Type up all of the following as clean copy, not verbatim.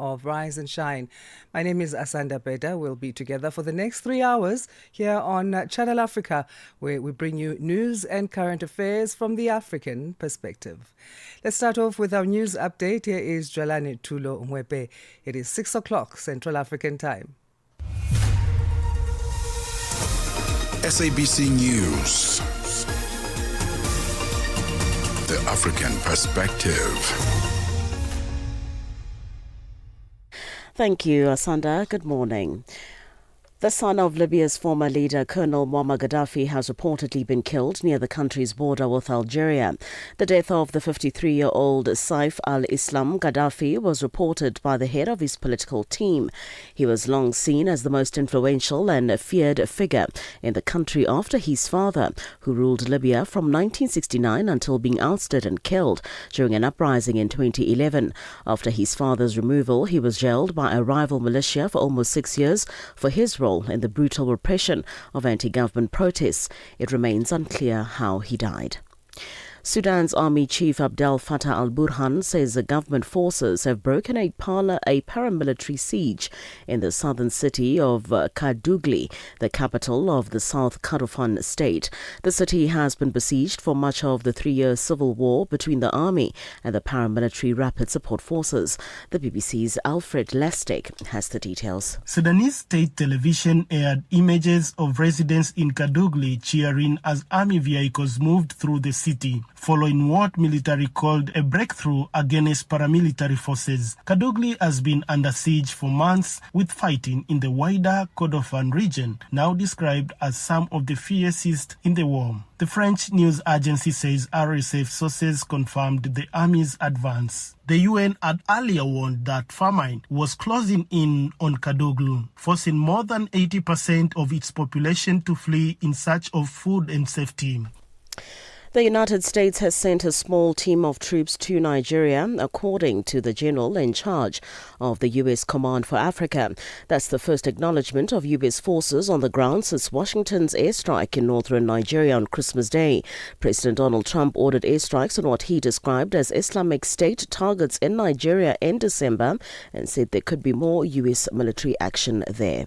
of Rise and Shine. My name is Asanda Beda. We'll be together for the next 3 hours here on Channel Africa, where we bring you news and current affairs from the African perspective. Let's start off with our news update. Here is Jwalani Tulo Mwepe. It is 6 o'clock Central African time. SABC News. The African perspective. Thank you, Asanda. Good morning. The son of Libya's former leader, Colonel Muammar Gaddafi, has reportedly been killed near the country's border with Algeria. The death of the 53-year-old Saif al-Islam Gaddafi was reported by the head of his political team. He was long seen as the most influential and feared figure in the country after his father, who ruled Libya from 1969 until being ousted and killed during an uprising in 2011. After his father's removal, he was jailed by a rival militia for almost 6 years for his role in the brutal repression of anti-government protests. It remains unclear how he died. Sudan's Army Chief Abdel Fattah al-Burhan says the government forces have broken a paramilitary siege in the southern city of Kadugli, the capital of the South Kordofan state. The city has been besieged for much of the 3-year civil war between the army and the paramilitary rapid support forces. The BBC's Alfred Lastek has the details. Sudanese state television aired images of residents in Kadugli cheering as army vehicles moved through the city, following what military called a breakthrough against paramilitary forces. Kadugli has been under siege for months, with fighting in the wider Kordofan region, now described as some of the fiercest in the war. The French news agency says RSF sources confirmed the army's advance. The UN had earlier warned that famine was closing in on Kadugli, forcing more than 80% of its population to flee in search of food and safety. The United States has sent a small team of troops to Nigeria, according to the general in charge of the U.S. Command for Africa. That's the first acknowledgement of U.S. forces on the ground since Washington's airstrike in northern Nigeria on Christmas Day. President Donald Trump ordered airstrikes on what he described as Islamic State targets in Nigeria in December and said there could be more U.S. military action there.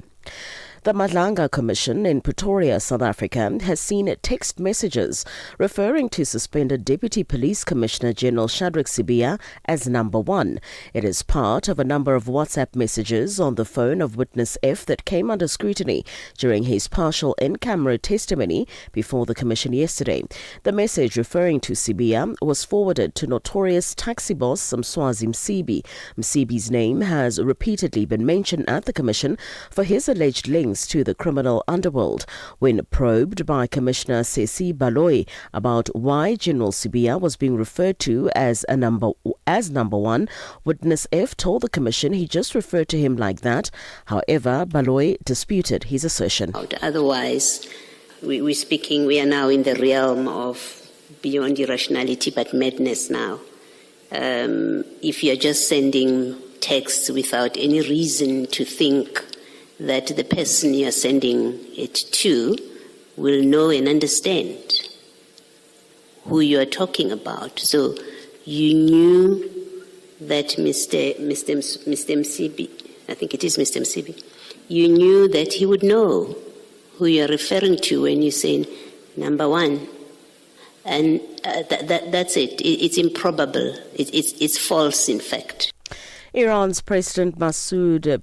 The Malanga Commission in Pretoria, South Africa, has seen text messages referring to suspended Deputy Police Commissioner General Shadrack Sibiya as number one. It is part of a number of WhatsApp messages on the phone of witness F that came under scrutiny during his partial in-camera testimony before the Commission yesterday. The message referring to Sibiya was forwarded to notorious taxi boss Mswazi Msibi. Msibi's name has repeatedly been mentioned at the Commission for his alleged links to the criminal underworld. When probed by Commissioner Sesi Baloyi about why General Sibiya was being referred to as number one, witness F told the Commission he just referred to him like that. However, Baloyi disputed his assertion. Otherwise, we are now in the realm of beyond irrationality but madness now. If you're just sending texts without any reason to think that the person you're sending it to will know and understand who you are talking about. So you knew that Mr. Msibi, I think it is Mr. Msibi, you knew that he would know who you're referring to when you're saying number one. And that's it. It's improbable. It's false, in fact. Iran's President Masoud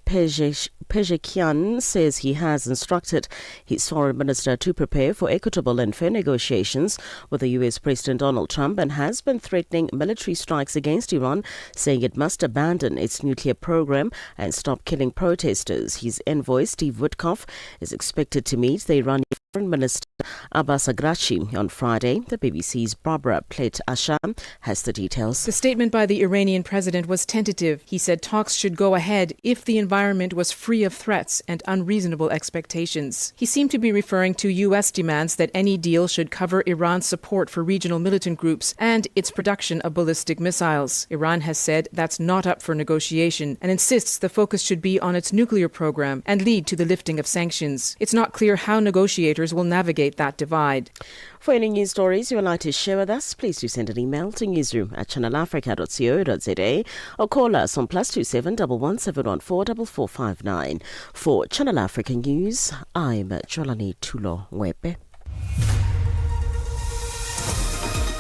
Pezeshkian says he has instructed his foreign minister to prepare for equitable and fair negotiations with the U.S. President Donald Trump and has been threatening military strikes against Iran, saying it must abandon its nuclear program and stop killing protesters. His envoy, Steve Witkoff, is expected to meet the Iranian Foreign Minister Abbas Araghchi on Friday. The BBC's Barbara Plett-Asham has the details. The statement by the Iranian president was tentative. He said talks should go ahead if the environment was free of threats and unreasonable expectations. He seemed to be referring to U.S. demands that any deal should cover Iran's support for regional militant groups and its production of ballistic missiles. Iran has said that's not up for negotiation and insists the focus should be on its nuclear program and lead to the lifting of sanctions. It's not clear how negotiators legislatures will navigate that divide. For any news stories you would like to share with us, please do send an email to newsroom@channelafrica.co.za or call us on +27 11 714 4459. For Channel Africa News, I'm Jolani Tulo Wepe.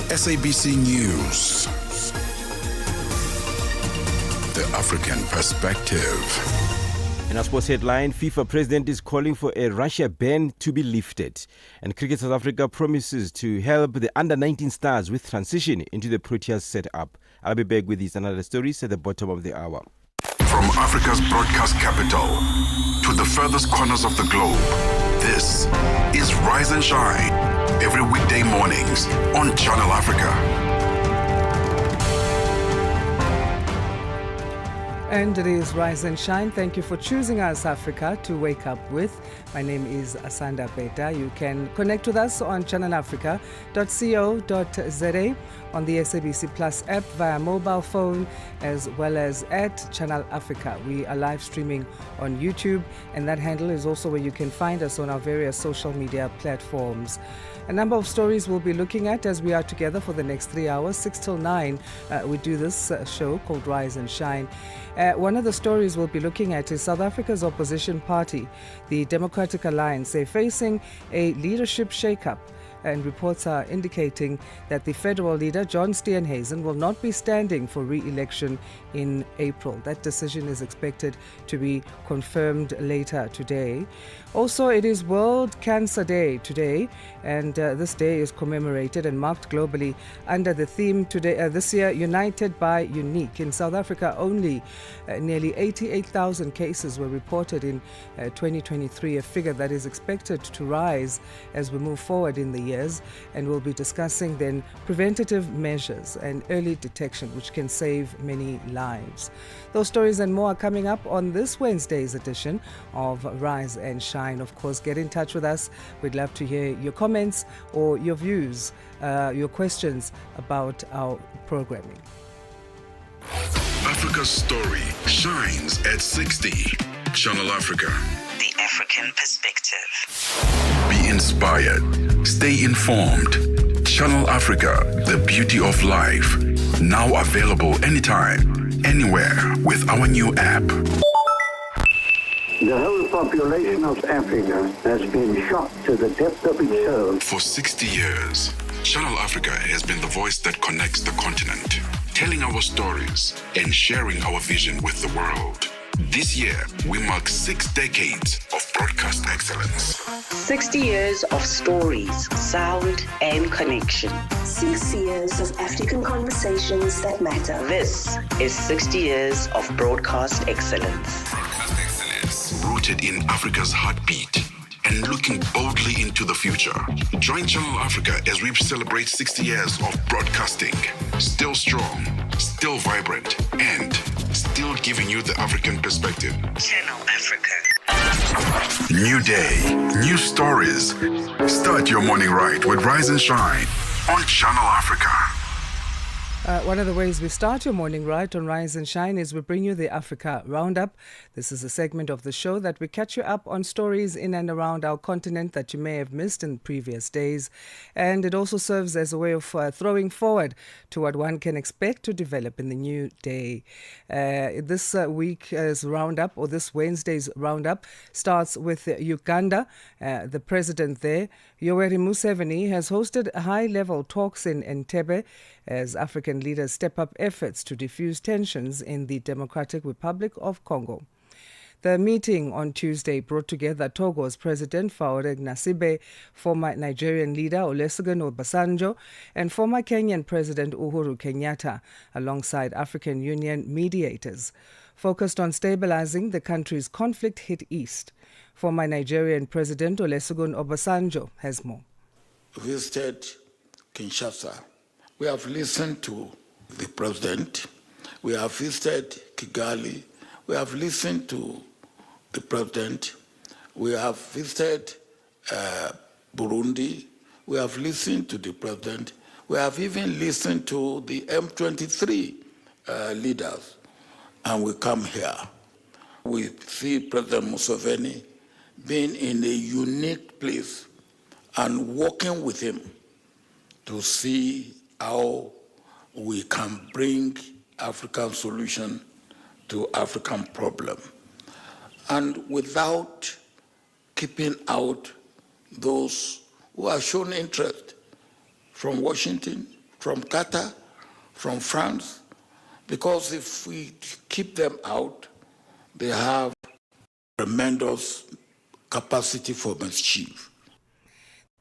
SABC News. The African Perspective. In our sports headline, FIFA president is calling for a Russia ban to be lifted. And Cricket South Africa promises to help the under-19 stars with transition into the Proteas setup. I'll be back with these and other stories at the bottom of the hour. From Africa's broadcast capital to the furthest corners of the globe, this is Rise and Shine. Every weekday mornings on Channel Africa. And it is Rise and Shine. Thank you for choosing us, Africa, to wake up with. My name is Asanda Beta. You can connect with us on channelafrica.co.za, on the SABC Plus app via mobile phone, as well as at Channel Africa. We are live streaming on YouTube, and that handle is also where you can find us on our various social media platforms. A number of stories we'll be looking at as we are together for the next 3 hours, 6 till 9. We do this show called Rise and Shine. One of the stories we'll be looking at is South Africa's opposition party, the Democratic Alliance. They're facing a leadership shake-up, and reports are indicating that the federal leader, John Steenhuisen, will not be standing for re-election in April. That decision is expected to be confirmed later today. Also, it is World Cancer Day today, and this day is commemorated and marked globally under the theme today this year, United by Unique. In South Africa, only nearly 88,000 cases were reported in 2023, a figure that is expected to rise as we move forward in the years, and we'll be discussing then preventative measures and early detection, which can save many lives. Those stories and more are coming up on this Wednesday's edition of Rise and Shine. Of course, get in touch with us. We'd love to hear your comments or your views, your questions about our programming. Africa's story shines at 60. Channel Africa. The African Perspective. Be inspired. Stay informed. Channel Africa, the beauty of life. Now available anytime, anywhere with our new app. The whole population of Africa has been shocked to the depth of its soul. For 60 years, Channel Africa has been the voice that connects the continent, telling our stories and sharing our vision with the world. This year, we mark 6 decades of broadcast excellence. 60 years of stories, sound, and connection. 6 years of African conversations that matter. This is 60 years of broadcast excellence. Broadcast excellence, rooted in Africa's heartbeat and looking boldly into the future. Join Channel Africa as we celebrate 60 years of broadcasting. Still strong, still vibrant, and still giving you the African perspective. Channel Africa. New day, new stories. Start your morning right with Rise and Shine on Channel Africa. One of the ways we start your morning right on Rise and Shine is we bring you the Africa Roundup. This is a segment of the show that we catch you up on stories in and around our continent that you may have missed in previous days. And it also serves as a way of throwing forward to what one can expect to develop in the new day. This week's roundup, or this Wednesday's roundup, starts with Uganda. The president there, Yoweri Museveni, has hosted high-level talks in Entebbe as African leaders step up efforts to defuse tensions in the Democratic Republic of Congo. The meeting on Tuesday brought together Togo's President Faure Gnassingbé, former Nigerian leader Olusegun Obasanjo, and former Kenyan President Uhuru Kenyatta, alongside African Union mediators, focused on stabilizing the country's conflict-hit east. Former Nigerian President Olusegun Obasanjo has more. Visited Kinshasa. We have listened to the president. We have visited Kigali. We have listened to the president. We have visited Burundi. We have listened to the president. We have even listened to the M23 leaders. And we come here. We see President Museveni being in a unique place and working with him to see how we can bring African solution to African problem, and without keeping out those who have shown interest from Washington, from Qatar, from France, because if we keep them out, they have tremendous capacity for mischief.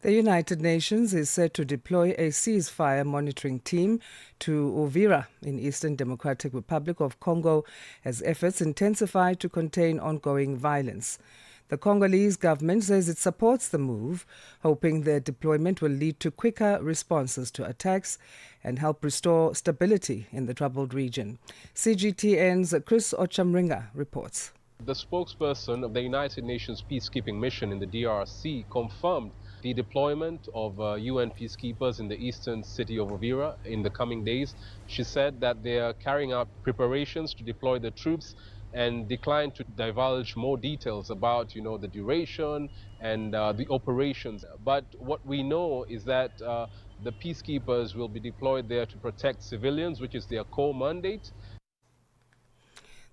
The United Nations is set to deploy a ceasefire monitoring team to Uvira in Eastern Democratic Republic of Congo as efforts intensify to contain ongoing violence. The Congolese government says it supports the move, hoping the deployment will lead to quicker responses to attacks and help restore stability in the troubled region. CGTN's Chris Ochamringa reports. The spokesperson of the United Nations peacekeeping mission in the DRC confirmed the deployment of UN peacekeepers in the eastern city of Uvira in the coming days. She said that they are carrying out preparations to deploy the troops and declined to divulge more details about, the duration and the operations. But what we know is that the peacekeepers will be deployed there to protect civilians, which is their core mandate.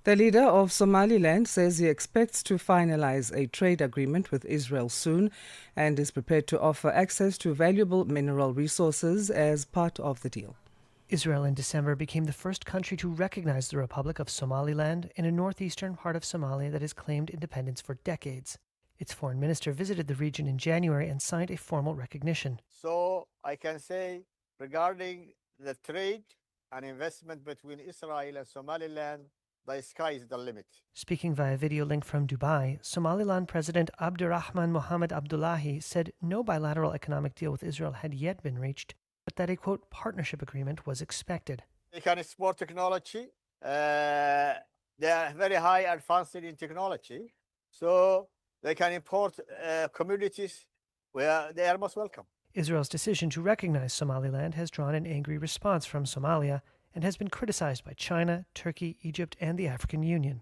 The leader of Somaliland says he expects to finalize a trade agreement with Israel soon and is prepared to offer access to valuable mineral resources as part of the deal. Israel in December became the first country to recognize the Republic of Somaliland in a northeastern part of Somalia that has claimed independence for decades. Its foreign minister visited the region in January and signed a formal recognition. So I can say regarding the trade and investment between Israel and Somaliland, the sky is the limit. Speaking via video link from Dubai, Somaliland President Abdurrahman Mohamed Abdullahi said no bilateral economic deal with Israel had yet been reached, but that a, quote, partnership agreement was expected. They can export technology. They are very high advanced in technology. So they can import commodities where they are most welcome. Israel's decision to recognize Somaliland has drawn an angry response from Somalia and has been criticized by China, Turkey, Egypt, and the African Union.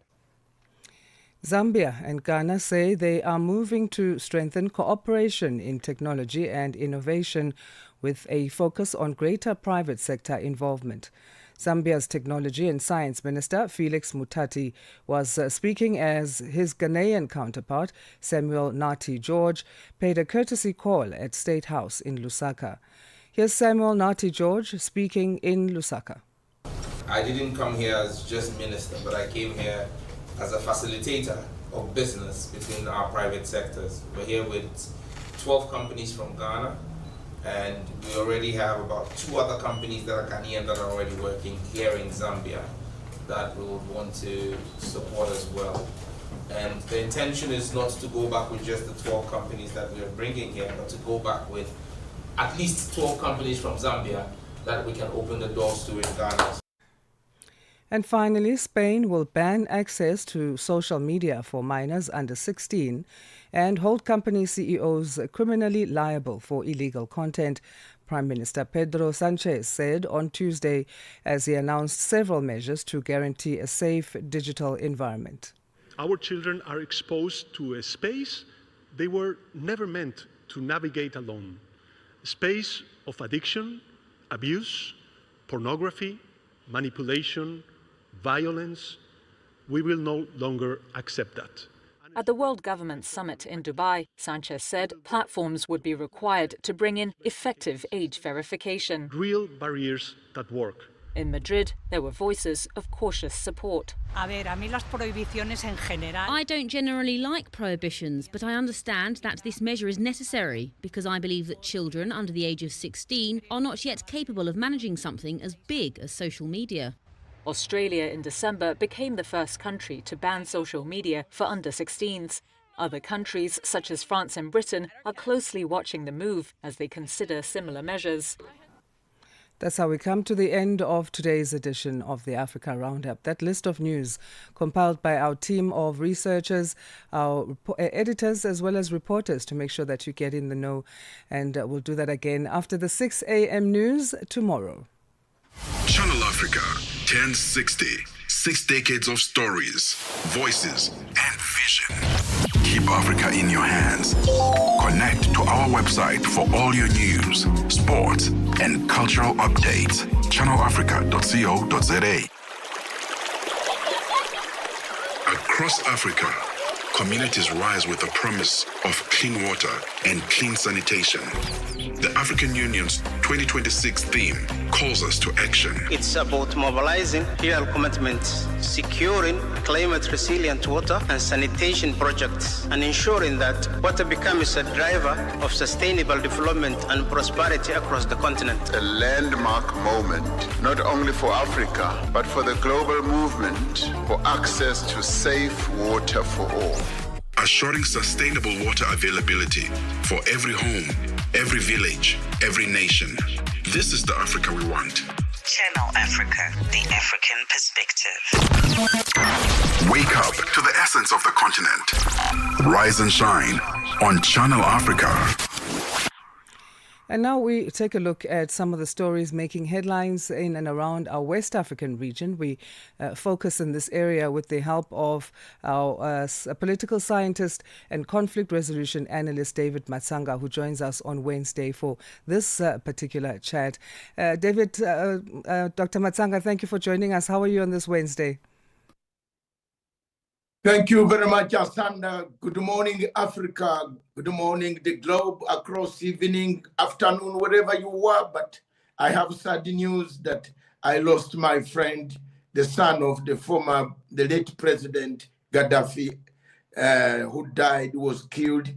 Zambia and Ghana say they are moving to strengthen cooperation in technology and innovation with a focus on greater private sector involvement. Zambia's Technology and Science Minister, Felix Mutati, was speaking as his Ghanaian counterpart, Samuel Nati George, paid a courtesy call at State House in Lusaka. Here's Samuel Nati George speaking in Lusaka. I didn't come here as just minister, but I came here as a facilitator of business between our private sectors. We're here with 12 companies from Ghana, and we already have about 2 other companies that are Ghanaian that are already working here in Zambia that we would want to support as well. And the intention is not to go back with just the 12 companies that we are bringing here, but to go back with at least 12 companies from Zambia that we can open the doors to in Ghana. And finally, Spain will ban access to social media for minors under 16 and hold company CEOs criminally liable for illegal content, Prime Minister Pedro Sanchez said on Tuesday as he announced several measures to guarantee a safe digital environment. Our children are exposed to a space they were never meant to navigate alone, a space of addiction, abuse, pornography, manipulation, violence. We will no longer accept that. At the World Government Summit in Dubai, Sanchez said platforms would be required to bring in effective age verification. Real barriers that work. In Madrid, there were voices of cautious support. I don't generally like prohibitions, but I understand that this measure is necessary because I believe that children under the age of 16 are not yet capable of managing something as big as social media. Australia in December became the first country to ban social media for under 16s. Other countries, such as France and Britain, are closely watching the move as they consider similar measures. That's how we come to the end of today's edition of the Africa Roundup. That list of news compiled by our team of researchers, our editors as well as reporters to make sure that you get in the know. And we'll do that again after the 6 a.m. news tomorrow. Channel Africa 1060. 6 decades of stories, voices, and vision. keep Africa in your hands. Connect to our website for all your news, sports, and cultural updates. channelafrica.co.za. Across Africa, communities rise with the promise of clean water and clean sanitation. The African Union's 2026 theme calls us to action. It's about mobilizing real commitments, securing climate-resilient water and sanitation projects, and ensuring that water becomes a driver of sustainable development and prosperity across the continent. A landmark moment, not only for Africa, but for the global movement for access to safe water for all. Assuring sustainable water availability for every home, every village, every nation. This is the Africa we want. Channel Africa, the African perspective. Wake up to the essence of the continent. Rise and shine on Channel Africa. And now we take a look at some of the stories making headlines in and around our West African region. We focus in this area with the help of our political scientist and conflict resolution analyst David Matsanga, who joins us on Wednesday for this particular chat. David, Dr. Matsanga, thank you for joining us. How are you on this Wednesday? Thank you very much, Asanda. Good morning, Africa. Good morning, the globe, across evening, afternoon, wherever you were. But I have sad news that I lost my friend, the son of the late President Gaddafi, who was killed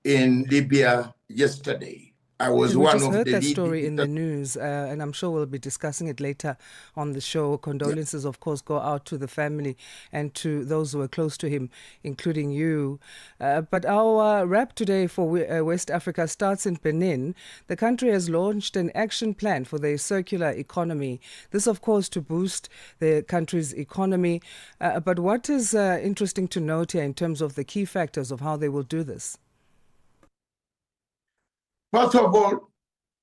in Libya yesterday. I was one of the leaders. We just heard that story in the news, and I'm sure we'll be discussing it later on the show. Condolences, of course, go out to the family and to those who are close to him, including you. But our wrap today for West Africa starts in Benin. The country has launched an action plan for the circular economy. This, of course, to boost the country's economy. But what is interesting to note here in terms of the key factors of how they will do this? First of all,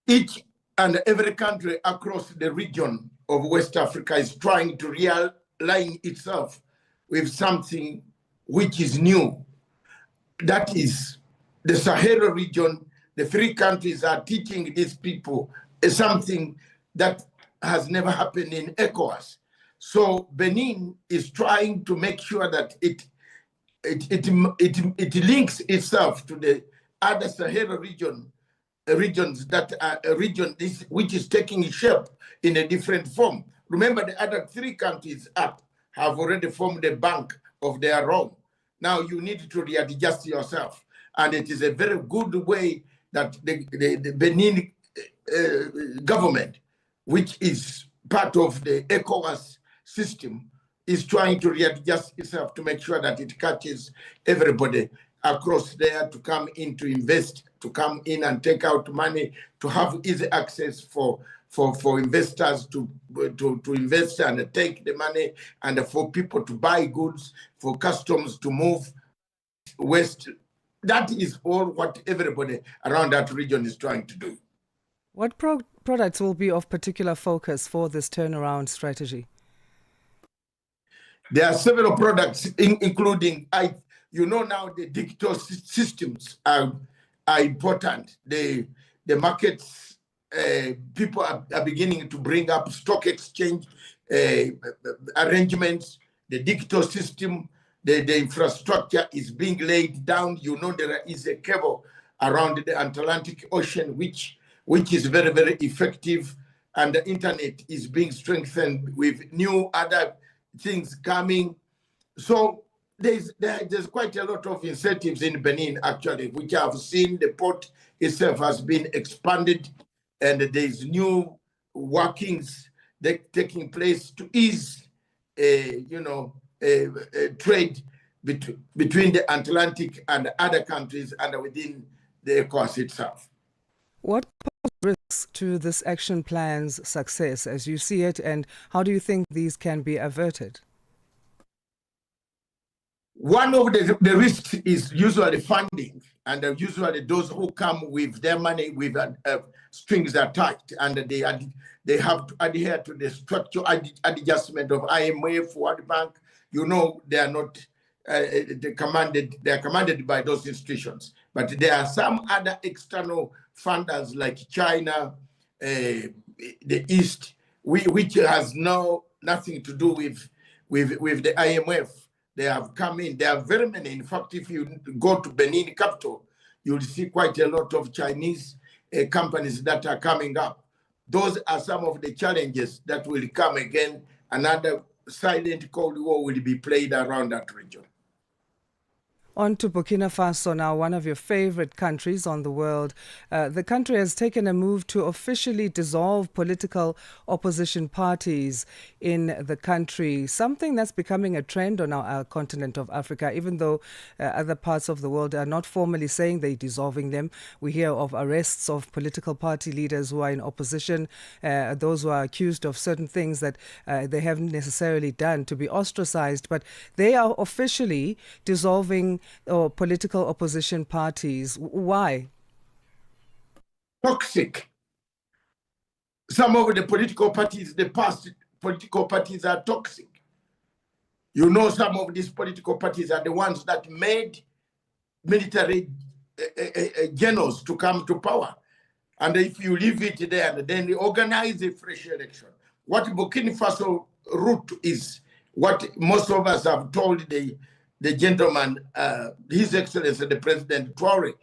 each and every country across the region of West Africa is trying to realign itself with something which is new. That is the Sahel region. The three countries are teaching these people something that has never happened in ECOWAS. So Benin is trying to make sure that it links itself to the other Sahel regions that are a region which is taking shape in a different form. Remember, the other three countries have already formed a bank of their own. Now you need to readjust yourself. And it is a very good way that the Benin government, which is part of the ECOWAS system, is trying to readjust itself to make sure that it catches everybody across there to come in to invest, to come in and take out money, to have easy access for investors to invest and take the money, and for people to buy goods, for customs to move west. That is all what everybody around that region is trying to do. What products will be of particular focus for this turnaround strategy? There are several products, including now the digital systems are important. The markets, people are beginning to bring up stock exchange arrangements. The digital system, the infrastructure is being laid down. There is a cable around the Atlantic Ocean, which is very, very effective. And the internet is being strengthened with new other things coming. So there's quite a lot of incentives in Benin, actually, which I've seen. The port itself has been expanded, and there's new workings that taking place to ease, trade between the Atlantic and other countries and within the ECOWAS itself. What risks to this action plan's success as you see it, and how do you think these can be averted? One of the risks is usually funding, and usually those who come with their money with strings attached, and they have to adhere to the structural adjustment of IMF, World Bank. They are not they are commanded by those institutions. But there are some other external funders like China, the East, which has nothing to do with the IMF. They have come in. There are very many. In fact, if you go to Benin capital, you'll see quite a lot of Chinese companies that are coming up. Those are some of the challenges that will come again. Another silent Cold War will be played around that region. On to Burkina Faso now, one of your favorite countries on the world. The country has taken a move to officially dissolve political opposition parties in the country, something that's becoming a trend on our continent of Africa, even though other parts of the world are not formally saying they're dissolving them. We hear of arrests of political party leaders who are in opposition, those who are accused of certain things that they haven't necessarily done, to be ostracized, but they are officially dissolving or political opposition parties. Why? Toxic. Some of the political parties, the past political parties are toxic. You know, some of these political parties are the ones that made military generals to come to power. And if you leave it there, then they organize a fresh election. What Burkina Faso route is, what most of us have told the gentleman, His Excellency the President Traoré,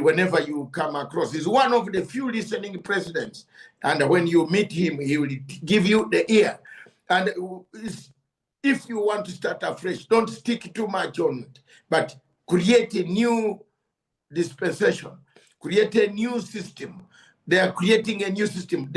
whenever you come across, he's one of the few listening presidents. And when you meet him, he will give you the ear. And if you want to start afresh, don't stick too much on it, but create a new dispensation, create a new system. They are creating a new system.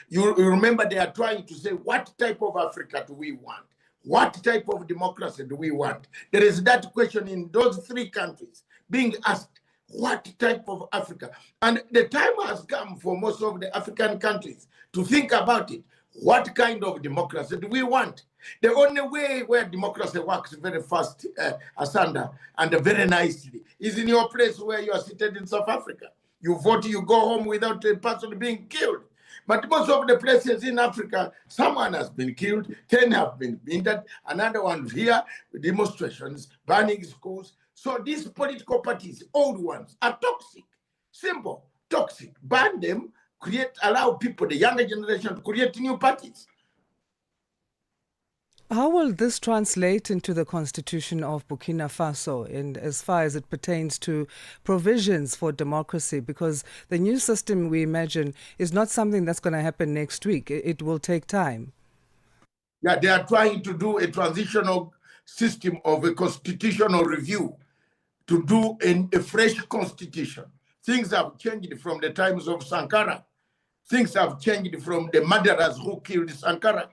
You remember they are trying to say, what type of Africa do we want? What type of democracy do we want? There is that question in those three countries being asked, what type of Africa? And the time has come for most of the African countries to think about it. What kind of democracy do we want? The only way where democracy works very fast, Asanda, and very nicely, is in your place where you are seated in South Africa. You vote, you go home without a person being killed. But most of the places in Africa, someone has been killed, 10 have been injured, another one here, demonstrations, burning schools. So these political parties, old ones, are toxic. Simple, toxic. Ban them, allow people, the younger generation, to create new parties. How will this translate into the constitution of Burkina Faso in as far as it pertains to provisions for democracy? Because the new system, we imagine, is not something that's going to happen next week. It will take time. Yeah, they are trying to do a transitional system of a constitutional review to do a fresh constitution. Things have changed from the times of Sankara. Things have changed from the murderers who killed Sankara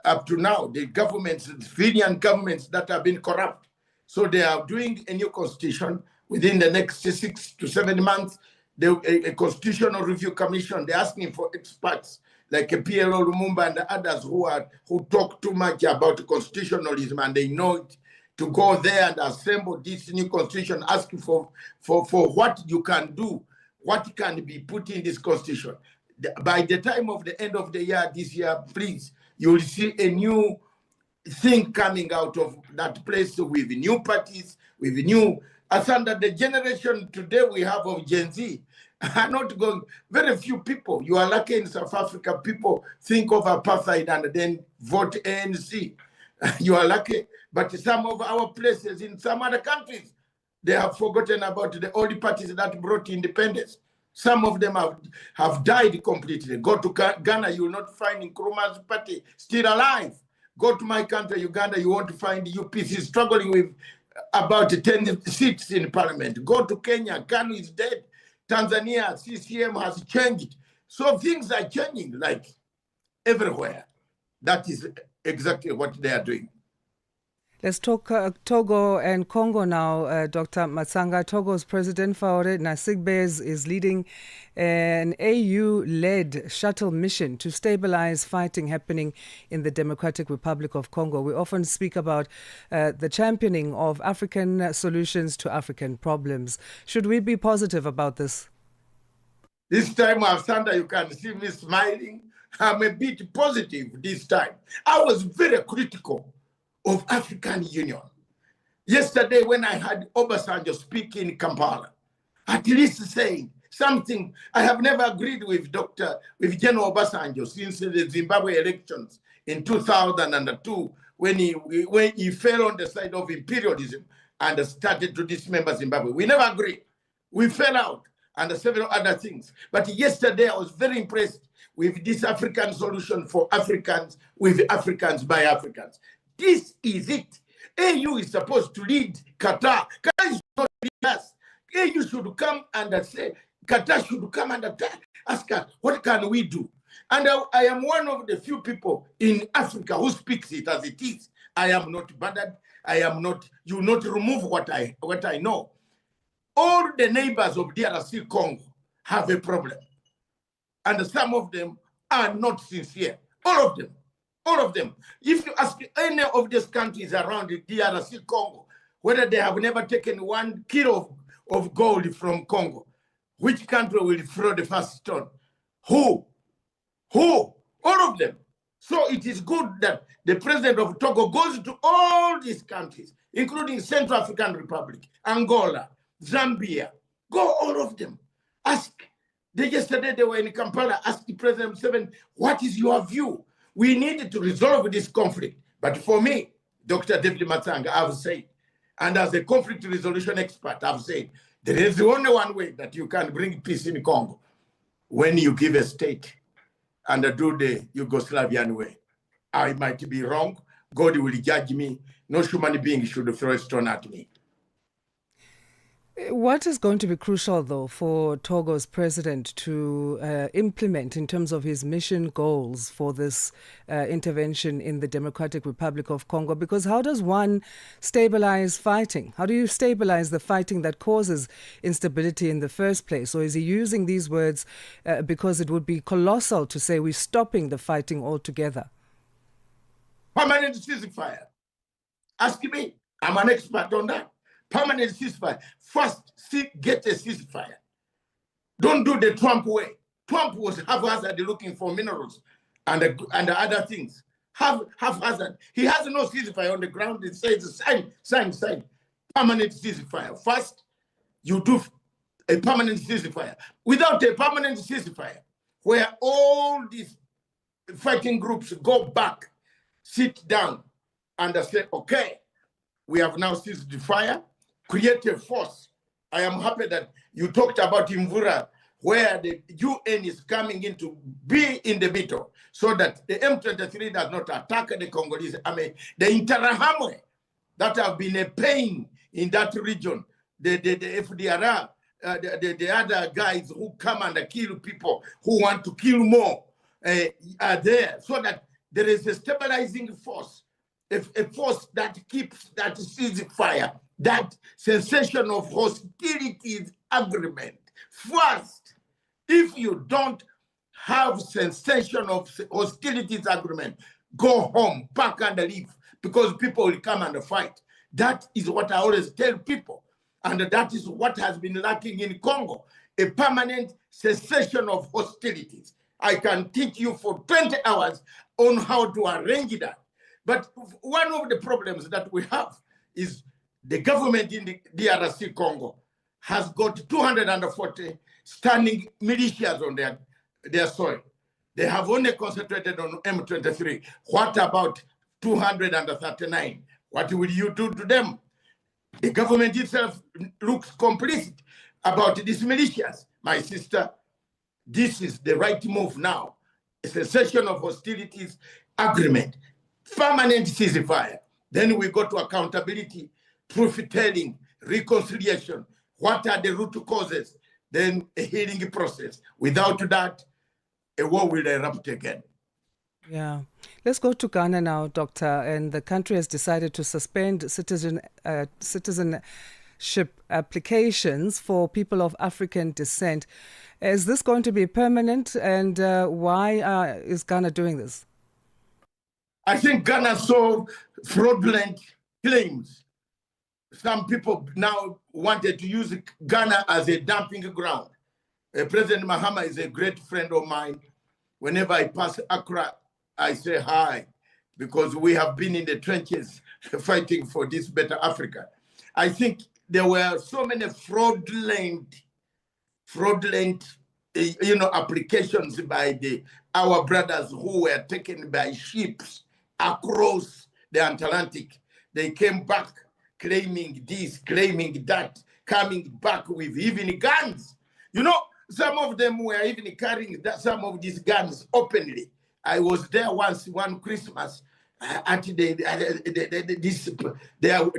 up to now, the governments, the civilian governments that have been corrupt. So they are doing a new constitution within the next 6 to 7 months. A constitutional review commission, they're asking for experts like PLO Lumumba and others who talk too much about constitutionalism, and they know it, to go there and assemble this new constitution, asking for what you can do, what can be put in this constitution. By the time of the end of the year, this year, please, you will see a new thing coming out of that place with new parties, with new. As under the generation today we have of Gen Z, are not going, very few people. You are lucky in South Africa, people think of apartheid and then vote ANC. You are lucky. But some of our places in some other countries, they have forgotten about the old parties that brought independence. Some of them have died completely. Go to Ghana, you will not find Nkrumah's party still alive. Go to my country, Uganda, you won't find the UPC struggling with about 10 seats in parliament. Go to Kenya, Kanu is dead. Tanzania, CCM has changed. So things are changing like everywhere. That is exactly what they are doing. Let's talk Togo and Congo now, Dr. Matsanga. Togo's President Faure Gnassingbe is leading an AU-led shuttle mission to stabilize fighting happening in the Democratic Republic of Congo. We often speak about the championing of African solutions to African problems. Should we be positive about this? This time, Sandra, you can see me smiling. I'm a bit positive this time. I was very critical of African Union. Yesterday, when I had Obasanjo speak in Kampala, at least saying something, I have never agreed with General Obasanjo since the Zimbabwe elections in 2002, when he fell on the side of imperialism and started to dismember Zimbabwe. We never agreed. We fell out and several other things. But yesterday, I was very impressed with this African solution for Africans, with Africans by Africans. This is it. AU is supposed to lead Qatar. Qatar is not leading us. AU should come and say, Qatar should come and ask us, what can we do? And I am one of the few people in Africa who speaks it as it is. I am not bothered. I am not, you not remove what I know. All the neighbors of DRC Congo have a problem. And some of them are not sincere. All of them. All of them. If you ask any of these countries around the DRC Congo, whether they have never taken 1 kilo of gold from Congo, which country will throw the first stone? Who? All of them. So it is good that the president of Togo goes to all these countries, including Central African Republic, Angola, Zambia. Go all of them. Ask. Yesterday they were in Kampala, asked the President Museveni, what is your view? We need to resolve this conflict. But for me, Dr. David Matsanga, I've said, and as a conflict resolution expert, I've said, there is only one way that you can bring peace in Congo, when you give a state and do the Yugoslavian way. I might be wrong. God will judge me. No human being should throw a stone at me. What is going to be crucial, though, for Togo's president to implement in terms of his mission goals for this intervention in the Democratic Republic of Congo? Because how does one stabilize fighting? How do you stabilize the fighting that causes instability in the first place? Or is he using these words because it would be colossal to say we're stopping the fighting altogether? Permanent ceasefire. Ask me. I'm an expert on that. Permanent ceasefire. First, get a ceasefire. Don't do the Trump way. Trump was haphazard looking for minerals and other things. Haphazard. He has no ceasefire on the ground. It says sign. Permanent ceasefire. First, you do a permanent ceasefire. Without a permanent ceasefire, where all these fighting groups go back, sit down, and say, okay, we have now ceased the fire. Create a force. I am happy that you talked about Imvura, where the UN is coming in to be in the middle so that the M23 does not attack the Congolese army. The Interahamwe that have been a pain in that region, the FDLR, the other guys who come and kill people who want to kill more are there, so that there is a stabilizing force, a force that keeps that ceasefire, that cessation of hostilities agreement. First, if you don't have cessation of hostilities agreement, go home, pack and leave, because people will come and fight. That is what I always tell people. And that is what has been lacking in Congo, a permanent cessation of hostilities. I can teach you for 20 hours on how to arrange that. But one of the problems that we have is the government in the DRC Congo has got 240 standing militias on their soil. They have only concentrated on M23. What about 239? What will you do to them? The government itself looks complicit about these militias. My sister, this is the right move now. A cessation of hostilities agreement, permanent ceasefire. Then we go to accountability, truth-telling, reconciliation. What are the root causes? Then a healing process. Without that, a war will erupt again. Yeah. Let's go to Ghana now, Doctor. And the country has decided to suspend citizenship applications for people of African descent. Is this going to be permanent? And why is Ghana doing this? I think Ghana saw fraudulent claims. Some people now wanted to use Ghana as a dumping ground. President Mahama is a great friend of mine. Whenever I pass Accra, I say hi, because we have been in the trenches fighting for this better Africa. I think there were so many fraudulent, applications by our brothers who were taken by ships across the Atlantic. They came back claiming this, claiming that, coming back with even guns. Some of them were even carrying some of these guns openly. I was there once, one Christmas, at they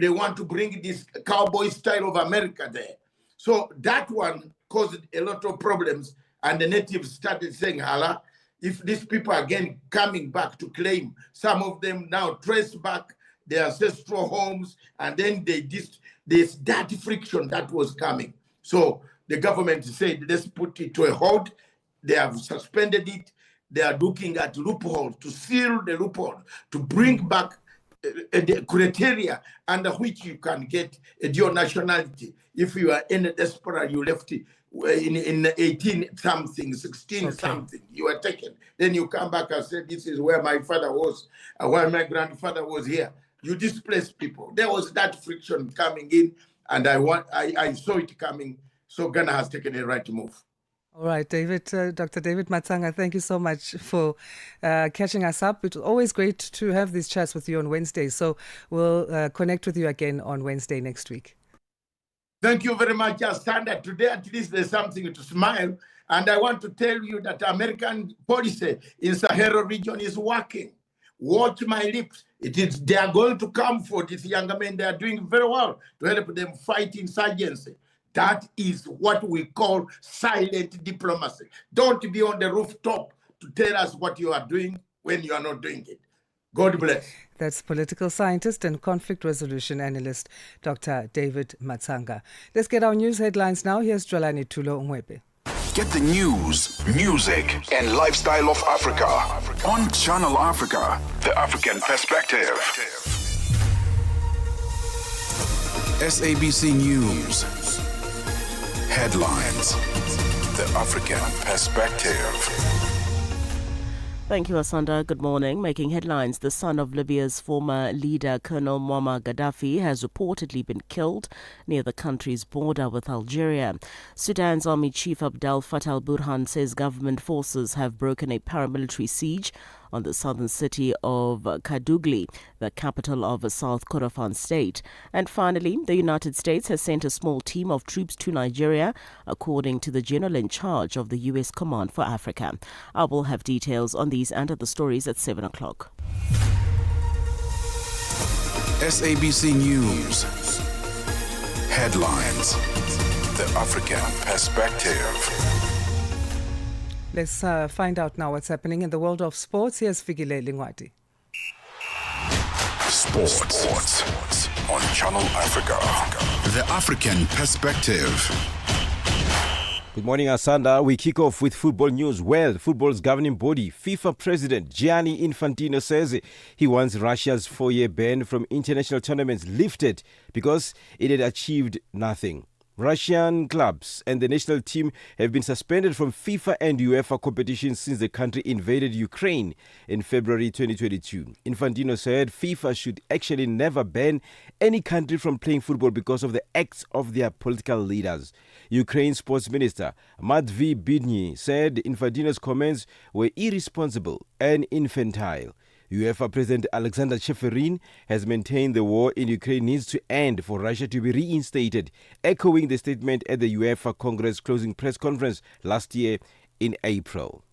want to bring this cowboy style of America there. So that one caused a lot of problems, and the natives started saying, "Hala, if these people are again coming back to claim," some of them now trace back their ancestral homes, and then there's that friction that was coming. So the government said, let's put it to a hold. They have suspended it. They are looking at loophole to seal the loophole, to bring back the criteria under which you can get a dual nationality. If you are in a diaspora, you left in 18 something, 16 something, you are taken. Then you come back and say, this is where my father was, where my grandfather was here. You displace people. There was that friction coming in, and I saw it coming. So Ghana has taken a right move. All right, David, Dr. David Matsanga, thank you so much for catching us up. It's always great to have these chats with you on Wednesday. So we'll connect with you again on Wednesday next week. Thank you very much, Asanda. Today, at least there's something to smile. And I want to tell you that American policy in Sahel region is working. Watch my lips. They are going to come for these younger men. They are doing very well to help them fight insurgency. That is what we call silent diplomacy. Don't be on the rooftop to tell us what you are doing when you are not doing it. God bless. That's political scientist and conflict resolution analyst, Dr. David Matsanga. Let's get our news headlines now. Here's Jolani Tulo Umwepe. Get the news, music, and lifestyle of Africa on Channel Africa, the African perspective. SABC News. Headlines. The African perspective. Thank you, Asanda. Good morning. Making headlines, the son of Libya's former leader, Colonel Muammar Gaddafi, has reportedly been killed near the country's border with Algeria. Sudan's Army Chief Abdel Fattah al-Burhan says government forces have broken a paramilitary siege on the southern city of Kadugli, the capital of South Kordofan state. And finally, the United States has sent a small team of troops to Nigeria, according to the general in charge of the U.S. Command for Africa. I will have details on these and other stories at 7 o'clock. SABC News. Headlines. The African perspective. Let's find out now what's happening in the world of sports. Here's Figile Lingwati. Sports on Channel Africa, the African perspective. Good morning, Asanda. We kick off with football news. Well, football's governing body, FIFA President Gianni Infantino, says he wants Russia's 4-year ban from international tournaments lifted because it had achieved nothing. Russian clubs and the national team have been suspended from FIFA and UEFA competitions since the country invaded Ukraine in February 2022. Infantino said FIFA should actually never ban any country from playing football because of the acts of their political leaders. Ukraine Sports Minister Matvey Bidny said Infantino's comments were irresponsible and infantile. UEFA President Alexander Cheferin has maintained the war in Ukraine needs to end for Russia to be reinstated, echoing the statement at the UEFA Congress closing press conference last year in April.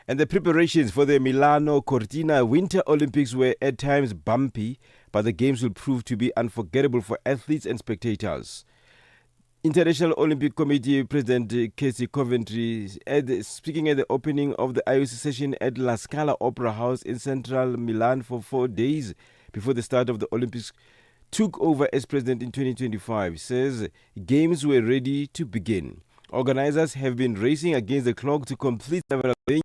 And the preparations for the Milano Cortina Winter Olympics were at times bumpy, but the games will prove to be unforgettable for athletes and spectators. International Olympic Committee President Casey Coventry, speaking at the opening of the IOC session at La Scala Opera House in central Milan for 4 days before the start of the Olympics, took over as president in 2025, says games were ready to begin. Organizers have been racing against the clock to complete several venues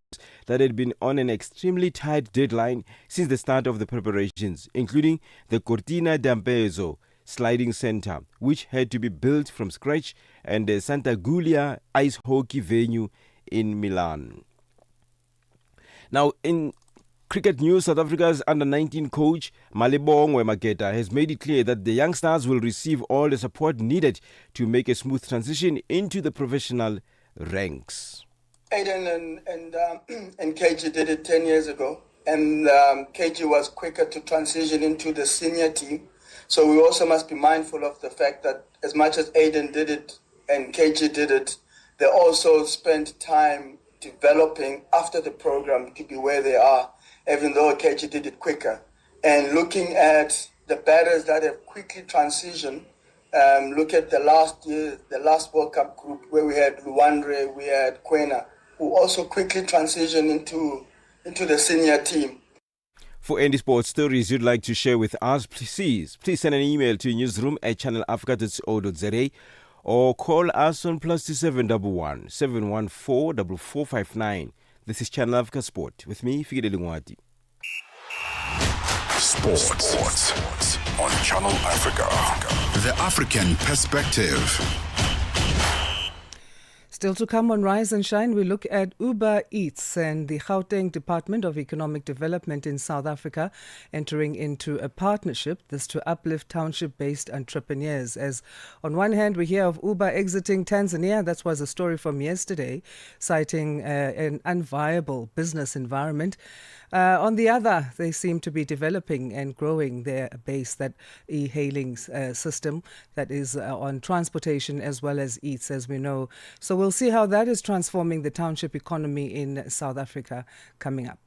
that had been on an extremely tight deadline since the start of the preparations, including the Cortina d'Ampezzo sliding center, which had to be built from scratch, and the Santa Giulia ice hockey venue in Milan. Now, in Cricket news, South Africa's under-19 coach Malebongwe Mageta has made it clear that the young stars will receive all the support needed to make a smooth transition into the professional ranks. Aiden and KG did it 10 years ago, and KG was quicker to transition into the senior team. So we also must be mindful of the fact that as much as Aiden did it and KG did it, they also spent time developing after the program to be where they are, even though KG did it quicker. And looking at the batters that have quickly transitioned, look at the last World Cup group where we had Luandre, we had Kwena, who also quickly transitioned into the senior team. For any sports stories you'd like to share with us, please send an email to newsroom@channelafrica.co.za or call us on +2711 714 4459. This is Channel Africa Sport with me, Fikile Lingwati. Sports on Channel Africa. The African perspective. Still to come on Rise and Shine, we look at Uber Eats and the Gauteng Department of Economic Development in South Africa entering into a partnership, this to uplift township-based entrepreneurs. As on one hand, we hear of Uber exiting Tanzania. That was a story from yesterday, citing an unviable business environment. On the other, they seem to be developing and growing their base, that e-hailing system that is on transportation as well as eats, as we know. So we'll see how that is transforming the township economy in South Africa coming up.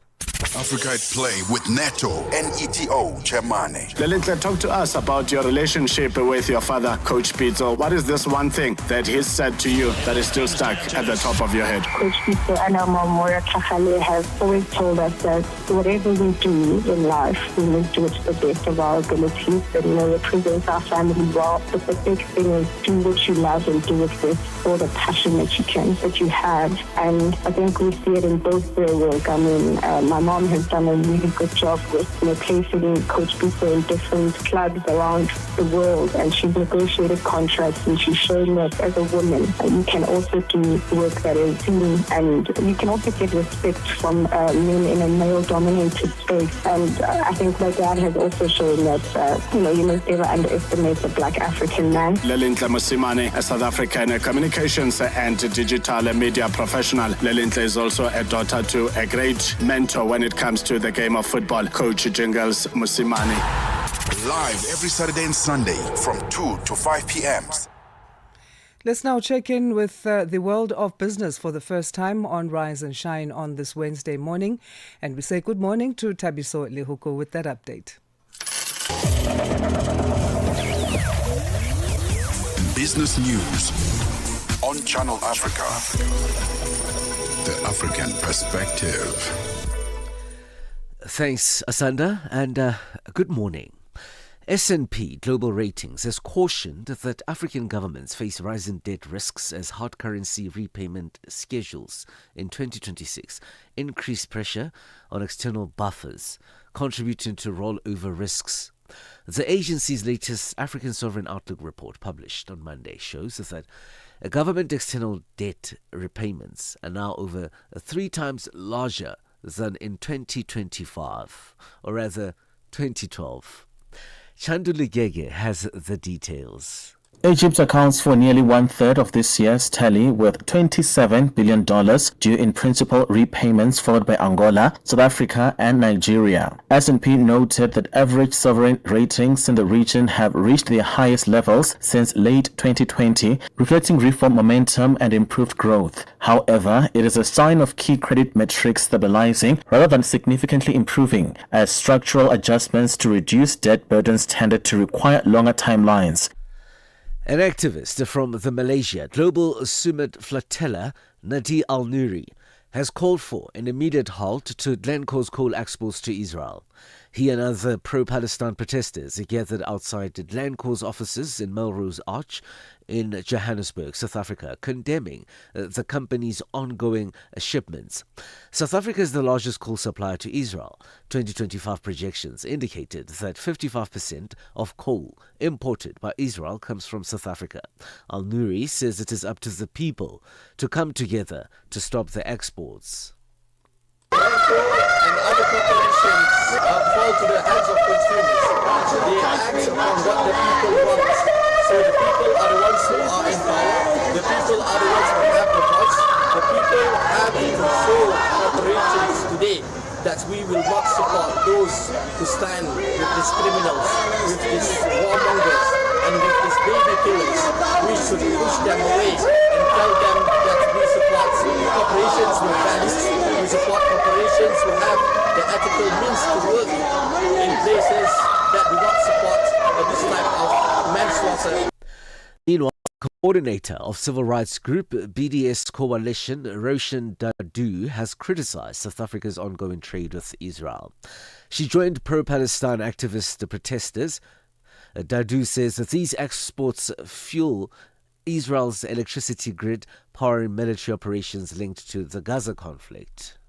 Africa at Play with Neto and ETO Chairmane. Lelinhle, talk to us about your relationship with your father, Coach Pitso. What is this one thing that he said to you that is still stuck at the top of your head? Coach Pitso and our mom, Moira Tlhagale, have always told us that whatever we do in life, we must do it to the best of our abilities and, represent our family well. But the big thing is do what you love and do it with all the passion that you have. And I think we see it in both their work. I mean, my mom has done a really good job with placing Coach Pitso in different clubs around the world, and she's negotiated contracts, and she's showing that as a woman you can also do work that is seen, and you can also get respect from men in a male-dominated space. And I think my dad has also shown that you must never underestimate the Black African man. Lelinhle Mosimane, a South African communications and digital media professional. Lelinhle is also a daughter to a great mentor when it comes to the game of football, Coach Jingles Mosimane. Live every Saturday and Sunday from 2 to 5 p.m. Let's now check in with the world of business for the first time on Rise and Shine on this Wednesday morning. And we say good morning to Tabiso Lehuko with that update. Business news on Channel Africa. The African perspective. Thanks, Asanda, and good morning. S&P Global Ratings has cautioned that African governments face rising debt risks as hard currency repayment schedules in 2026 increase pressure on external buffers, contributing to rollover risks. The agency's latest African Sovereign Outlook report, published on Monday, shows that government external debt repayments are now over 3 times larger than in 2025, or rather 2012. Chanduli Gege has the details. Egypt accounts for nearly one-third of this year's tally, with $27 billion due in principal repayments, followed by Angola, South Africa and Nigeria. S&P noted that average sovereign ratings in the region have reached their highest levels since late 2020, reflecting reform momentum and improved growth. However, it is a sign of key credit metrics stabilizing rather than significantly improving, as structural adjustments to reduce debt burdens tended to require longer timelines. An activist from the Malaysia Global Summit Flotilla, Nadi Al-Nuri, has called for an immediate halt to Glencore's coal exports to Israel. He and other pro-Palestine protesters gathered outside Glencore's offices in Melrose Arch in Johannesburg, South Africa, condemning the company's ongoing shipments. South Africa is the largest coal supplier to Israel. 2025 projections indicated that 55% of coal imported by Israel comes from South Africa. Al-Nuri says it is up to the people to come together to stop the exports. And other corporations fall to the hands of consumers. They act on what the people want. So the people are the ones who are in power. The people are the ones who have the voice. The people have to control corporations today. That we will not support those who stand with these criminals, with these warmongers, and with these baby killers. We should push them away and tell them that we support corporations with values. We support corporations who have the ethical means to work in places that do not support this type of manslaughter. Meanwhile, coordinator of civil rights group BDS Coalition, Roshan Dadu, has criticized South Africa's ongoing trade with Israel. She joined pro-Palestine activist protesters. Dadu says that these exports fuel Israel's electricity grid, powering military operations linked to the Gaza conflict.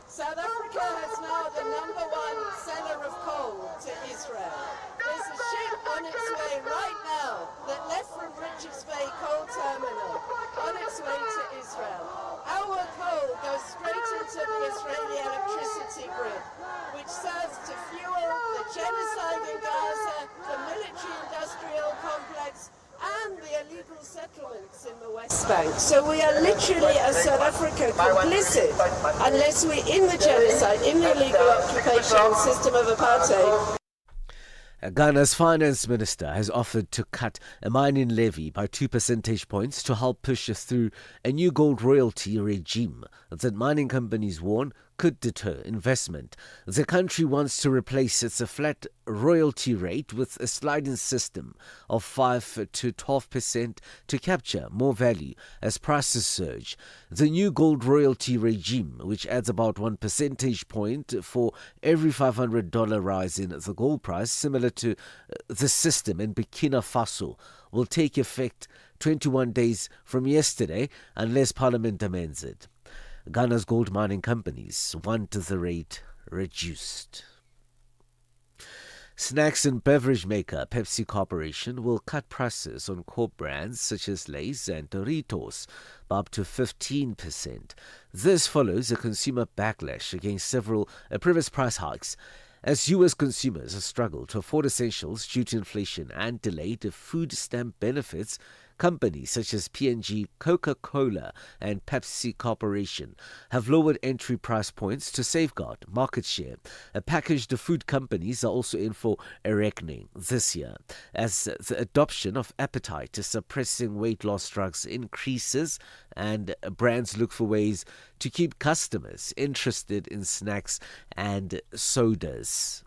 South Africa has now the #1 seller of coal to Israel. There's a ship on its way right now that left from Richards Bay Coal Terminal on its way to Israel. Our coal goes straight into the Israeli electricity grid, which serves to fuel the genocide in Gaza, the military-industrial complex, and the illegal settlements in the West Bank. So we are literally, as South Africa, complicit unless we in the genocide, in the illegal occupation system of apartheid. Ghana's finance minister has offered to cut a mining levy by 2 percentage points to help push through a new gold royalty regime that mining companies warn could deter investment. The country wants to replace its flat royalty rate with a sliding system of 5 to 12% to capture more value as prices surge. The new gold royalty regime, which adds about 1 percentage point for every $500 rise in the gold price, similar to the system in Burkina Faso, will take effect 21 days from yesterday unless Parliament amends it. Ghana's gold mining companies want the rate reduced. Snacks and beverage maker Pepsi Corporation will cut prices on core brands such as Lay's and Doritos by up to 15%. This follows a consumer backlash against several previous price hikes, as U.S. consumers have struggled to afford essentials due to inflation and delayed food stamp benefits. Companies such as P&G, Coca-Cola and Pepsi Corporation have lowered entry price points to safeguard market share. Packaged food companies are also in for a reckoning this year as the adoption of appetite-suppressing weight loss drugs increases and brands look for ways to keep customers interested in snacks and sodas.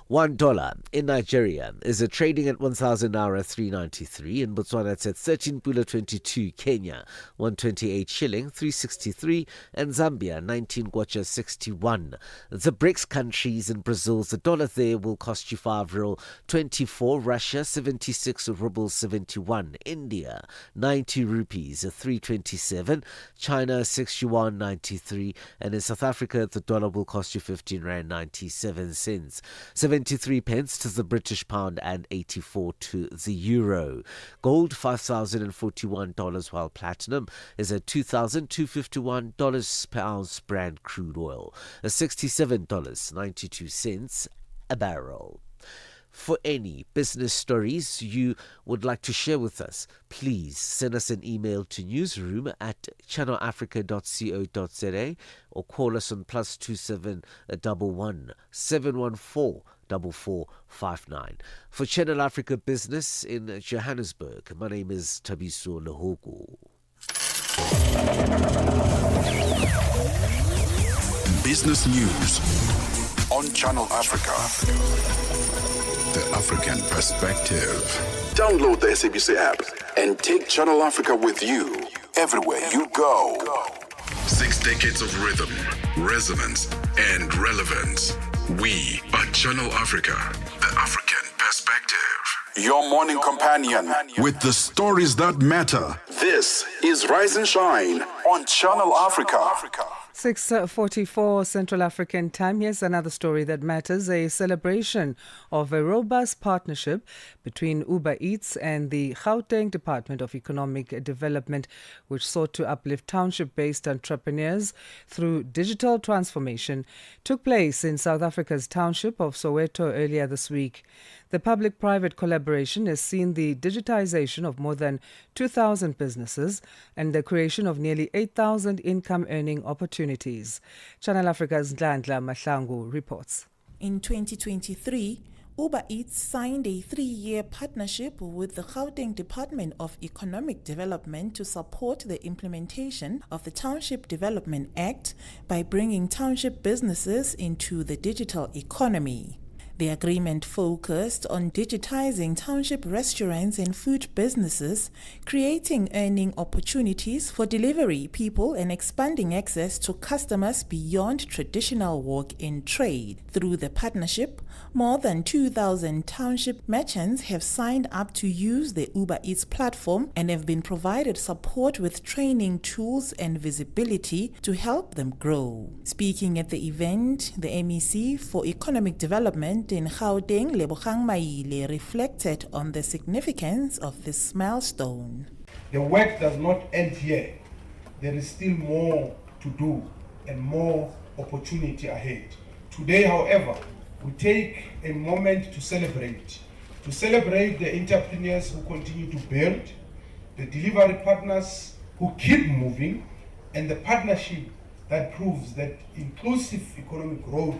$1 in Nigeria is trading at 1,000 naira 393. In Botswana, it's at 13 pula 22. Kenya, 128 shilling 363. And Zambia, 19 kwacha 61. The BRICS countries in Brazil, the dollar there will cost you 5 real 24. Russia, 76 rubles 71. India, 90 rupees 327. China, 6 yuan 93. And in South Africa, the dollar will cost you 15 rand 97 cents. 73 pence to the British pound and 84 to the euro. Gold $5,041, while platinum is at $2,251 per ounce. Brand crude oil $67.92 a barrel. For any business stories you would like to share with us, please send us an email to newsroom@channelafrica.co.za or call us on +27 11 714 4459. For Channel Africa Business in Johannesburg, my name is Tabiso Lehogo. Business news on Channel Africa. The African perspective. Download the SABC app and take Channel Africa with you everywhere you go. 6 decades of rhythm, resonance, and relevance. We are Channel Africa, the African perspective. Your morning companion with the stories that matter. This is Rise and Shine on Channel Africa. 6:44 Central African time. Here's another story that matters. A celebration of a robust partnership between Uber Eats and the Gauteng Department of Economic Development, which sought to uplift township-based entrepreneurs through digital transformation, took place in South Africa's township of Soweto earlier this week. The public-private collaboration has seen the digitization of more than 2,000 businesses and the creation of nearly 8,000 income-earning opportunities. Channel Africa's Ndlandla Mahlangu reports. In 2023, Uber Eats signed a 3-year partnership with the Gauteng Department of Economic Development to support the implementation of the Township Development Act by bringing township businesses into the digital economy. The agreement focused on digitizing township restaurants and food businesses, creating earning opportunities for delivery people and expanding access to customers beyond traditional walk-in trade. Through the partnership, more than 2,000 township merchants have signed up to use the Uber Eats platform and have been provided support with training tools and visibility to help them grow. Speaking at the event, the MEC for Economic Development in Gauteng, Lebogang Maile, reflected on the significance of this milestone. The work does not end here. There is still more to do and more opportunity ahead. Today, however, we take a moment to celebrate the entrepreneurs who continue to build, the delivery partners who keep moving, and the partnership that proves that inclusive economic growth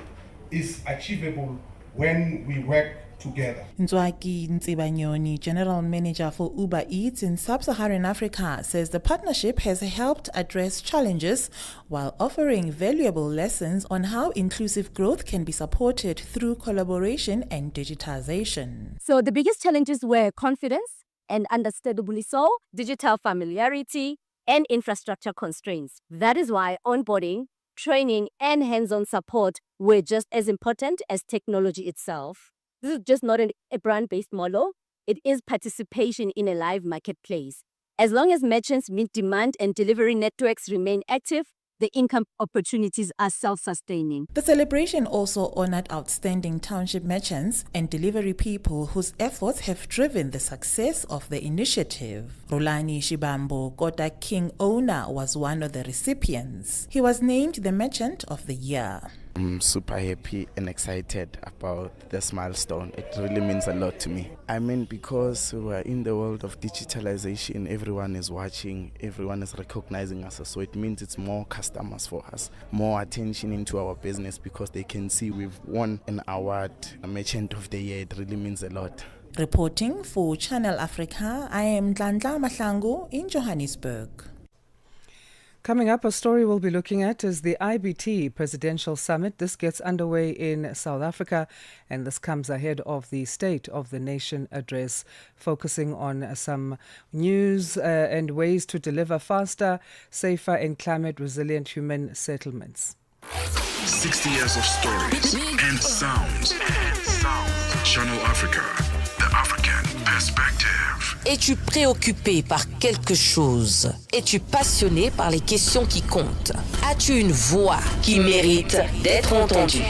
is achievable when we work together. Nzwaki Ntsibanyoni, General Manager for Uber Eats in Sub-Saharan Africa, says the partnership has helped address challenges while offering valuable lessons on how inclusive growth can be supported through collaboration and digitization. So the biggest challenges were confidence and, understandably so, digital familiarity and infrastructure constraints. That is why onboarding, training and hands-on support were just as important as technology itself. This is just not a brand-based model. It is participation in a live marketplace. As long as merchants meet demand and delivery networks remain active, the income opportunities are self-sustaining. The celebration also honored outstanding township merchants and delivery people whose efforts have driven the success of the initiative. Rulani Shibambo, Kota King owner, was one of the recipients. He was named the Merchant of the Year. I'm super happy and excited about this milestone. It really means a lot to me. I mean, because we're in the world of digitalization, everyone is watching, everyone is recognizing us. So it means it's more customers for us, more attention into our business because they can see we've won an award, a Merchant of the Year. It really means a lot. Reporting for Channel Africa, I am Ndlandla Mahlangu in Johannesburg. Coming up, a story we'll be looking at is the IBT Presidential Summit. This gets underway in South Africa, and this comes ahead of the State of the Nation address, focusing on some news and ways to deliver faster, safer and climate-resilient human settlements. 60 years of stories and sounds. Channel Africa, the African perspective. Es-tu préoccupé par quelque chose? Es-tu passionné par les questions qui comptent? As-tu une voix qui mérite d'être entendue?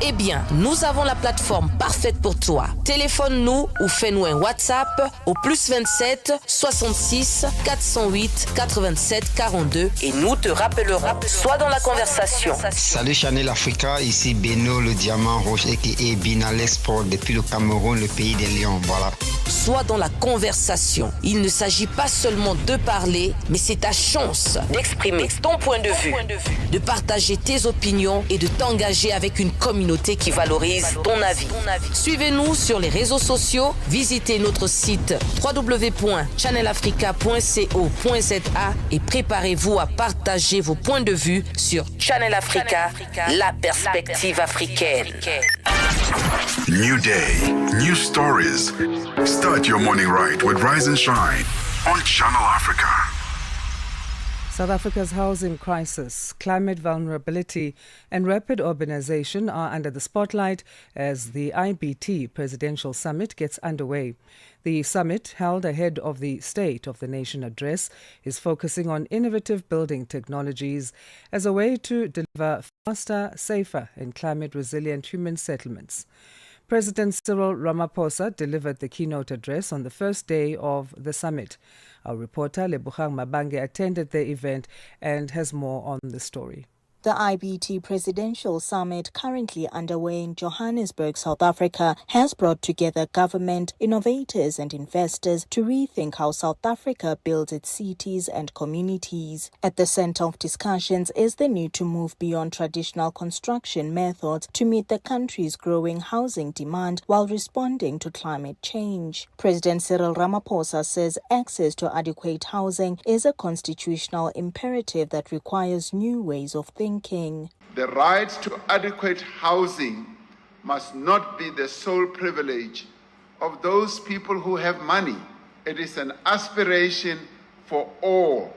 Eh bien, nous avons la plateforme parfaite pour toi. Téléphone-nous ou fais-nous un WhatsApp au +27 66 408 87 42 et nous te rappellerons. Sois dans la conversation. Salut Channel Africa, ici Beno le Diamant Rocher qui est Binal Export depuis le Cameroun, le pays des lions. Voilà. Sois dans la conversation. Il ne s'agit pas seulement de parler, mais c'est ta chance d'exprimer ton point de vue, de partager tes opinions et de t'engager avec une communauté qui valorise ton avis. Suivez-nous sur les réseaux sociaux, visitez notre site www.channelafrica.co.za et préparez-vous à partager vos points de vue sur Channel Africa, la perspective africaine. New day, new stories. Start your morning right with Rise and Shine on Channel Africa. South Africa's housing crisis, climate vulnerability and rapid urbanization are under the spotlight as the IBT Presidential Summit gets underway. The summit, held ahead of the State of the Nation address, is focusing on innovative building technologies as a way to deliver faster, safer and climate-resilient human settlements. President Cyril Ramaphosa delivered the keynote address on the first day of the summit. Our reporter Lebogang Mabange attended the event and has more on the story. The IBT Presidential Summit, currently underway in Johannesburg, South Africa, has brought together government, innovators and investors to rethink how South Africa builds its cities and communities. At the center of discussions is the need to move beyond traditional construction methods to meet the country's growing housing demand while responding to climate change. President Cyril Ramaphosa says access to adequate housing is a constitutional imperative that requires new ways of thinking. The right to adequate housing must not be the sole privilege of those people who have money. It is an aspiration for all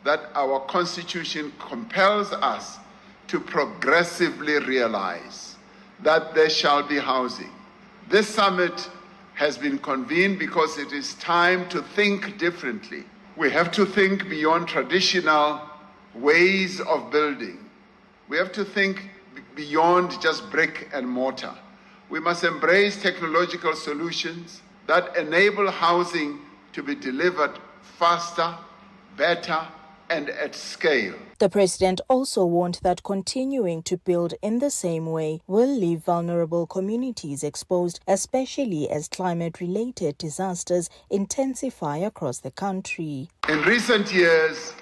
that our Constitution compels us to progressively realize that there shall be housing. This summit has been convened because it is time to think differently. We have to think beyond traditional ways of building. We have to think beyond just brick and mortar. We must embrace technological solutions that enable housing to be delivered faster, better, and at scale. The president also warned that continuing to build in the same way will leave vulnerable communities exposed, especially as climate-related disasters intensify across the country. In recent years,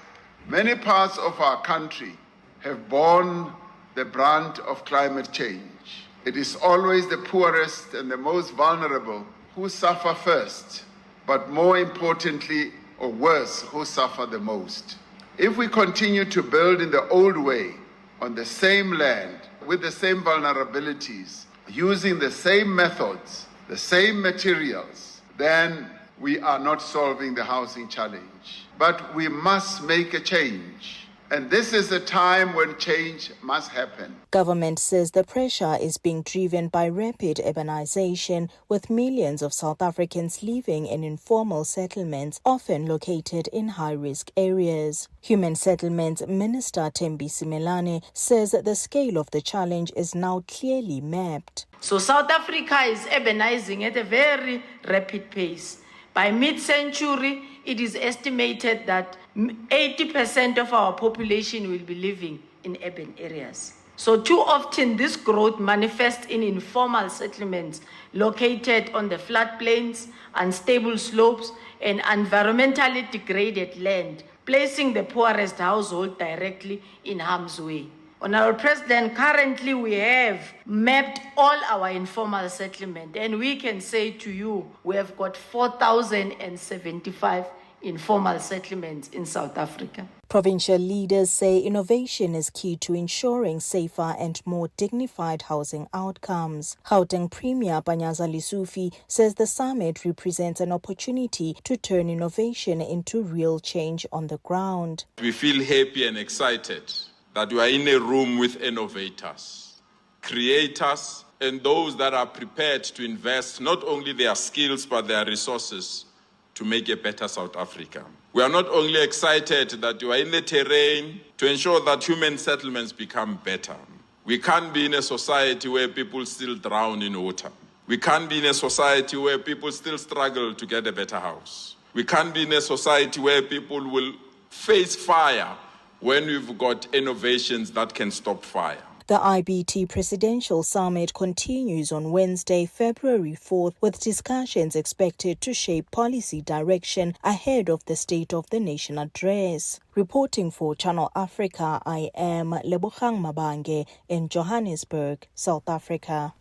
many parts of our country have borne the brunt of climate change. It is always the poorest and the most vulnerable who suffer first, but more importantly, or worse, who suffer the most. If we continue to build in the old way, on the same land, with the same vulnerabilities, using the same methods, the same materials, then we are not solving the housing challenge. But we must make a change. And this is a time when change must happen. Government says the pressure is being driven by rapid urbanization, with millions of South Africans living in informal settlements, often located in high-risk areas. Human Settlements Minister Thembi Simelane says that the scale of the challenge is now clearly mapped. So South Africa is urbanizing at a very rapid pace. By mid-century, it is estimated that 80% of our population will be living in urban areas. So too often this growth manifests in informal settlements located on the floodplains, unstable slopes, and environmentally degraded land, placing the poorest household directly in harm's way. Honorable President, currently we have mapped all our informal settlement, and we can say to you we have got 4,075 informal settlements in South Africa. Provincial leaders say innovation is key to ensuring safer and more dignified housing outcomes. Gauteng Premier Panyaza Lesufi says the summit represents an opportunity to turn innovation into real change on the ground. We feel happy and excited that we are in a room with innovators, creators, and those that are prepared to invest not only their skills but their resources to make a better South Africa. We are not only excited that you are in the terrain to ensure that human settlements become better. We can't be in a society where people still drown in water. We can't be in a society where people still struggle to get a better house. We can't be in a society where people will face fire when we've got innovations that can stop fire. The IBT Presidential Summit continues on Wednesday, February 4th, with discussions expected to shape policy direction ahead of the State of the Nation address. Reporting for Channel Africa, I am Lebogang Mabange in Johannesburg, South Africa.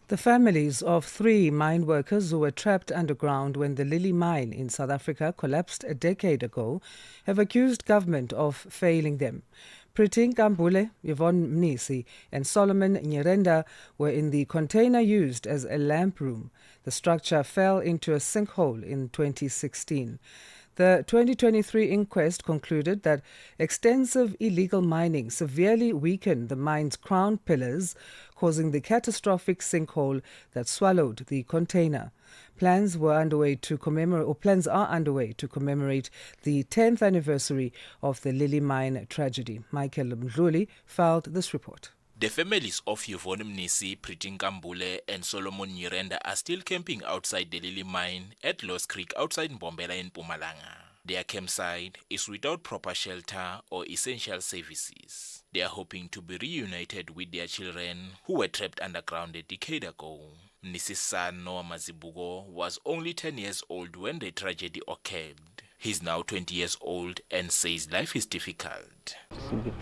The families of 3 mine workers who were trapped underground when the Lily mine in South Africa collapsed a decade ago have accused government of failing them. Priti Nkambule, Yvonne Mnisi and Solomon Nyirenda were in the container used as a lamp room. The structure fell into a sinkhole in 2016. The 2023 inquest concluded that extensive illegal mining severely weakened the mine's crown pillars, causing the catastrophic sinkhole that swallowed the container. Plans are underway to commemorate the 10th anniversary of the Lily Mine tragedy. Michael Mdluli filed this report. The families of Yvonne Mnisi, Pritin Kambule and Solomon Nyirenda are still camping outside the Lily Mine at Lost Creek outside Mbombela in Mpumalanga. Their campsite is without proper shelter or essential services. They are hoping to be reunited with their children who were trapped underground a decade ago. Mnisi's son Noah Mazibugo was only 10 years old when the tragedy occurred. He's now 20 years old and says life is difficult. It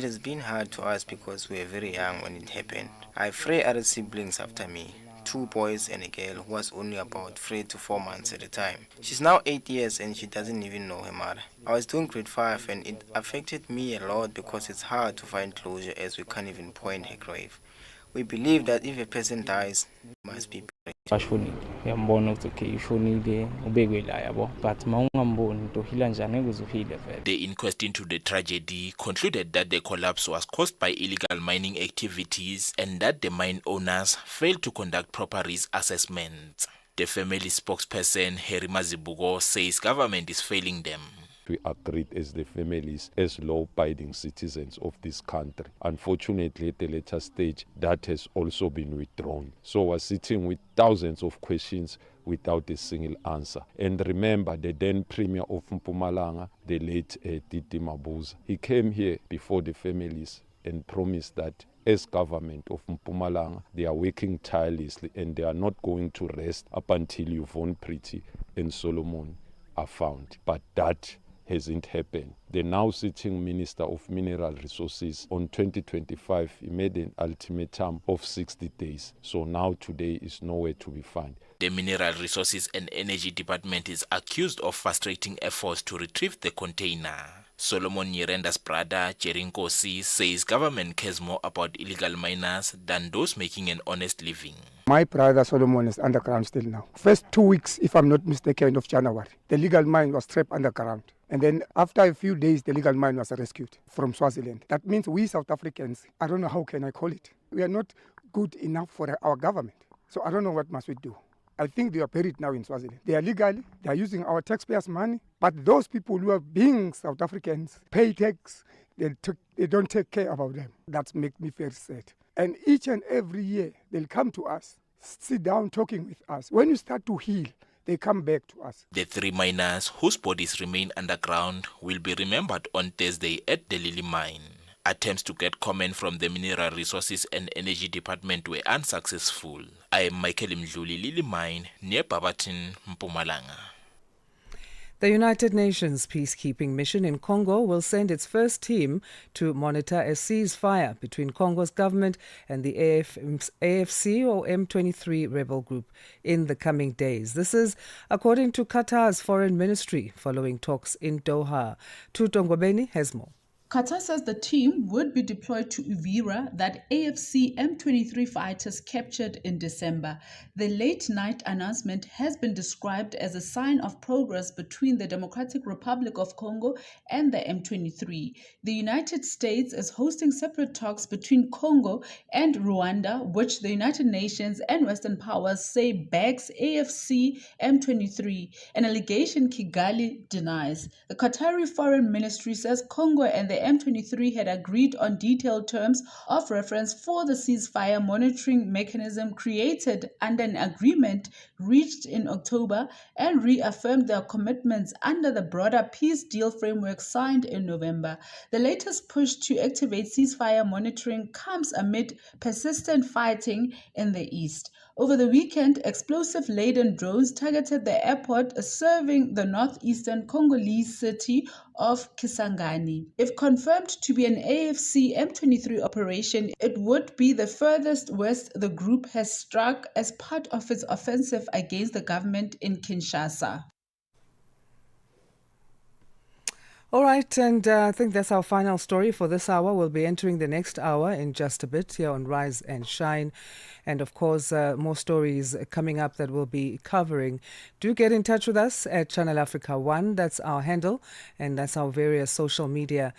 has been hard to us because we were very young when it happened. I have 3 other siblings after me, 2 boys and a girl who was only about 3 to 4 months at the time. She's now 8 years and she doesn't even know her mother. I was doing grade 5 and it affected me a lot because it's hard to find closure as we can't even point her grave. We believe that if a person dies, it must be buried. The inquest into the tragedy concluded that the collapse was caused by illegal mining activities and that the mine owners failed to conduct proper risk assessments. The family spokesperson, Harry Mazibugo, says government is failing them. We agreed as the families, as law-abiding citizens of this country. Unfortunately, at the later stage, that has also been withdrawn. So we're sitting with thousands of questions without a single answer. And remember, the then Premier of Mpumalanga, the late Titi Mabuza, he came here before the families and promised that as government of Mpumalanga, they are working tirelessly and they are not going to rest up until Yvonne Pretty and Solomon are found. But that hasn't happened. The now sitting Minister of Mineral Resources on 2025, he made an ultimatum of 60 days. So now today is nowhere to be found. The Mineral Resources and Energy Department is accused of frustrating efforts to retrieve the container. Solomon Nyirenda's brother, Jerry Nkosi, says government cares more about illegal miners than those making an honest living. My brother Solomon is underground still now. First 2 weeks, if I'm not mistaken, end of January, the legal mine was trapped underground. And then after a few days, the legal mine was rescued from Swaziland. That means we South Africans, I don't know how can I call it, we are not good enough for our government. So I don't know what must we do. I think they are buried now in Swaziland. They are legally, they are using our taxpayers' money. But those people who are being South Africans, pay tax, they don't take care about them. That makes me very sad. And each and every year, they'll come to us, sit down talking with us. When you start to heal, they come back to us. The 3 miners whose bodies remain underground will be remembered on Thursday at the Lily Mine. Attempts to get comment from the Mineral Resources and Energy Department were unsuccessful. I am Michael Mdluli, Lily Mine, near Barberton, Mpumalanga. The United Nations peacekeeping mission in Congo will send its first team to monitor a ceasefire between Congo's government and the AFC or M23 rebel group in the coming days. This is according to Qatar's foreign ministry following talks in Doha. Tutongobeni has more. Qatar says the team would be deployed to Uvira that AFC M23 fighters captured in December. The late-night announcement has been described as a sign of progress between the Democratic Republic of Congo and the M23. The United States is hosting separate talks between Congo and Rwanda, which the United Nations and Western powers say backs AFC M23, an allegation Kigali denies. The Qatari Foreign Ministry says Congo and the M23 had agreed on detailed terms of reference for the ceasefire monitoring mechanism created under an agreement reached in October and reaffirmed their commitments under the broader peace deal framework signed in November. The latest push to activate ceasefire monitoring comes amid persistent fighting in the east. Over the weekend, explosive-laden drones targeted the airport serving the northeastern Congolese city of Kisangani. If confirmed to be an AFC M23 operation, it would be the furthest west the group has struck as part of its offensive against the government in Kinshasa. All right, and I think that's our final story for this hour. We'll be entering the next hour in just a bit here on Rise and Shine. And of course, more stories coming up that we'll be covering. Do get in touch with us at Channel Africa 1. That's our handle. And that's our various social media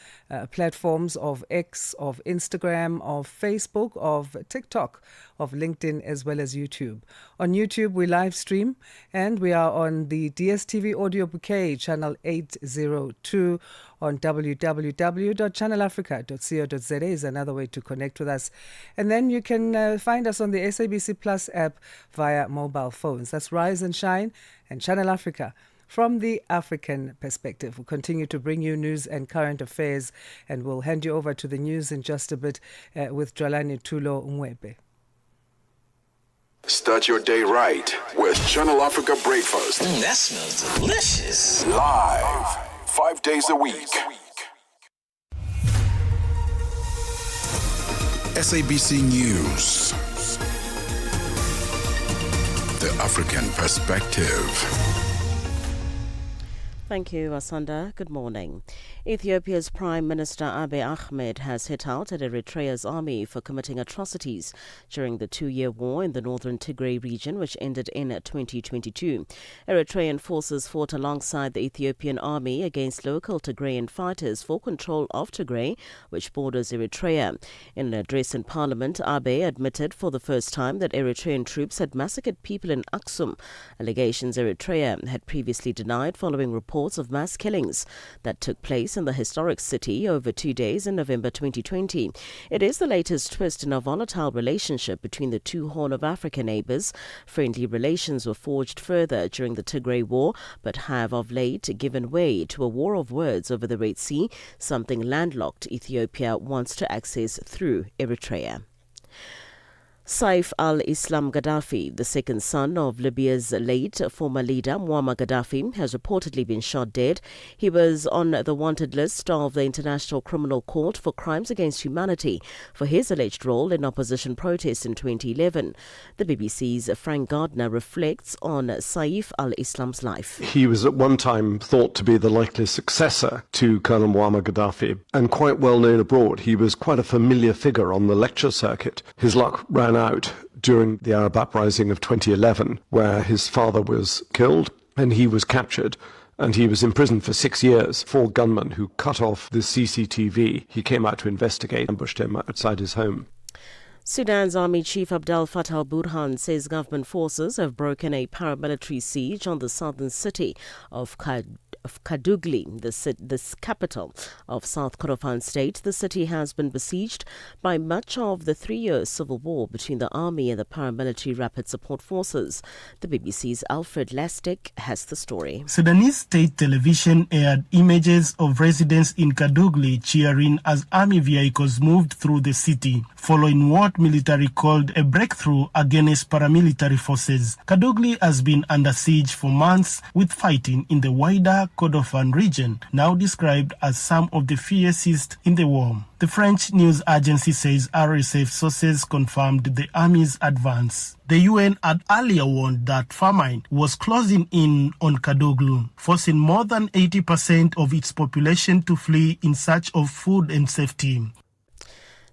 platforms of X, of Instagram, of Facebook, of TikTok, of LinkedIn, as well as YouTube. On YouTube, we live stream, and we are on the DSTV Audio Bouquet, channel 802, on www.channelafrica.co.za is another way to connect with us. And then you can find us on the SABC Plus app via mobile phones. That's Rise and Shine and Channel Africa. From the African perspective, we'll continue to bring you news and current affairs, and we'll hand you over to the news in just a bit with Jolani Tulo Mwebe. Start your day right with Channel Africa Breakfast. That smells delicious. Live, 5 days a week. SABC News. The African perspective. Thank you, Asanda. Good morning. Ethiopia's Prime Minister Abiy Ahmed has hit out at Eritrea's army for committing atrocities during the 2-year war in the northern Tigray region, which ended in 2022. Eritrean forces fought alongside the Ethiopian army against local Tigrayan fighters for control of Tigray, which borders Eritrea. In an address in Parliament, Abiy admitted for the first time that Eritrean troops had massacred people in Aksum, allegations Eritrea had previously denied following reports of mass killings that took place in the historic city over 2 days in November 2020. It is the latest twist in a volatile relationship between the two Horn of Africa neighbors. Friendly relations were forged further during the Tigray War, but have of late given way to a war of words over the Red Sea, something landlocked Ethiopia wants to access through Eritrea. Saif al-Islam Gaddafi, the second son of Libya's late former leader Muammar Gaddafi, has reportedly been shot dead. He was on the wanted list of the International Criminal Court for crimes against humanity for his alleged role in opposition protests in 2011. The BBC's Frank Gardner reflects on Saif al-Islam's life. He was at one time thought to be the likely successor to Colonel Muammar Gaddafi and quite well known abroad. He was quite a familiar figure on the lecture circuit. His luck ran out during the Arab uprising of 2011, where his father was killed and he was captured, and he was imprisoned for 6 years. 4 gunmen who cut off the CCTV. He came out to investigate, ambushed him outside his home. Sudan's Army Chief Abdel Fattah al-Burhan says government forces have broken a paramilitary siege on the southern city of Kadugli, the capital of South Kordofan state. The city has been besieged by much of the 3-year civil war between the army and the paramilitary rapid support forces. The BBC's Alfred Lastic has the story. Sudanese state television aired images of residents in Kadugli cheering as army vehicles moved through the city, following what military called a breakthrough against paramilitary forces. Kadugli has been under siege for months, with fighting in the wider Kordofan region, now described as some of the fiercest in the war. The French news agency says RSF sources confirmed the army's advance. The UN had earlier warned that famine was closing in on Kadugli, forcing more than 80% of its population to flee in search of food and safety.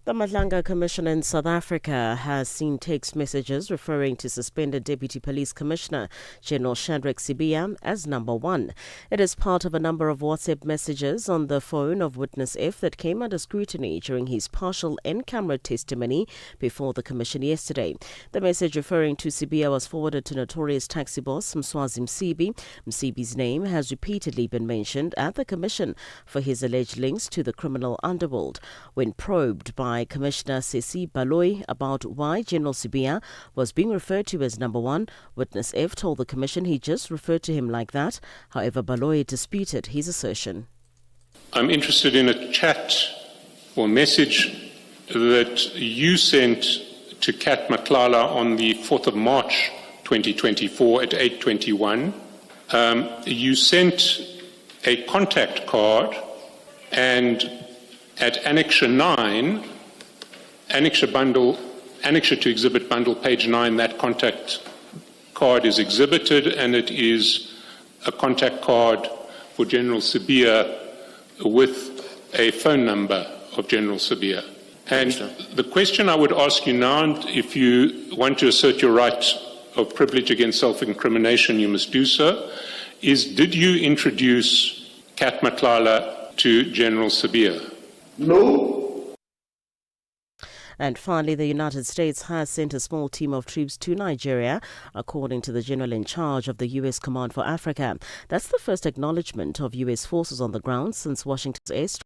The Madlanga Commission in South Africa has seen text messages referring to suspended Deputy Police Commissioner General Shadrack Sibiya as number 1. It is part of a number of WhatsApp messages on the phone of Witness F that came under scrutiny during his partial in-camera testimony before the Commission yesterday. The message referring to Sibiya was forwarded to notorious taxi boss Mswazi Msibi. Msibi's name has repeatedly been mentioned at the Commission for his alleged links to the criminal underworld. When probed by Commissioner Sesi Baloyi about why General Sibiya was being referred to as number 1, Witness F told the Commission he just referred to him like that. However, Baloyi disputed his assertion. I'm interested in a chat or message that you sent to Kat Maklala on the 4th of March 2024 at 8:21. You sent a contact card, and at Annexure 9, Annexure to Exhibit Bundle, page 9, that contact card is exhibited, and it is a contact card for General Sibiya with a phone number of General Sibiya. And the question I would ask you now, if you want to assert your right of privilege against self-incrimination, you must do so, is did you introduce Kat Matlala to General Sabia? No. And finally, the United States has sent a small team of troops to Nigeria, according to the general in charge of the U.S. Command for Africa. That's the first acknowledgement of U.S. forces on the ground since Washington's airstrike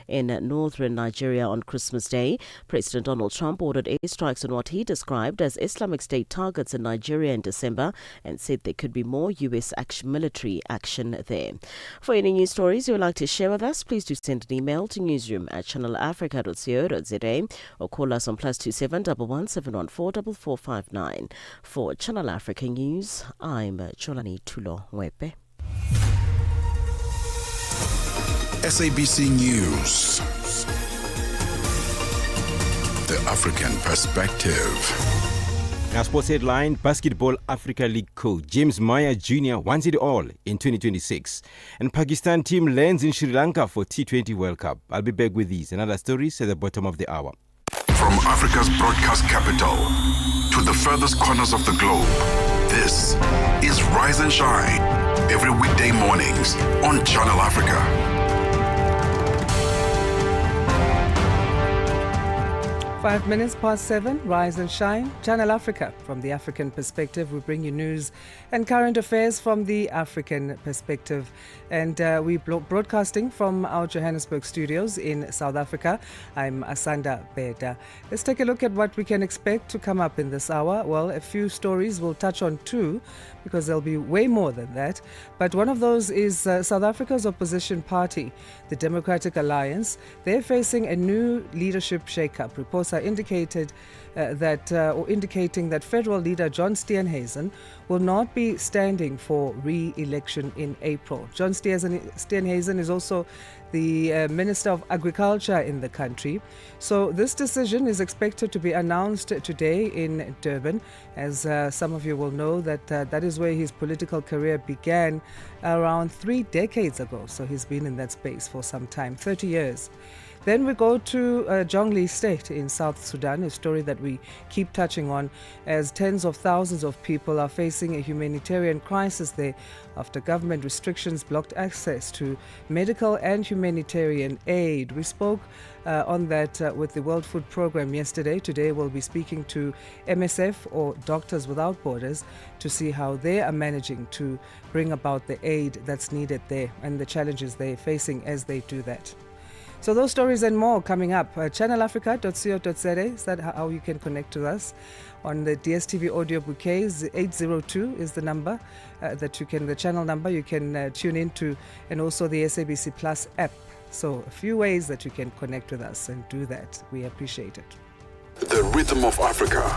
in northern Nigeria on Christmas Day. President Donald Trump ordered airstrikes on what he described as Islamic State targets in Nigeria in December and said there could be more U.S. military action there. For any news stories you would like to share with us, please do send an email to newsroom@channelafrica.co.za or call us on +27 11 714 4459. For Channel Africa News, I'm Cholani Tulo Wepe. SABC News. The African Perspective. Our sports headline, Basketball Africa League coach James Maya Jr. wants it all in 2026. And Pakistan team lands in Sri Lanka for T20 World Cup. I'll be back with these and other stories at the bottom of the hour. From Africa's broadcast capital to the furthest corners of the globe, this is Rise and Shine. Every weekday mornings on Channel Africa. 5 minutes past 7, Rise and Shine, Channel Africa. From the African perspective, we bring you news and current affairs from the African perspective. And we're broadcasting from our Johannesburg studios in South Africa. I'm Asanda Beda. Let's take a look at what we can expect to come up in this hour. Well, a few stories we'll touch on too, because there'll be way more than that. But one of those is South Africa's opposition party, the Democratic Alliance. They're facing a new leadership shakeup. Reports are indicating that federal leader John Steenhuisen will not be standing for re-election in April. John Steenhuisen is also the Minister of Agriculture in the country. So this decision is expected to be announced today in Durban. As some of you will know, that is where his political career began around 3 decades ago. So he's been in that space for some time, 30 years. Then we go to Jonglei State in South Sudan, a story that we keep touching on, as tens of thousands of people are facing a humanitarian crisis there after government restrictions blocked access to medical and humanitarian aid. We spoke on that with the World Food Programme yesterday. Today we'll be speaking to MSF, or Doctors Without Borders, to see how they are managing to bring about the aid that's needed there and the challenges they're facing as they do that. So those stories and more coming up. Channelafrica.co.za, is that how you can connect to us? On the DSTV audio bouquets, 802 is the number the channel number you can tune into, and also the SABC Plus app. So a few ways that you can connect with us and do that. We appreciate it. The rhythm of Africa,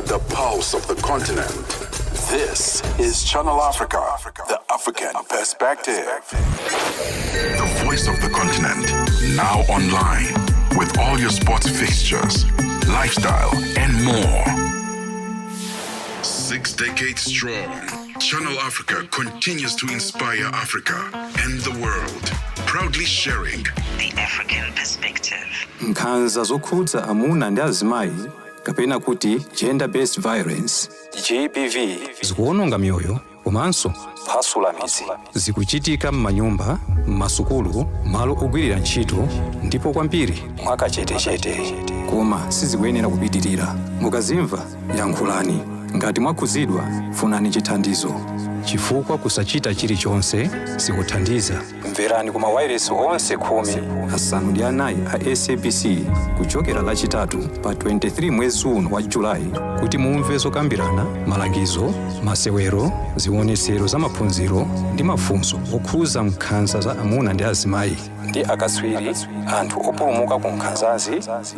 the pulse of the continent. This is Channel Africa, the African Perspective. The voice of the continent, now online, with all your sports fixtures, lifestyle, and more. 6 decades strong, Channel Africa continues to inspire Africa and the world, proudly sharing the African Perspective. Nkhanza zokhudza amuna ndi azimayi kapena kuti gender-based violence, GBV, zikuwononga mioyo komanso kuphwasula midzi. Zikuchitika m'manyumba, m'masukulu, malo ogwirira ntchito, ndipo kwambiri mwakachetechete. Koma sizikuyenera kupitirira. Mukazimva, yankhulani. Ngati mwakhuzidwa, funani chithandizo. Chifukwa kusachita chilichonse sikuthandiza. Mverani kuma wireless onse 14 a SABC kuchokera lachitatu pa 23 mwezi uno wa Julai kuti mumve zokambirana, malangizo, masewero, zionetsero za maphunziro ndi mafunso okhuza nkhanza za amuna ndi azimayi ndi akatswiri, anthu opulumuka ku nkhanzazi,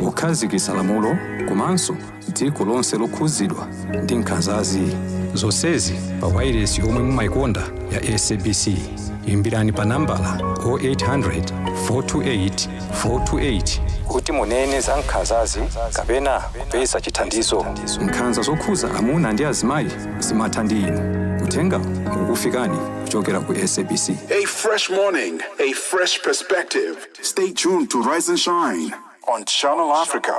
okhazikitsa lamulo komanso dziko lonse lokhuzidwa ndi nkhanzazi. Zonsezi pa wireless yomwe mumayikonda ya SABC. Imbirani pa nambala 0800 428 428 kuti munene za nkhanzazi kapena kupeza chithandizo. Nkhanza zokhuza amuna ndi azimayi zimatha ndi inu. Kutenga ukufikani kuchokera ku SABC. A fresh morning, a fresh perspective. Stay tuned to Rise and Shine on Channel Africa.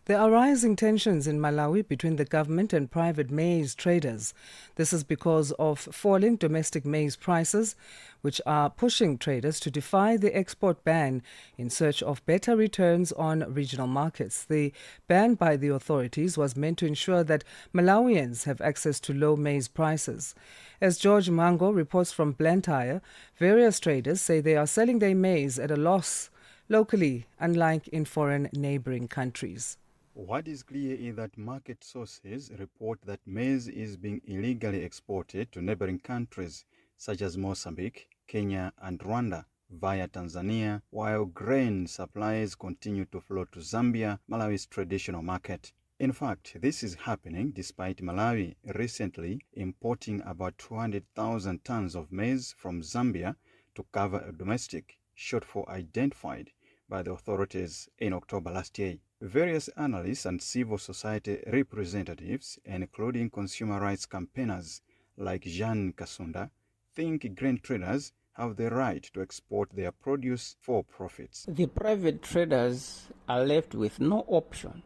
There are rising tensions in Malawi between the government and private maize traders. This is because of falling domestic maize prices, which are pushing traders to defy the export ban in search of better returns on regional markets. The ban by the authorities was meant to ensure that Malawians have access to low maize prices. As George Mango reports from Blantyre, various traders say they are selling their maize at a loss locally, unlike in foreign neighboring countries. What is clear is that market sources report that maize is being illegally exported to neighboring countries such as Mozambique, Kenya and Rwanda via Tanzania, while grain supplies continue to flow to Zambia, Malawi's traditional market. In fact, this is happening despite Malawi recently importing about 200,000 tons of maize from Zambia to cover a domestic shortfall identified by the authorities in October last year. Various analysts and civil society representatives, including consumer rights campaigners like Jean Kasunda, think grain traders have the right to export their produce for profits. The private traders are left with no option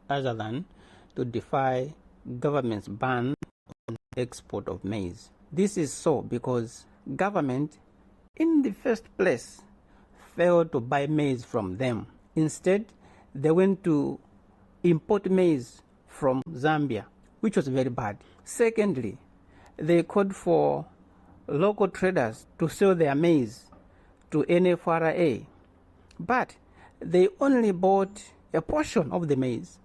other than to defy government's ban on export of maize. This is so because government, in the first place, failed to buy maize from them. Instead, they went to import maize from Zambia, which was very bad. Secondly, they called for local traders to sell their maize to NFRA, but they only bought a portion of the maize,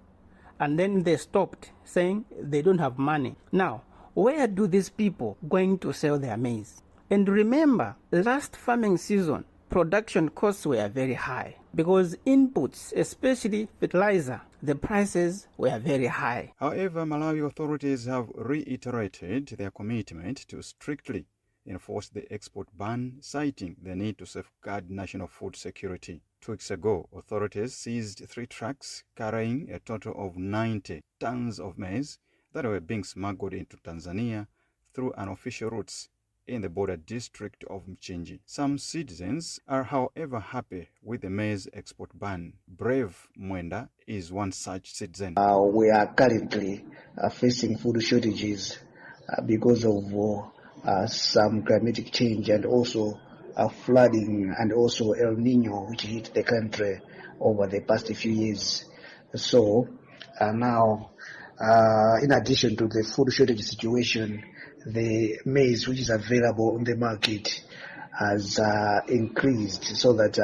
and then they stopped, saying they don't have money. Now, where do these people going to sell their maize? And remember, last farming season, production costs were very high because inputs, especially fertilizer, the prices were very high. However, Malawi authorities have reiterated their commitment to strictly enforce the export ban, citing the need to safeguard national food security. 2 weeks ago, authorities seized 3 trucks carrying a total of 90 tons of maize that were being smuggled into Tanzania through unofficial routes in the border district of Mchinji. Some citizens are, however, happy with the maize export ban. Brave Mwenda is one such citizen. We are currently facing food shortages because of some climatic change and also flooding and also El Nino, which hit the country over the past few years. So now, in addition to the food shortage situation, the maize which is available on the market has increased so that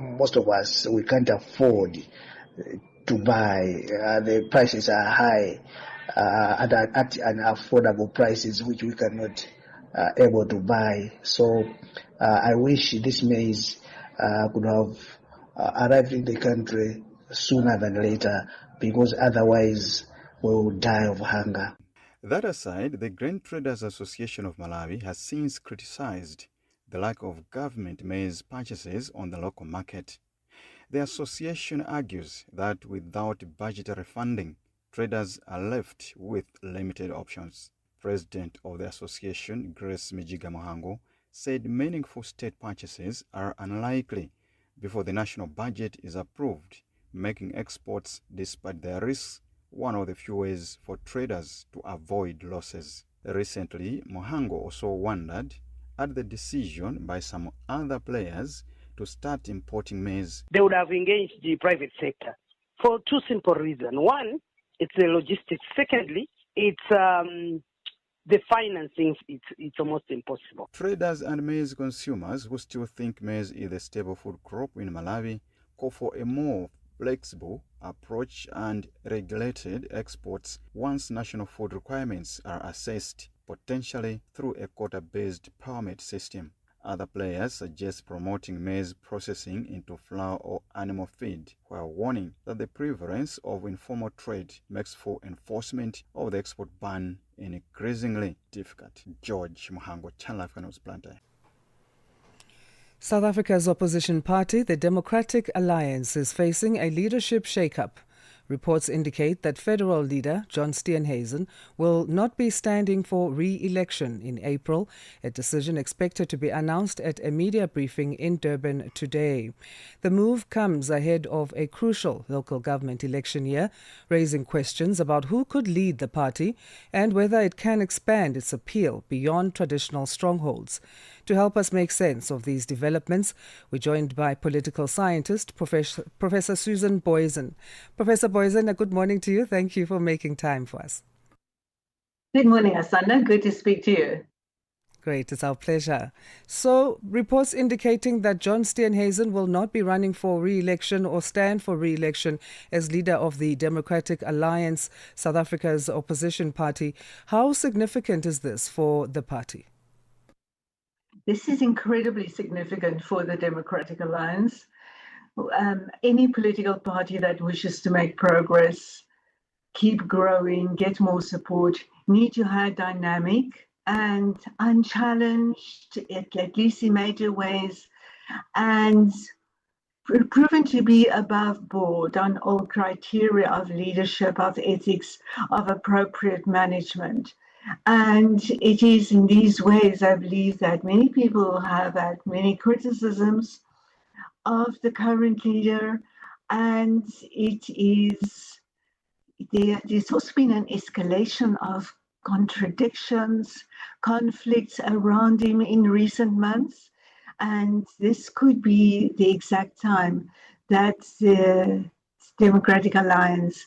most of us, we can't afford to buy. The prices are high at unaffordable prices which we cannot able to buy. So I wish this maize could have arrived in the country sooner than later, because otherwise we will die of hunger. That aside, the Grain Traders Association of Malawi has since criticized the lack of government maize purchases on the local market. The association argues that without budgetary funding, traders are left with limited options. President of the association, Grace Mijiga Mohango, said meaningful state purchases are unlikely before the national budget is approved, making exports, despite their risks, one of the few ways for traders to avoid losses. Recently, Mohango also wondered at the decision by some other players to start importing maize. They would have engaged the private sector for 2 simple reasons. One, it's the logistics. Secondly, it's the financing. It's almost impossible. Traders and maize consumers who still think maize is a staple food crop in Malawi call for a more flexible approach and regulated exports once national food requirements are assessed, potentially through a quota-based permit system. Other players suggest promoting maize processing into flour or animal feed, while warning that the prevalence of informal trade makes full enforcement of the export ban increasingly difficult. George Mohango, Channel Africa News, Blantyre. South Africa's opposition party, the Democratic Alliance, is facing a leadership shake-up. Reports indicate that federal leader John Steenhuisen will not be standing for re-election in April, a decision expected to be announced at a media briefing in Durban today. The move comes ahead of a crucial local government election year, raising questions about who could lead the party and whether it can expand its appeal beyond traditional strongholds. To help us make sense of these developments, we're joined by political scientist Professor Susan Booysen. Professor Booysen, a good morning to you. Thank you for making time for us. Good morning, Asanda. Good to speak to you. Great, it's our pleasure. So, reports indicating that John Steenhuisen will not be running for re-election or stand for re-election as leader of the Democratic Alliance, South Africa's opposition party. How significant is this for the party? This is incredibly significant for the Democratic Alliance. Any political party that wishes to make progress, keep growing, get more support, need to have dynamic and unchallenged, at least in major ways, and proven to be above board on all criteria of leadership, of ethics, of appropriate management. And it is in these ways, I believe, that many people have had many criticisms of the current leader, and there's also been an escalation of contradictions, conflicts around him in recent months, and this could be the exact time that the Democratic Alliance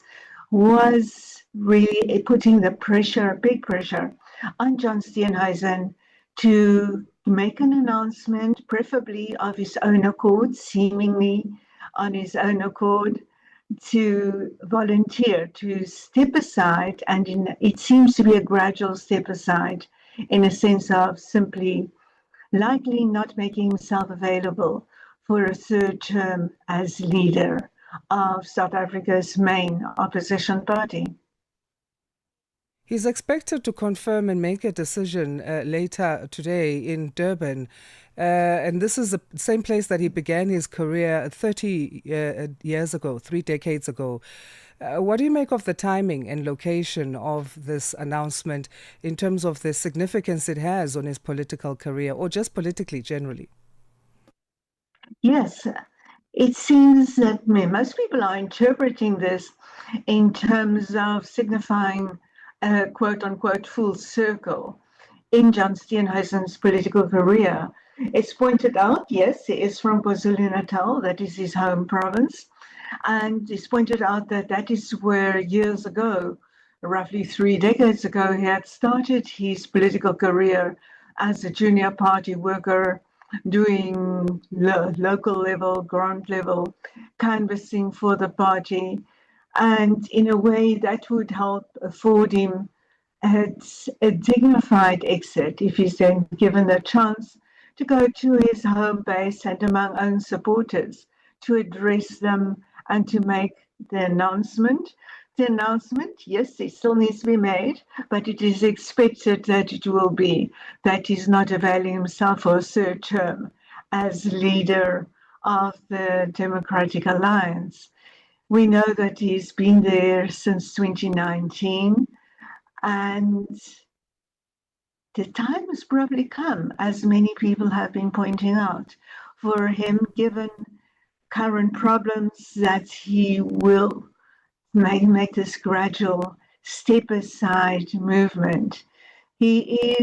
was really putting the pressure, big pressure, on John Steenhuisen to make an announcement, preferably of his own accord, seemingly on his own accord, to volunteer, to step aside, and it seems to be a gradual step aside in a sense of simply likely not making himself available for a third term as leader of South Africa's main opposition party. He's expected to confirm and make a decision later today in Durban. And this is the same place that he began his career 30 years ago, 3 decades ago. What do you make of the timing and location of this announcement in terms of the significance it has on his political career, or just politically generally? Yes, it seems that most people are interpreting this in terms of signifying a quote-unquote full circle in John Steenhuisen's political career. It's pointed out, yes, he is from KwaZulu-Natal, that is his home province, and it's pointed out that that is where years ago, roughly 3 decades ago, he had started his political career as a junior party worker, doing local level, ground level canvassing for the party. And in a way that would help afford him a dignified exit if he's then given the chance to go to his home base and among own supporters to address them and to make the announcement. The announcement, yes, it still needs to be made, but it is expected that it will be that he's not availing himself for a third term as leader of the Democratic Alliance. We know that he's been there since 2019, and the time has probably come, as many people have been pointing out, for him, given current problems, that he will make this gradual step-aside movement. He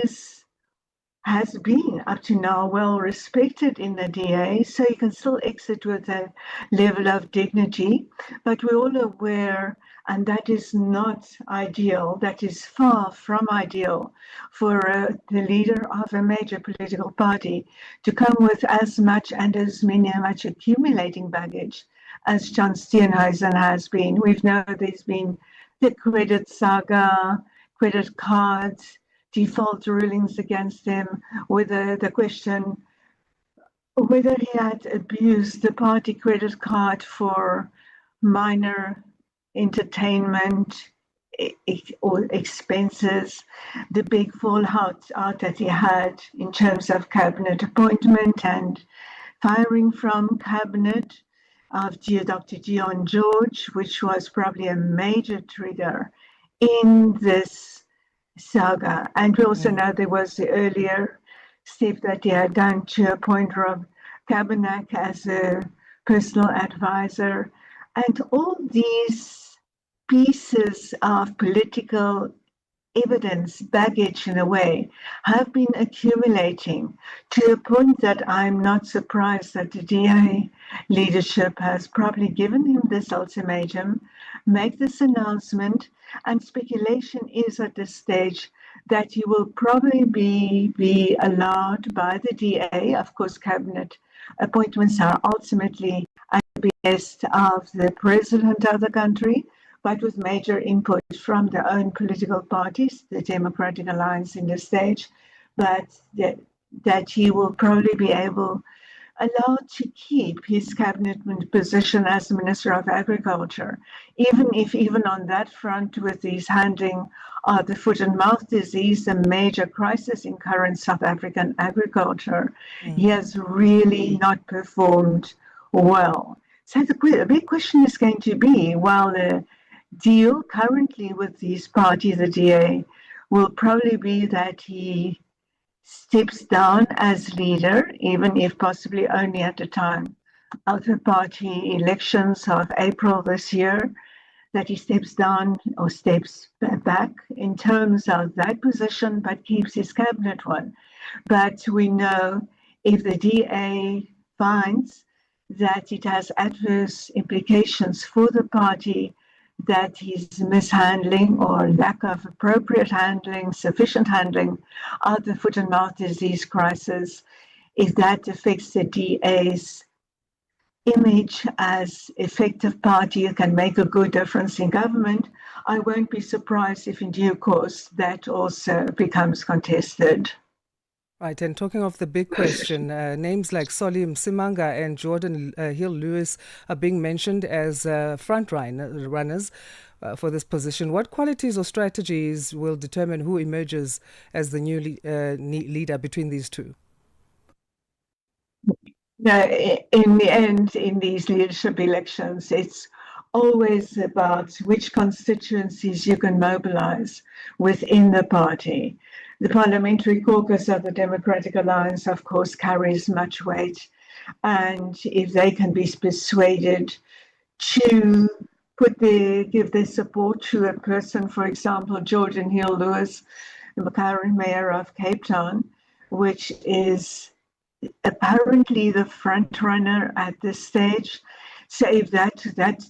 has been up to now well respected in the DA, so he can still exit with a level of dignity, but we're all aware, and that is not ideal, that is far from ideal for the leader of a major political party to come with as much and as much accumulating baggage as John Steenhuisen has been. We've known there's been the credit saga, credit cards, default rulings against him, whether the question whether he had abused the party credit card for minor entertainment or expenses, the big fallout that he had in terms of cabinet appointment and firing from cabinet, of Dr. Dion George, which was probably a major trigger in this saga. And we also know there was the earlier step that he had done to appoint Rob Kabanak as a personal advisor. And all these pieces of political evidence, baggage in a way, have been accumulating to a point that I'm not surprised that the DA leadership has probably given him this ultimatum, make this announcement, and speculation is at this stage that he will probably be allowed by the DA. Of course, cabinet appointments are ultimately at the behest of the president of the country, but with major input from their own political parties, the Democratic Alliance in this stage, but that he will probably be allowed to keep his cabinet position as Minister of Agriculture, even on that front with his handling of the foot and mouth disease, a major crisis in current South African agriculture. He has really not performed well. So the big question is going to be, while the deal currently with this party, the DA, will probably be that he steps down as leader, even if possibly only at the time of the party elections of April this year, that he steps down or steps back in terms of that position, but keeps his cabinet one. But we know if the DA finds that it has adverse implications for the party, that his mishandling or lack of appropriate handling, sufficient handling of the foot and mouth disease crisis, if that affects the DA's image as effective party that can make a good difference in government, I won't be surprised if in due course that also becomes contested. Right, and talking of the big question, names like Solly Msimanga and Jordan Hill-Lewis are being mentioned as front runners for this position. What qualities or strategies will determine who emerges as the new leader between these two? Now, in the end, in these leadership elections, it's always about which constituencies you can mobilize within the party. The Parliamentary Caucus of the Democratic Alliance, of course, carries much weight. And if they can be persuaded to give their support to a person, for example, Jordan Hill-Lewis, the current mayor of Cape Town, which is apparently the front runner at this stage. So if that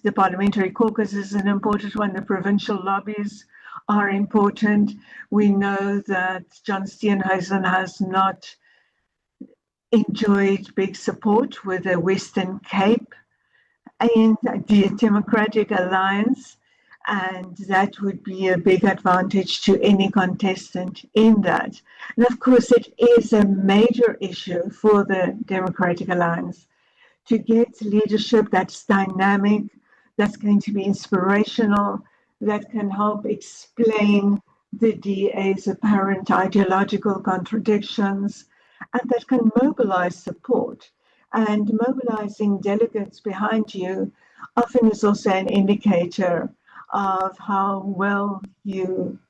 the Parliamentary Caucus is an important one, the provincial lobbies are important. We know that John Steenhuisen has not enjoyed big support with the Western Cape and the Democratic Alliance, and that would be a big advantage to any contestant in that. And of course, it is a major issue for the Democratic Alliance to get leadership that's dynamic, that's going to be inspirational, that can help explain the DA's apparent ideological contradictions, and that can mobilize support. And mobilizing delegates behind you often is also an indicator of how well you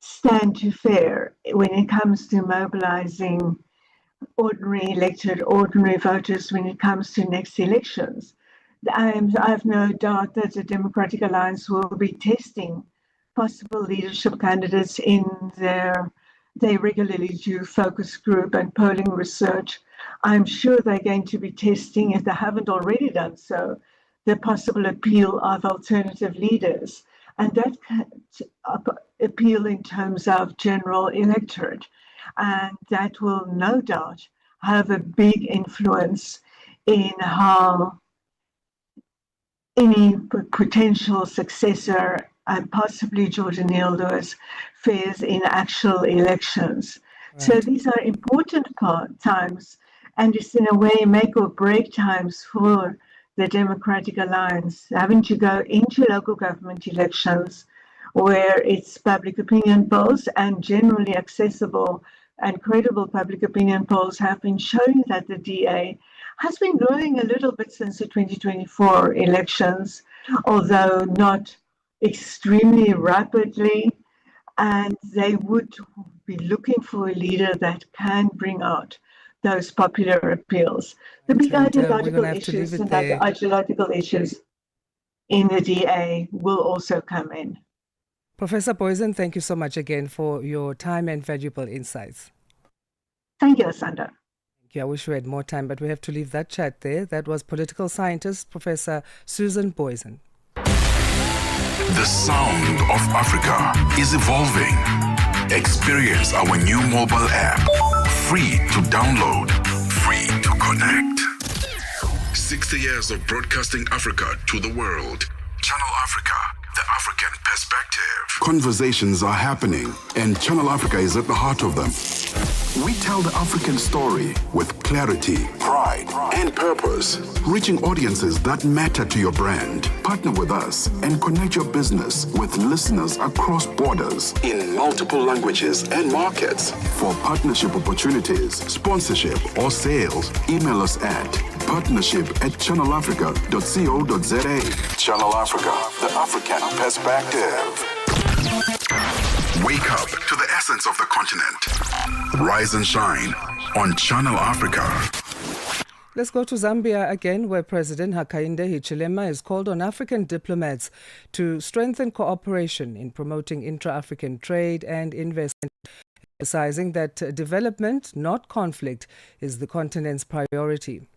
stand to fare when it comes to mobilizing ordinary voters when it comes to next elections. I have no doubt that the Democratic Alliance will be testing possible leadership candidates in they regularly do focus group and polling research. I'm sure they're going to be testing, if they haven't already done so, the possible appeal of alternative leaders. And that appeal in terms of general electorate. And that will no doubt have a big influence in how any potential successor and possibly Jordan Hill-Lewis fares in actual elections. Right. So these are important times, and it's in a way make or break times for the Democratic Alliance, having to go into local government elections where it's public opinion polls and generally accessible and credible public opinion polls have been showing that the DA has been growing a little bit since the 2024 elections, although not extremely rapidly. And they would be looking for a leader that can bring out those popular appeals. The big ideological issues and the ideological issues in the DA will also come in. Professor Booysen, thank you so much again for your time and valuable insights. Thank you, Asanda. I wish we had more time, but we have to leave that chat there. That was political scientist Professor Susan Booysen. The sound of Africa is evolving. Experience our new mobile app. Free to download, free to connect. 60 years of broadcasting Africa to the world. Channel Africa, the African perspective. Conversations are happening, and Channel Africa is at the heart of them. We tell the African story with clarity, pride, and purpose, reaching audiences that matter to your brand. Partner with us and connect your business with listeners across borders in multiple languages and markets. For partnership opportunities, sponsorship, or sales, email us at partnership@channelafrica.co.za. Channel Africa, the African perspective. Wake up to the essence of the continent. Rise and shine on Channel Africa. Let's go to Zambia again, where President Hakainde Hichilema has called on African diplomats to strengthen cooperation in promoting intra-African trade and investment, emphasizing that development, not conflict, is the continent's priority.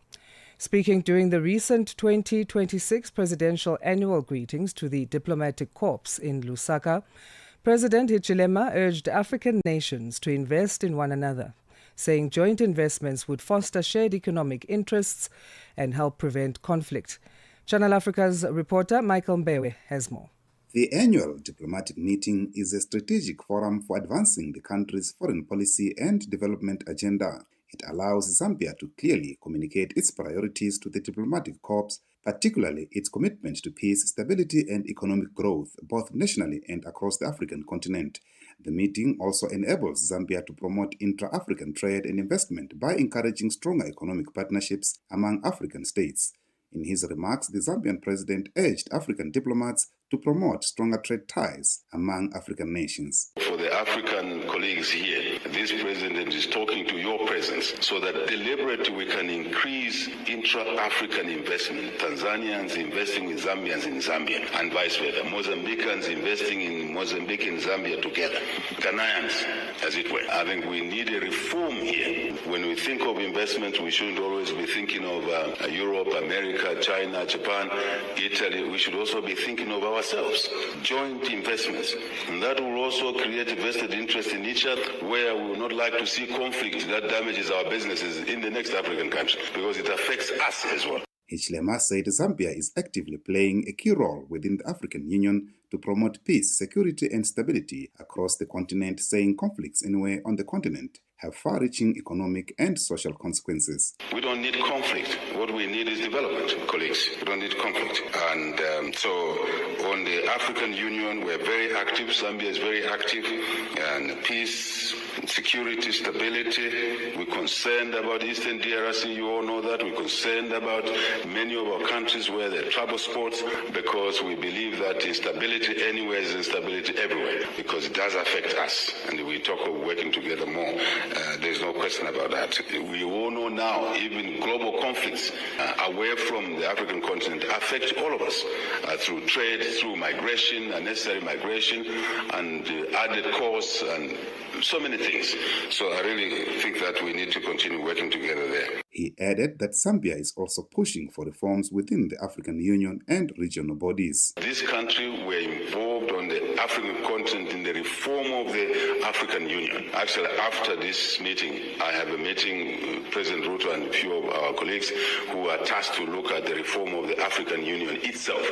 Speaking during the recent 2026 presidential annual greetings to the diplomatic corps in Lusaka, President Hichilema urged African nations to invest in one another, saying joint investments would foster shared economic interests and help prevent conflict. Channel Africa's reporter Michael Mbewe has more. The annual diplomatic meeting is a strategic forum for advancing the country's foreign policy and development agenda. It allows Zambia to clearly communicate its priorities to the diplomatic corps, particularly its commitment to peace, stability, and economic growth, both nationally and across the African continent. The meeting also enables Zambia to promote intra-African trade and investment by encouraging stronger economic partnerships among African states. In his remarks, the Zambian president urged African diplomats to promote stronger trade ties among African nations. For the African colleagues here, this president is talking to your presence so that deliberately we can increase intra-African investment. Tanzanians investing with Zambians in Zambia and vice versa. Mozambicans investing in Mozambique and Zambia together. Ghanaians, as it were. I think we need a reform here. When we think of investment, we shouldn't always be thinking of Europe, America, China, Japan, Italy. We should also be thinking of ourselves. Joint investments. And that will also create a vested interest in each other, where we would not like to see conflict that damages our businesses in the next African country, because it affects us as well. Hichilema said Zambia is actively playing a key role within the African Union to promote peace, security, and stability across the continent, saying conflicts anywhere on the continent have far-reaching economic and social consequences. We don't need conflict. What we need is development, colleagues. We don't need conflict. And so on the African Union, we're very active. Zambia is very active. And peace, security, stability. We're concerned about Eastern DRC. You all know that. We're concerned about many of our countries where there are trouble spots, because we believe that instability anywhere is instability everywhere, because it does affect us. And we talk of working together more. There's no question about that. We all know now, even global conflicts away from the African continent affect all of us through trade, through migration, unnecessary migration, and added costs, and so many things. So I really think that we need to continue working together there. He added that Zambia is also pushing for reforms within the African Union and regional bodies. This country, we're involved on the African continent in the reform of the African Union. Actually, after this meeting, I have a meeting with President Ruto and a few of our colleagues who are tasked to look at the reform of the African Union itself.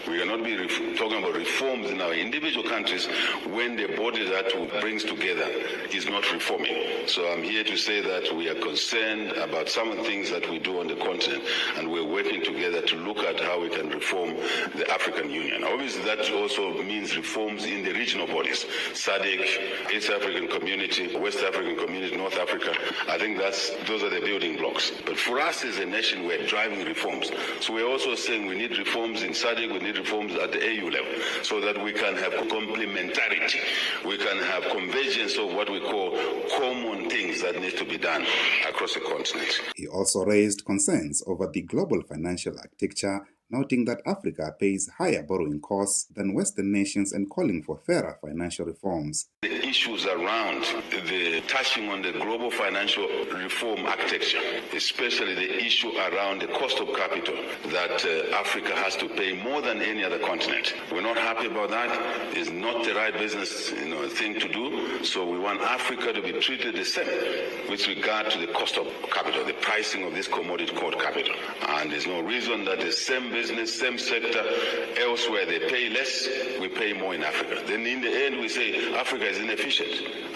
We cannot be talking about reforms in our individual countries when the body that brings together is not reforming. So I'm here to say that we are concerned about some of the things that we do on the continent, and we're working together to look at how we can reform the African Union. Obviously, that also means reforms in the regional bodies. course, SADC, East African Community, West African Community, North Africa. I think those are the building blocks. But for us as a nation, we're driving reforms. So we're also saying we need reforms in SADC, we need reforms at the AU level, so that we can have complementarity. We can have convergence of what we call common things that need to be done across the continent. He also raised concerns over the global financial architecture, noting that Africa pays higher borrowing costs than Western nations and calling for fairer financial reforms. The issues around the touching on the global financial reform architecture, especially the issue around the cost of capital that Africa has to pay more than any other continent. We're not happy about that. It's not the right business thing to do. So we want Africa to be treated the same with regard to the cost of capital, the pricing of this commodity called capital. And there's no reason that the same business, same sector, elsewhere they pay less, we pay more in Africa. Then in the end we say Africa is inefficient.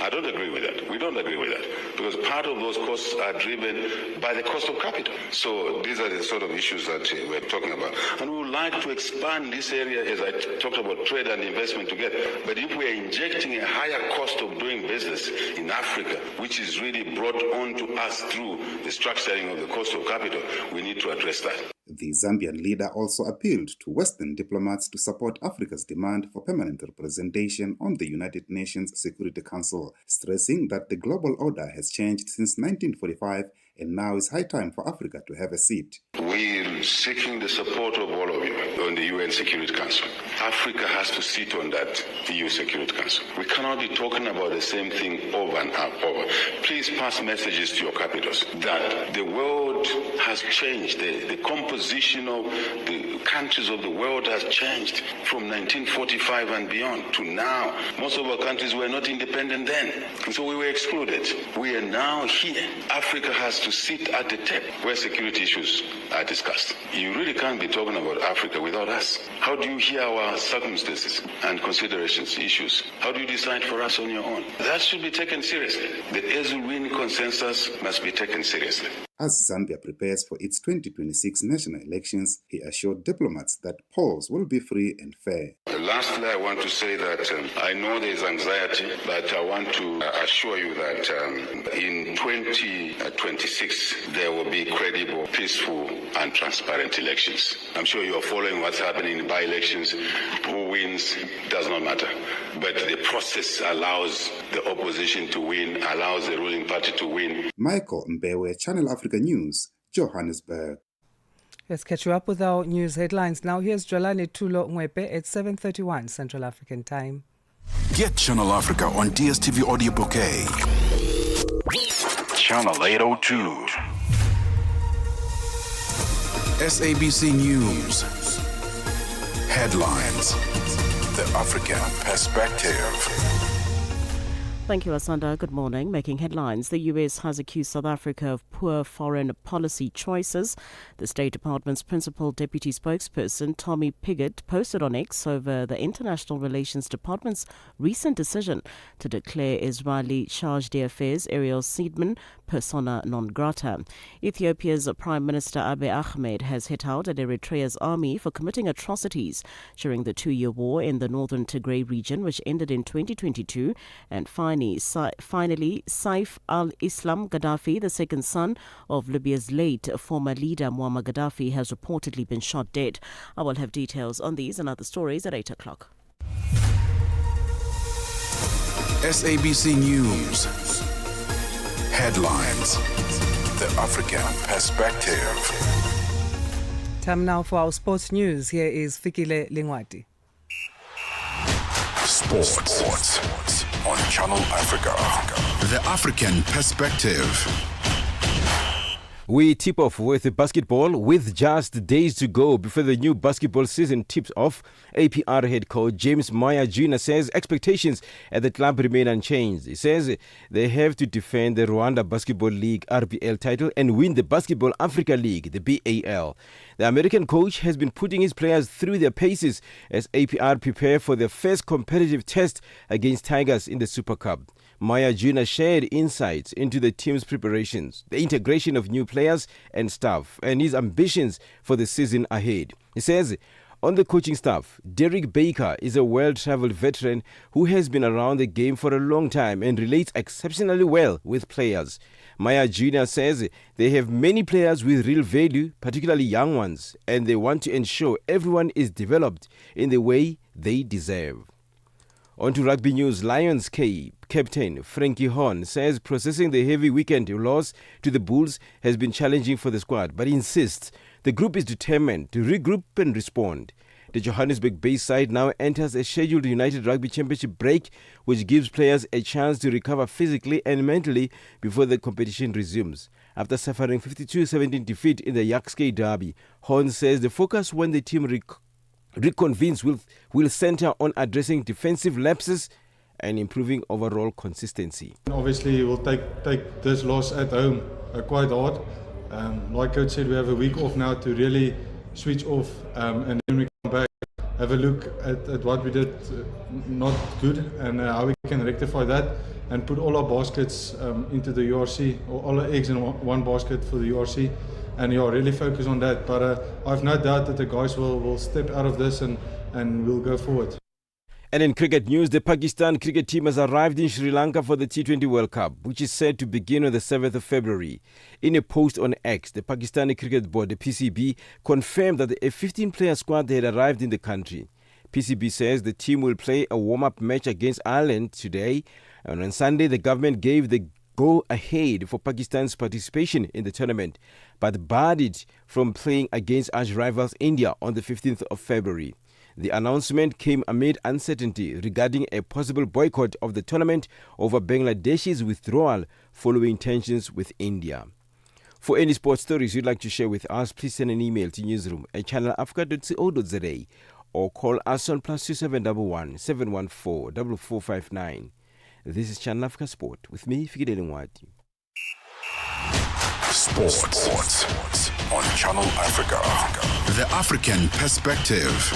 I don't agree with that. We don't agree with that. Because part of those costs are driven by the cost of capital. So these are the sort of issues that we're talking about. And we would like to expand this area, as I talked about trade and investment together. But if we are injecting a higher cost of doing business in Africa, which is really brought on to us through the structuring of the cost of capital, we need to address that. The Zambian leader also appealed to Western diplomats to support Africa's demand for permanent representation on the United Nations Security Council, stressing that the global order has changed since 1945 and now is high time for Africa to have a seat. We're seeking the support of all of you on the UN Security Council. Africa has to sit on that EU Security Council. We cannot be talking about the same thing over and over. Please pass messages to your capitals that the world has changed. The composition of the countries of the world has changed from 1945 and beyond to now. Most of our countries were not independent then, and so we were excluded. We are now here. Africa has to sit at the table where security issues are discussed. You really can't be talking about Africa without us. How do you hear our circumstances and considerations, issues? How do you decide for us on your own? That should be taken seriously. The Ezulwini consensus must be taken seriously. As Zambia prepares for its 2026 national elections, he assured diplomats that polls will be free and fair. Lastly, I want to say that I know there is anxiety, but I want to assure you that in 2026 there will be credible, peaceful and transparent elections. I'm sure you are following what's happening in by-elections. Who wins does not matter. But the process allows the opposition to win, allows the ruling party to win. Michael Mbewe, Channel Africa News, Johannesburg. Let's catch you up with our news headlines. Now here's Jolani Tulo Mwepe at 7:31 Central African Time. Get Channel Africa on DSTV Audio Bouquet. Channel 802. SABC News. Headlines. The African Perspective. Thank you, Asanda. Good morning. Making headlines, the U.S. has accused South Africa of poor foreign policy choices. The State Department's principal deputy spokesperson, Tommy Pigott, posted on X over the International Relations Department's recent decision to declare Israeli charge d'affaires Ariel Seidman persona non grata. Ethiopia's Prime Minister Abiy Ahmed has hit out at Eritrea's army for committing atrocities during the 2-year war in the northern Tigray region, which ended in 2022, and finally, Saif al-Islam Gaddafi, the second son of Libya's late former leader Muammar Gaddafi, has reportedly been shot dead. I will have details on these and other stories at 8 o'clock. SABC News. Headlines. The African Perspective. Time now for our sports news. Here is Fikile Lingwati. Sports on Channel Africa. The African Perspective. We tip off with basketball with just days to go before the new basketball season tips off. APR head coach James Maya Jr. says expectations at the club remain unchanged. He says they have to defend the Rwanda Basketball League RBL title and win the Basketball Africa League, the BAL. The American coach has been putting his players through their paces as APR prepare for their first competitive test against Tigers in the Super Cup. Maya Jr. shared insights into the team's preparations, the integration of new players and staff, and his ambitions for the season ahead. He says On the coaching staff, Derek Baker is a well-travelled veteran who has been around the game for a long time and relates exceptionally well with players. Maya Jr. says they have many players with real value, particularly young ones, and they want to ensure everyone is developed in the way they deserve. On to rugby news. Lions captain Frankie Horn says processing the heavy weekend loss to the Bulls has been challenging for the squad, but insists the group is determined to regroup and respond. The Johannesburg-based side now enters a scheduled United Rugby Championship break, which gives players a chance to recover physically and mentally before the competition resumes. After suffering 52-17 defeat in the Yaxkay Derby, Horn says the focus when the team reconvenes will center on addressing defensive lapses and improving overall consistency. Obviously, we'll take this loss at home quite hard. Like Coach said, we have a week off now to really switch off, and then we come back, have a look at what we did not good and how we can rectify that and put all our baskets into the URC, or all our eggs in one basket for the URC, and really focus on that. But I have no doubt that the guys will step out of this and we'll go forward. And in cricket news, the Pakistan cricket team has arrived in Sri Lanka for the T20 World Cup, which is set to begin on the 7th of February. In a post on X, the Pakistani Cricket Board, the PCB, confirmed that a 15-player squad had arrived in the country. PCB says the team will play a warm-up match against Ireland today, and on Sunday the government gave the go-ahead for Pakistan's participation in the tournament, but barred it from playing against arch-rivals India on the 15th of February. The announcement came amid uncertainty regarding a possible boycott of the tournament over Bangladesh's withdrawal following tensions with India. For any sports stories you'd like to share with us, please send an email to newsroom@channelafrica.co.za or call us on +2711 714 4459. This is Channel Africa Sport with me, Fikile Ngwati. Sports on Channel Africa. The African Perspective.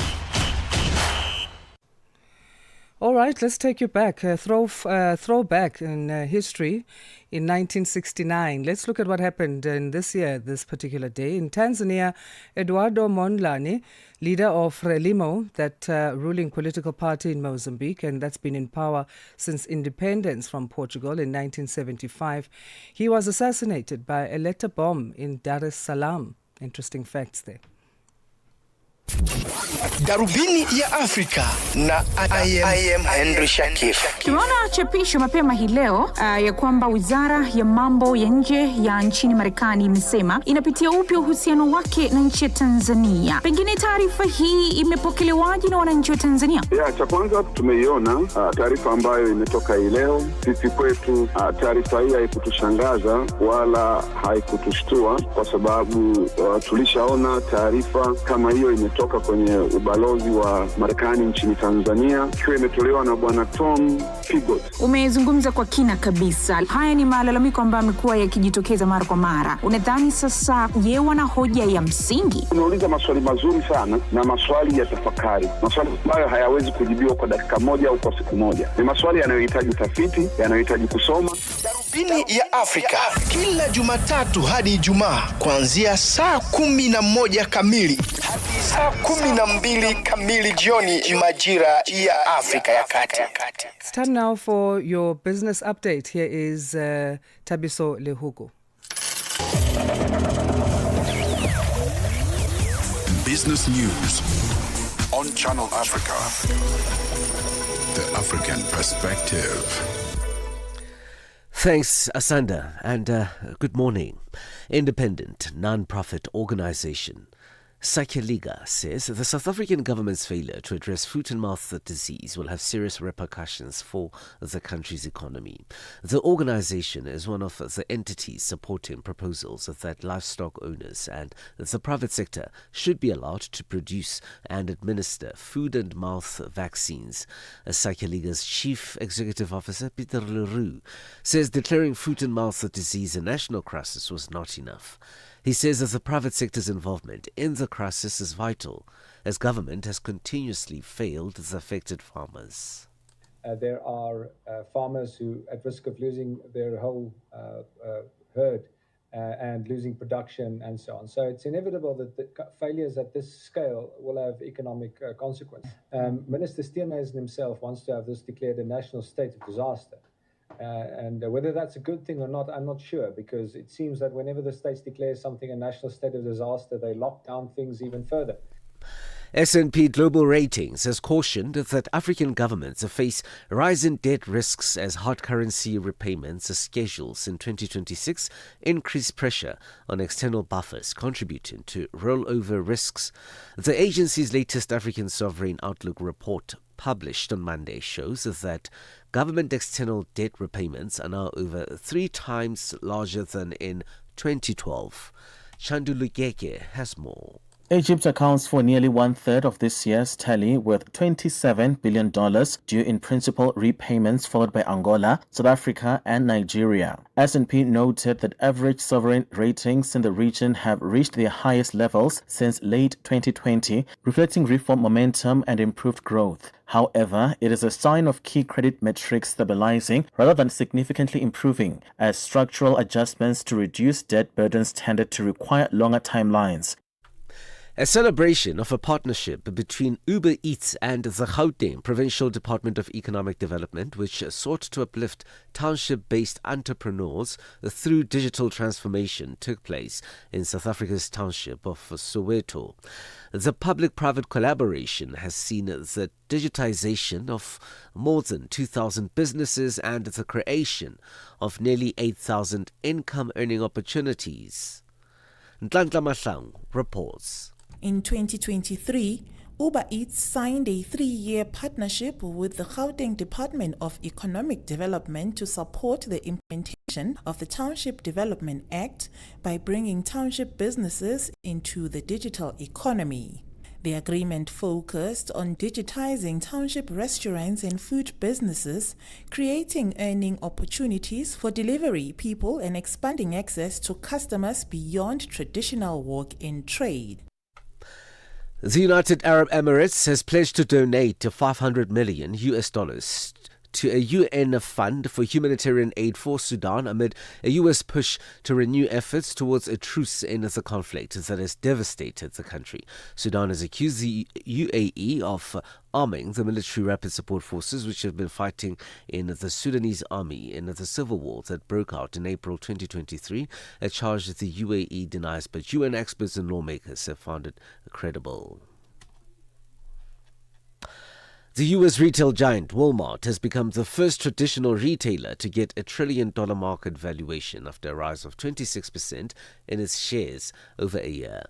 All right, let's take you back. Throwback in history. In 1969, let's look at what happened in this year, this particular day. In Tanzania, Eduardo Mondlane, leader of Frelimo, that ruling political party in Mozambique, and that's been in power since independence from Portugal in 1975, he was assassinated by a letter bomb in Dar es Salaam. Interesting facts there. Darubini ya Afrika na I am Henry Shakif. Tumeona chapisho mapema hii leo ya kwamba Wizara ya Mambo ya Nje ya nchini Marekani imesema inapitia upya uhusiano wake na nchi ya Tanzania. Pengine taarifa hii imepokelewaje na wananchi wa Tanzania? Cha kwanza tumeiona taarifa ambayo imetoka hii leo. Sisi kwetu taarifa hii haikutushangaza wala haikutushtua kwa sababu tulishaona taarifa kama hiyo imetoka kwenye ubalozi wa Marekani nchini Tanzania, ikiwa imetolewa na bwana Tom Pigott. Umezungumza kwa kina kabisa. Haya ni malalamiko ambayo yamekuwa yakijitokeza mara kwa mara. Unadhani sasa wana hoja ya msingi? Unauliza maswali mazuri sana na maswali ya tafakari. Maswali ambayo hayawezi kujibiwa kwa dakika moja au kwa siku moja. Ni maswali yanayohitaji utafiti, yanayohitaji kusoma. Darubini ya Afrika kila Jumatatu hadi Ijumaa kuanzia saa 11 kamili hadi saa 12 kamili jioni majira ya Afrika ya Kati. It's time now for your business update. Here is Tabiso Lehugo. Business news on Channel Africa. The African Perspective. Thanks, Asanda, and good morning. Independent non-profit organization Sakyaliga says the South African government's failure to address foot-and-mouth disease will have serious repercussions for the country's economy. The organization is one of the entities supporting proposals that livestock owners and the private sector should be allowed to produce and administer foot-and-mouth vaccines. Sakyaliga's chief executive officer, Peter Leroux, says declaring foot-and-mouth disease a national crisis was not enough. He says that the private sector's involvement in the crisis is vital, as government has continuously failed the affected farmers. There are farmers who at risk of losing their whole herd and losing production and so on. So it's inevitable that the failures at this scale will have economic consequences. Minister Steenhuisen himself wants to have this declared a national state of disaster. And whether that's a good thing or not, I'm not sure, because it seems that whenever the states declare something a national state of disaster, they lock down things even further. S&P Global Ratings has cautioned that African governments face rising debt risks as hard currency repayments schedules in 2026 increase pressure on external buffers, contributing to rollover risks. The agency's latest African Sovereign Outlook report published on Monday shows that government external debt repayments are now over 3 times larger than in 2012. Chandulukeke has more. Egypt accounts for nearly one-third of this year's tally, with $27 billion due in principal repayments, followed by Angola, South Africa and Nigeria. S&P noted that average sovereign ratings in the region have reached their highest levels since late 2020, reflecting reform momentum and improved growth. However, it is a sign of key credit metrics stabilizing rather than significantly improving, as structural adjustments to reduce debt burdens tended to require longer timelines. A celebration of a partnership between Uber Eats and the Gauteng Provincial Department of Economic Development, which sought to uplift township-based entrepreneurs through digital transformation, took place in South Africa's township of Soweto. The public-private collaboration has seen the digitization of more than 2,000 businesses and the creation of nearly 8,000 income-earning opportunities. Nhlanhla Mahlangu reports. In 2023, Uber Eats signed a 3-year partnership with the Gauteng Department of Economic Development to support the implementation of the Township Development Act by bringing township businesses into the digital economy. The agreement focused on digitizing township restaurants and food businesses, creating earning opportunities for delivery people and expanding access to customers beyond traditional walk-in trade. The United Arab Emirates has pledged to donate $500 million to a UN fund for humanitarian aid for Sudan amid a U.S. push to renew efforts towards a truce in the conflict that has devastated the country. Sudan has accused the UAE of arming the military rapid support forces which have been fighting in the Sudanese army in the civil war that broke out in April 2023, a charge that the UAE denies, but UN experts and lawmakers have found it credible. The U.S. retail giant Walmart has become the first traditional retailer to get $1 trillion market valuation after a rise of 26% in its shares over a year.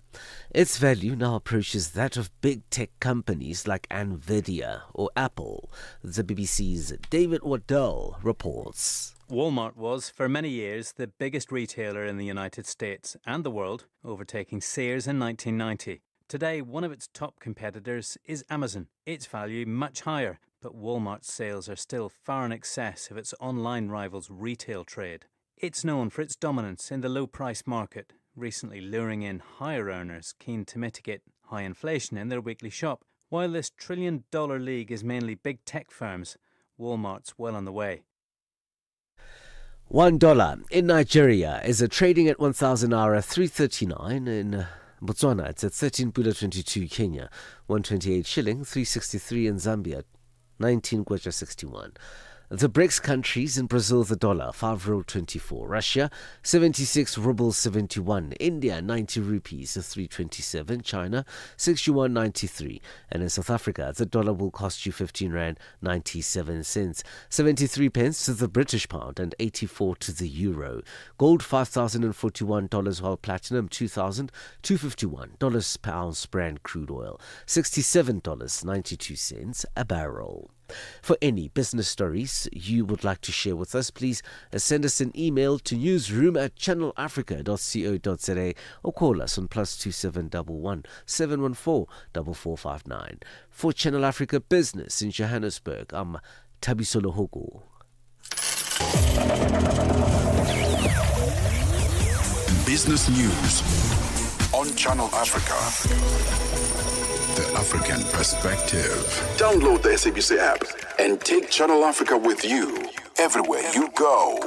Its value now approaches that of big tech companies like Nvidia or Apple. The BBC's David Waddell reports. Walmart was, for many years, the biggest retailer in the United States and the world, overtaking Sears in 1990. Today, one of its top competitors is Amazon. Its value much higher, but Walmart's sales are still far in excess of its online rival's retail trade. It's known for its dominance in the low-price market, recently luring in higher earners keen to mitigate high inflation in their weekly shop. While this trillion-dollar league is mainly big tech firms, Walmart's well on the way. $1 in Nigeria is trading at 1,000 naira 339 in Botswana. It's at 13.22 Kenya, 128 shilling, 363 in Zambia, 19 kwacha 61. The BRICS countries in Brazil, the dollar, 5 ruble 24. Russia, 76 rubles 71. India, 90 rupees 327. China, 6 yuan 93. And in South Africa, the dollar will cost you 15 rand 97 cents. 73 pence to the British pound and 84 to the euro. Gold, $5,041, while platinum, $2,251 per ounce. Brand crude oil, $67.92 a barrel. For any business stories you would like to share with us, please send us an email to newsroom@channelafrica.co.za or call us on +2711 714 4459. For Channel Africa Business in Johannesburg, I'm Thabiso Lohoko. Business News on Channel Africa. The African Perspective. Download the SABC app and take Channel Africa with you everywhere you go.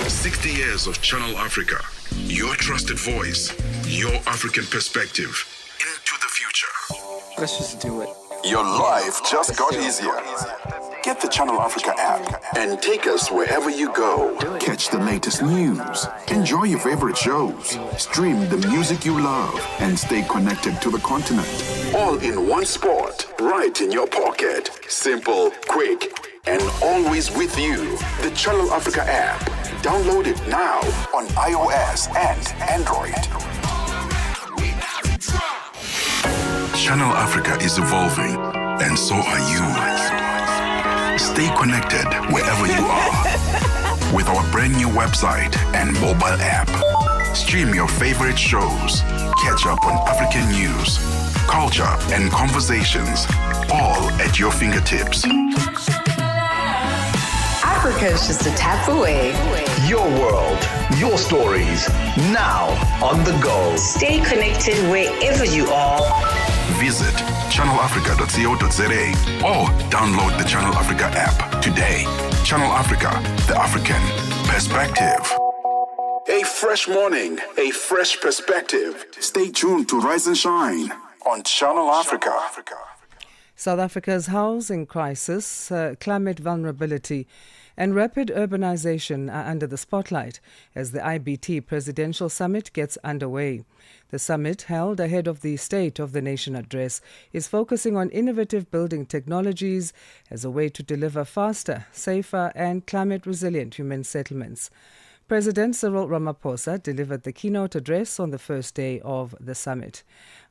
60 years of Channel Africa. Your trusted voice, your African perspective into the future. Let's just do it. Your life just got easier. Get the Channel Africa app and take us wherever you go. Catch the latest news, enjoy your favorite shows, stream the music you love, and stay connected to the continent. All in one spot, right in your pocket. Simple, quick, and always with you. The Channel Africa app. Download it now on iOS and Android. Channel Africa is evolving, and so are you. Stay connected wherever you are with our brand new website and mobile app. Stream your favorite shows, catch up on African news, culture, and conversations, all at your fingertips. Africa is just a tap away. Your world, your stories, now on the go. Stay connected wherever you are. Visit channelafrica.co.za or download the Channel Africa app today. Channel Africa, the African perspective. A fresh morning, a fresh perspective. Stay tuned to Rise and Shine on Channel Africa. South Africa's housing crisis, climate vulnerability, and rapid urbanization are under the spotlight as the IBT Presidential Summit gets underway. The summit, held ahead of the State of the Nation address, is focusing on innovative building technologies as a way to deliver faster, safer, and climate-resilient human settlements. President Cyril Ramaphosa delivered the keynote address on the first day of the summit.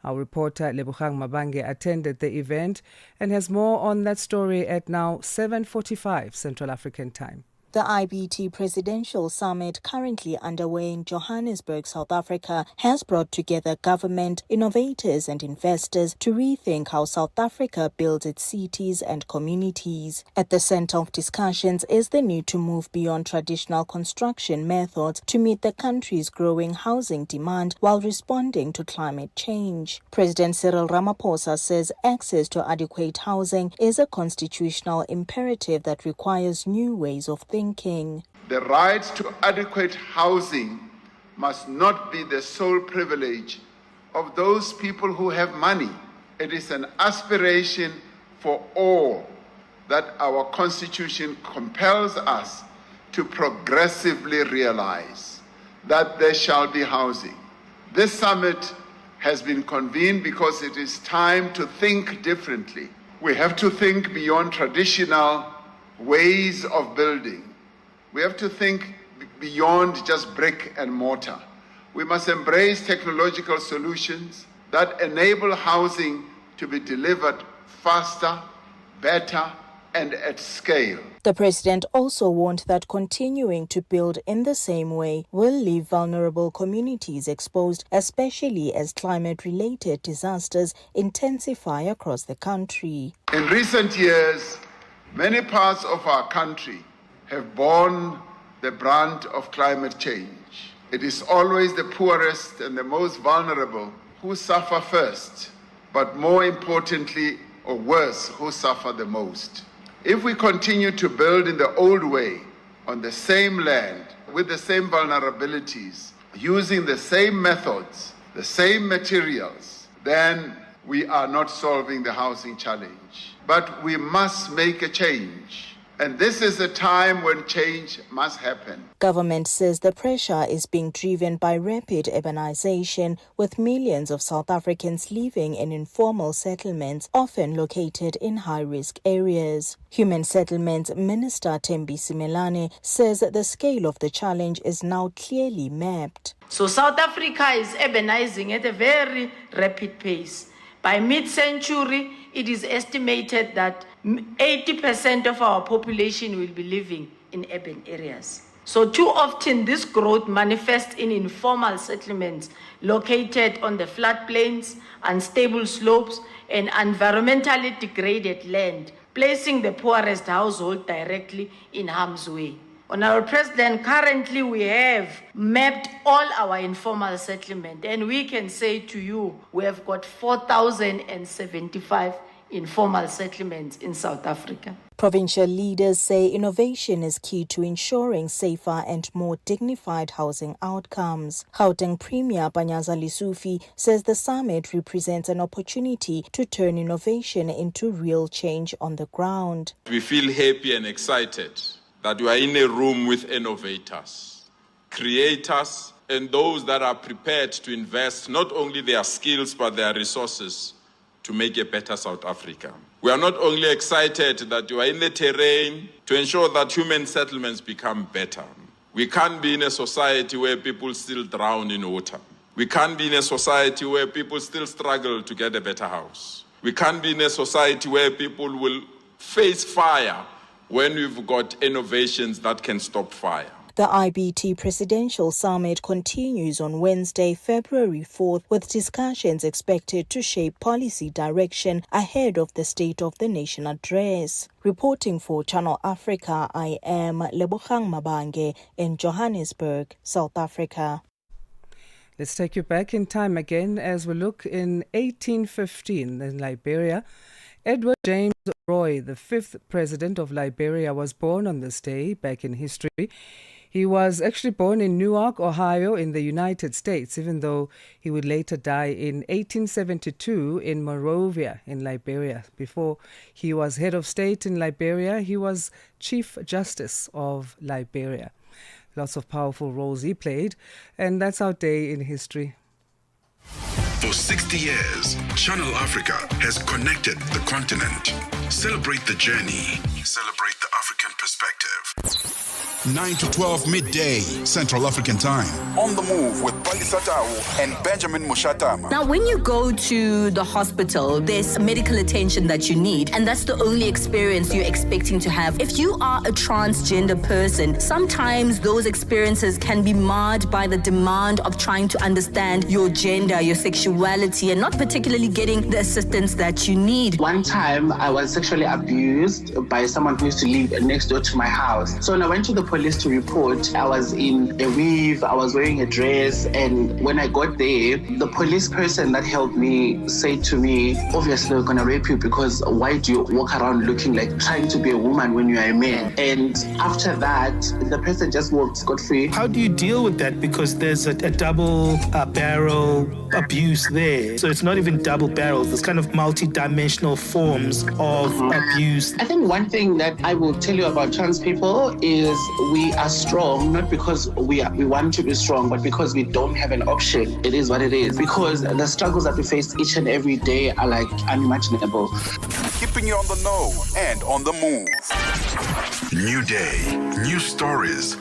Our reporter Lebogang Mabange attended the event and has more on that story at now 7:45 Central African time. The IBT Presidential Summit, currently underway in Johannesburg, South Africa, has brought together government, innovators and investors to rethink how South Africa builds its cities and communities. At the center of discussions is the need to move beyond traditional construction methods to meet the country's growing housing demand while responding to climate change. President Cyril Ramaphosa says access to adequate housing is a constitutional imperative that requires new ways of thinking. The right to adequate housing must not be the sole privilege of those people who have money. It is an aspiration for all that our Constitution compels us to progressively realize, that there shall be housing. This summit has been convened because it is time to think differently. We have to think beyond traditional ways of building. We have to think beyond just brick and mortar. We must embrace technological solutions that enable housing to be delivered faster, better, and at scale. The president also warned that continuing to build in the same way will leave vulnerable communities exposed, especially as climate-related disasters intensify across the country. In recent years, many parts of our country have borne the brunt of climate change. It is always the poorest and the most vulnerable who suffer first, but more importantly, or worse, who suffer the most. If we continue to build in the old way, on the same land, with the same vulnerabilities, using the same methods, the same materials, then we are not solving the housing challenge. But we must make a change. And this is a time when change must happen. Government says the pressure is being driven by rapid urbanization, with millions of South Africans living in informal settlements, often located in high-risk areas. Human Settlements Minister Thembi Simelane says that the scale of the challenge is now clearly mapped. So South Africa is urbanizing at a very rapid pace. By mid-century, it is estimated that 80% of our population will be living in urban areas. So too often this growth manifests in informal settlements located on the floodplains, unstable slopes, and environmentally degraded land, placing the poorest household directly in harm's way. Honorable President, currently we have mapped all our informal settlement, and we can say to you we have got 4,075 informal settlements in South Africa. Provincial leaders say innovation is key to ensuring safer and more dignified housing outcomes. Gauteng Premier Panyaza Lesufi says the summit represents an opportunity to turn innovation into real change on the ground. We feel happy and excited that we are in a room with innovators, creators, and those that are prepared to invest not only their skills but their resources to make a better South Africa. We are not only excited that you are in the terrain to ensure that human settlements become better. We can't be in a society where people still drown in water. We can't be in a society where people still struggle to get a better house. We can't be in a society where people will face fire when we've got innovations that can stop fire. The IBT Presidential Summit continues on Wednesday, February 4th, with discussions expected to shape policy direction ahead of the State of the Nation address. Reporting for Channel Africa, I am Lebogang Mabange in Johannesburg, South Africa. Let's take you back in time again as we look in 1815 in Liberia. Edward James Roy, the 5th president of Liberia, was born on this day back in history. He was actually born in Newark, Ohio, in the United States, even though he would later die in 1872 in Monrovia in Liberia. Before he was head of state in Liberia, he was Chief Justice of Liberia. Lots of powerful roles he played, and that's our day in history. For 60 years, Channel Africa has connected the continent. Celebrate the journey. Celebrate the African perspective. 9 to 12 midday, Central African Time. On the Move with Palisa Tau and Benjamin Mushatama. Now, when you go to the hospital, there's medical attention that you need, and that's the only experience you're expecting to have. If you are a transgender person, sometimes those experiences can be marred by the demand of trying to understand your gender, your sexuality, and not particularly getting the assistance that you need. One time, I was sexually abused by someone who used to live next door to my house. So when I went to the police to report, I was in a weave, I was wearing a dress, and when I got there, the police person that helped me said to me, obviously we're gonna rape you because why do you walk around looking like trying to be a woman when you are a man? And after that, the person just walked scot-free. How do you deal with that? Because there's a double barrel abuse there. So it's not even double barrels, there's kind of multi-dimensional forms of abuse. I think one thing that I will tell you about trans people is we are strong, not because we want to be strong, but because we don't have an option. It is what it is. Because the struggles that we face each and every day are like unimaginable. Keeping you on the know and on the move. New day, new stories.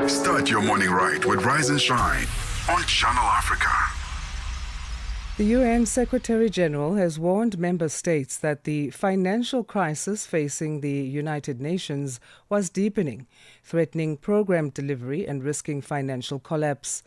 Start your morning right with Rise and Shine on Channel Africa. The UN Secretary-General has warned member states that the financial crisis facing the United Nations was deepening, threatening program delivery and risking financial collapse.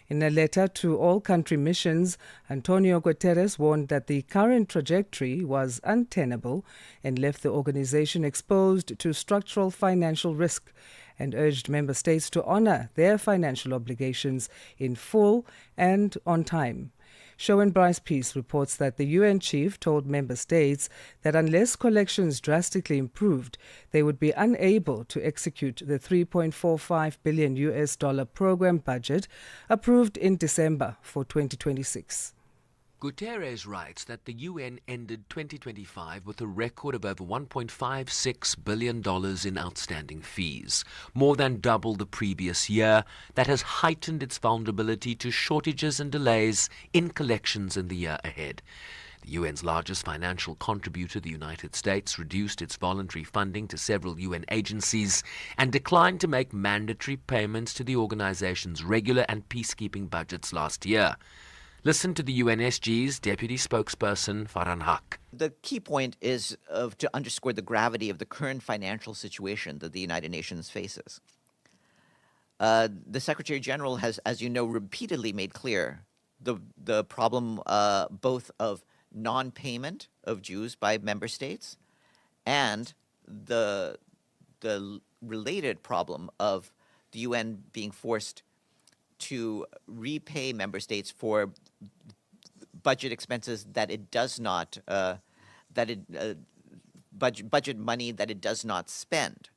In a letter to all country missions, Antonio Guterres warned that the current trajectory was untenable and left the organization exposed to structural financial risk, and urged member states to honor their financial obligations in full and on time. Showen Bryce Peace reports that the UN chief told member states that unless collections drastically improved, they would be unable to execute the $3.45 billion program budget approved in December for 2026. Guterres writes that the UN ended 2025 with a record of over $1.56 billion in outstanding fees, more than double the previous year. That has heightened its vulnerability to shortages and delays in collections in the year ahead. The UN's largest financial contributor, the United States, reduced its voluntary funding to several UN agencies and declined to make mandatory payments to the organization's regular and peacekeeping budgets last year. Listen to the UNSG's deputy spokesperson, Farhan Haq. The key point is to underscore the gravity of the current financial situation that the United Nations faces. The Secretary General has, as you know, repeatedly made clear the problem both of non-payment of dues by member states and the related problem of the UN being forced to repay member states for budget expenses that it does not that it budget money that it does not spend.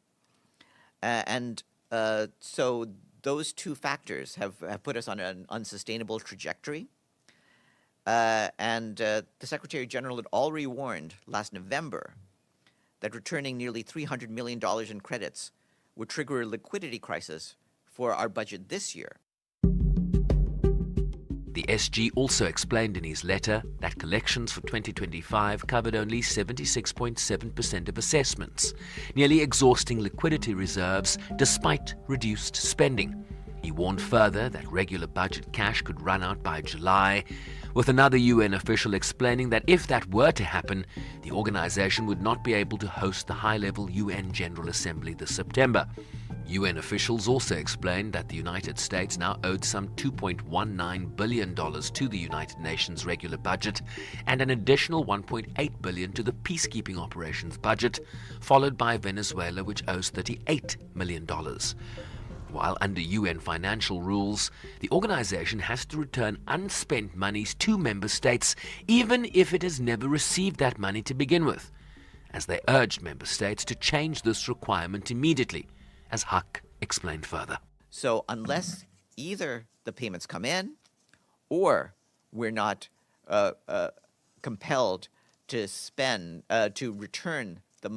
So those two factors have put us on an unsustainable trajectory. The Secretary General had already warned last November that returning nearly $300 million in credits would trigger a liquidity crisis for our budget this year. The SG also explained in his letter that collections for 2025 covered only 76.7% of assessments, nearly exhausting liquidity reserves despite reduced spending. He warned further that regular budget cash could run out by July, with another UN official explaining that if that were to happen, the organization would not be able to host the high-level UN General Assembly this September. UN officials also explained that the United States now owed some $2.19 billion to the United Nations regular budget and an additional $1.8 billion to the peacekeeping operations budget, followed by Venezuela, which owes $38 million. While under UN financial rules, the organization has to return unspent monies to member states, even if it has never received that money to begin with, as they urged member states to change this requirement immediately, as Huck explained further. So unless either the payments come in or we're not compelled to spend, to return the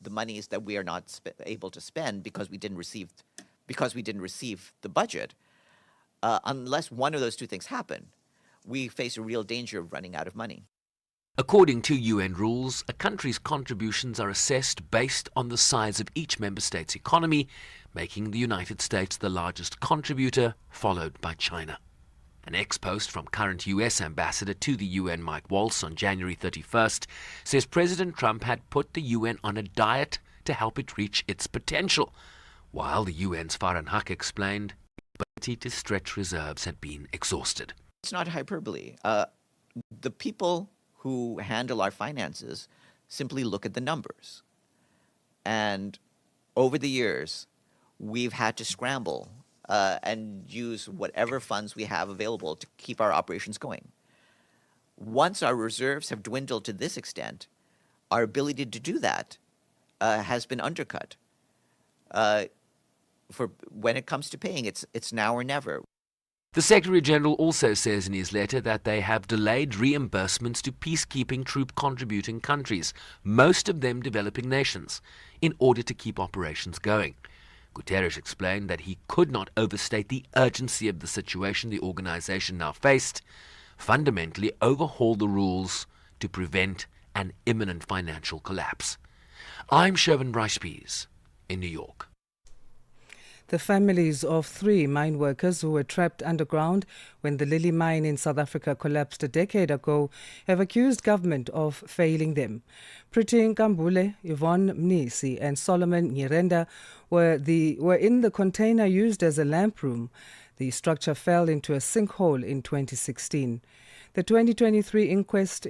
monies that we are not able to spend because we didn't receive the budget, unless one of those two things happen, we face a real danger of running out of money. According to UN rules, a country's contributions are assessed based on the size of each member state's economy, making the United States the largest contributor, followed by China. An ex-post from current US ambassador to the UN, Mike Waltz, on January 31st, says President Trump had put the UN on a diet to help it reach its potential, while the UN's Farhan Haq explained the ability to stretch reserves had been exhausted. It's not hyperbole. The people who handle our finances simply look at the numbers. And over the years, we've had to scramble and use whatever funds we have available to keep our operations going. Once our reserves have dwindled to this extent, our ability to do that has been undercut. For when it comes to paying, it's now or never. The Secretary General also says in his letter that they have delayed reimbursements to peacekeeping troop contributing countries, most of them developing nations, in order to keep operations going. Guterres explained that he could not overstate the urgency of the situation the organization now faced, fundamentally overhaul the rules to prevent an imminent financial collapse. I'm Shervin Bryce-Pease in New York. The families of 3 mine workers who were trapped underground when the Lily mine in South Africa collapsed a decade ago have accused government of failing them. Priti Nkambule, Yvonne Mnisi and Solomon Nyirenda were in the container used as a lamp room. The structure fell into a sinkhole in 2016. The 2023 inquest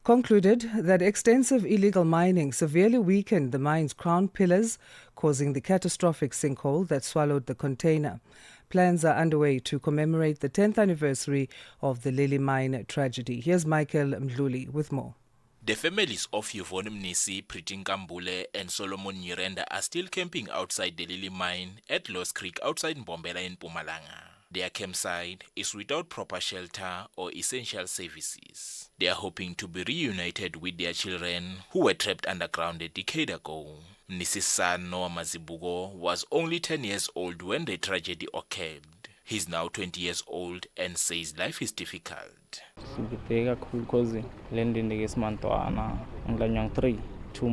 concluded that extensive illegal mining severely weakened the mine's crown pillars, causing the catastrophic sinkhole that swallowed the container. Plans are underway to commemorate the 10th anniversary of the Lily mine tragedy. Here's Michael Mdluli with more. The families of Yvonne Mnisi, Priti Nkambule and Solomon Nyirenda are still camping outside the Lily mine at Lost Creek outside Mbombela in Mpumalanga. Their campsite is without proper shelter or essential services. They are hoping to be reunited with their children who were trapped underground a decade ago. Mnisi's son, Noah Mazibugo, was only 10 years old when the tragedy occurred. He's now 20 years old and says life is difficult.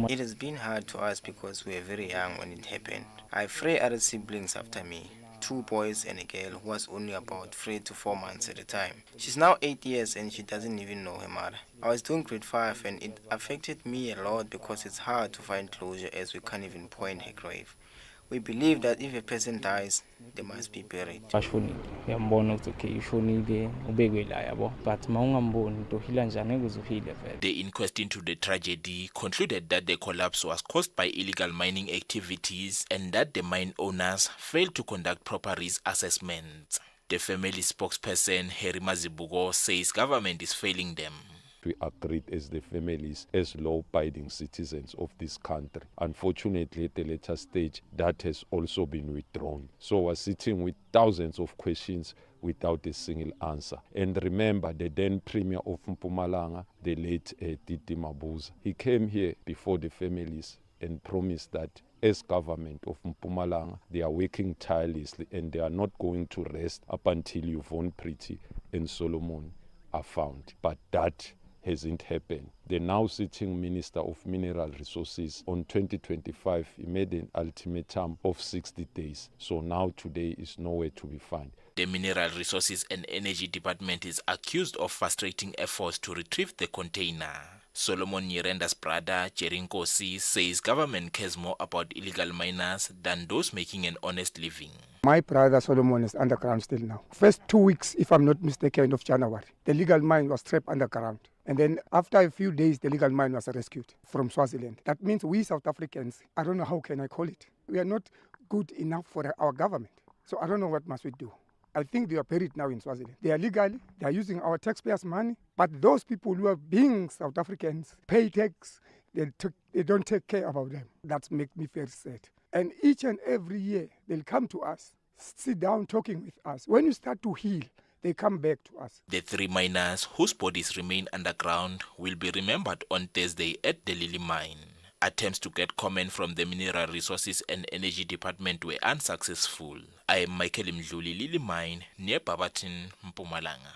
It has been hard to us because we were very young when it happened. I have 3 other siblings after me, 2 boys and a girl who was only about 3 to 4 months at the time. She's now 8 years and she doesn't even know her mother. I was doing grade 5 and it affected me a lot because it's hard to find closure as we can't even point her grave. We believe that if a person dies, they must be buried. The inquest into the tragedy concluded that the collapse was caused by illegal mining activities and that the mine owners failed to conduct proper risk assessments. The family spokesperson, Harry Mazibugo, says government is failing them. We agreed as the families, as law-abiding citizens of this country. Unfortunately, at the later stage, that has also been withdrawn. So we're sitting with thousands of questions without a single answer. And remember, the then Premier of Mpumalanga, the late Titi Mabuza, he came here before the families and promised that as government of Mpumalanga, they are working tirelessly and they are not going to rest up until Yvonne Pretty and Solomon are found. But that hasn't happened. The now sitting Minister of Mineral Resources on 2025, he made an ultimatum of 60 days. So now today is nowhere to be found. The Mineral Resources and Energy Department is accused of frustrating efforts to retrieve the container. Solomon Nyirenda's brother, Jerry Nkosi, says government cares more about illegal miners than those making an honest living. My brother Solomon is underground still now. First 2 weeks, if I'm not mistaken, of January, the legal mine was trapped underground. And then after a few days, the legal mine was rescued from Swaziland. That means we South Africans, I don't know how can I call it. We are not good enough for our government. So I don't know what must we do. I think they are buried now in Swaziland. They are legal, they are using our taxpayers' money, but those people who are being South Africans pay tax, they don't take care about them. That makes me very sad. And each and every year, they'll come to us, sit down talking with us. When you start to heal, they come back to us. The 3 miners whose bodies remain underground will be remembered on Thursday at the Lily Mine. Attempts to get comment from the Mineral Resources and Energy Department were unsuccessful. I am Michael Mdluli, Lily Mine, near Barberton, Mpumalanga.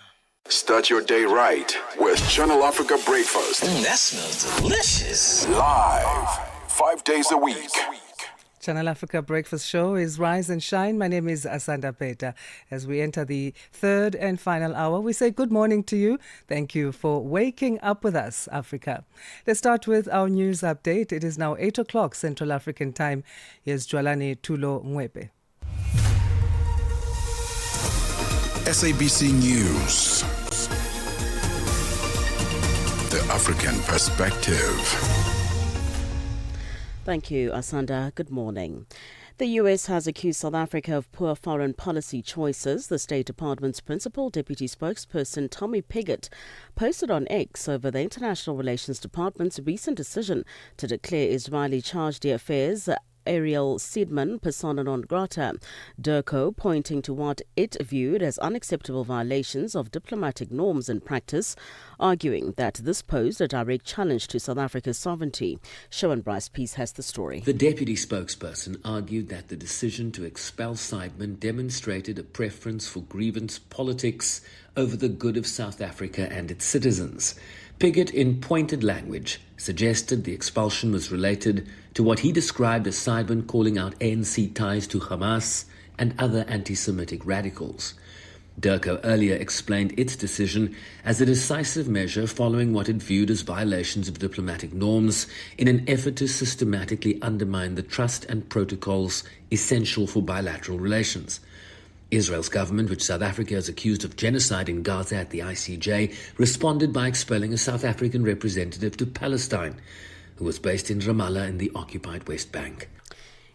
Start your day right with Channel Africa Breakfast. That smells delicious. Live, 5 days a week. Channel Africa Breakfast Show is Rise and Shine. My name is Asanda Peta. As we enter the third and final hour, we say good morning to you. Thank you for waking up with us, Africa. Let's start with our news update. It is now 8 o'clock Central African time. Here's Jwalani Tulo Mwepe. SABC News. The African Perspective. Thank you, Asanda. Good morning. The U.S. has accused South Africa of poor foreign policy choices. The State Department's principal deputy spokesperson, Tommy Pigott, posted on X over the International Relations Department's recent decision to declare Israeli charge d'affaires Ariel Seidman persona non grata. DIRCO pointing to what it viewed as unacceptable violations of diplomatic norms and practice, arguing that this posed a direct challenge to South Africa's sovereignty. Shawan Bryce Peace has the story. The deputy spokesperson argued that the decision to expel Seidman demonstrated a preference for grievance politics over the good of South Africa and its citizens. Pigott, in pointed language, suggested the expulsion was related to what he described as Seidman calling out ANC ties to Hamas and other anti-Semitic radicals. DIRCO earlier explained its decision as a decisive measure following what it viewed as violations of diplomatic norms in an effort to systematically undermine the trust and protocols essential for bilateral relations. Israel's government, which South Africa has accused of genocide in Gaza at the ICJ, responded by expelling a South African representative to Palestine, who was based in Ramallah in the occupied West Bank.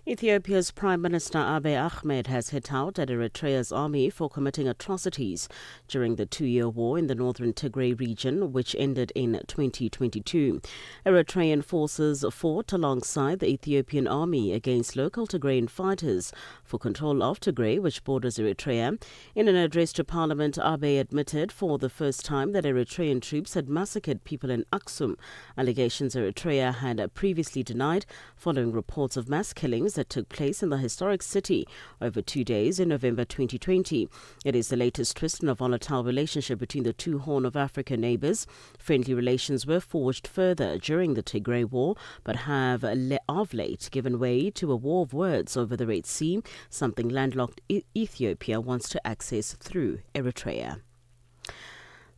Ethiopia's Prime Minister Abiy Ahmed has hit out at Eritrea's army for committing atrocities during the 2-year war in the northern Tigray region, which ended in 2022. Eritrean forces fought alongside the Ethiopian army against local Tigrayan fighters for control of Tigray, which borders Eritrea. In an address to Parliament, Abiy admitted for the first time that Eritrean troops had massacred people in Aksum, allegations Eritrea had previously denied following reports of mass killings that took place in the historic city over 2 days in November 2020. It is the latest twist in a volatile relationship between the two Horn of Africa neighbours. Friendly relations were forged further during the Tigray War, but have of late given way to a war of words over the Red Sea, something landlocked Ethiopia wants to access through Eritrea.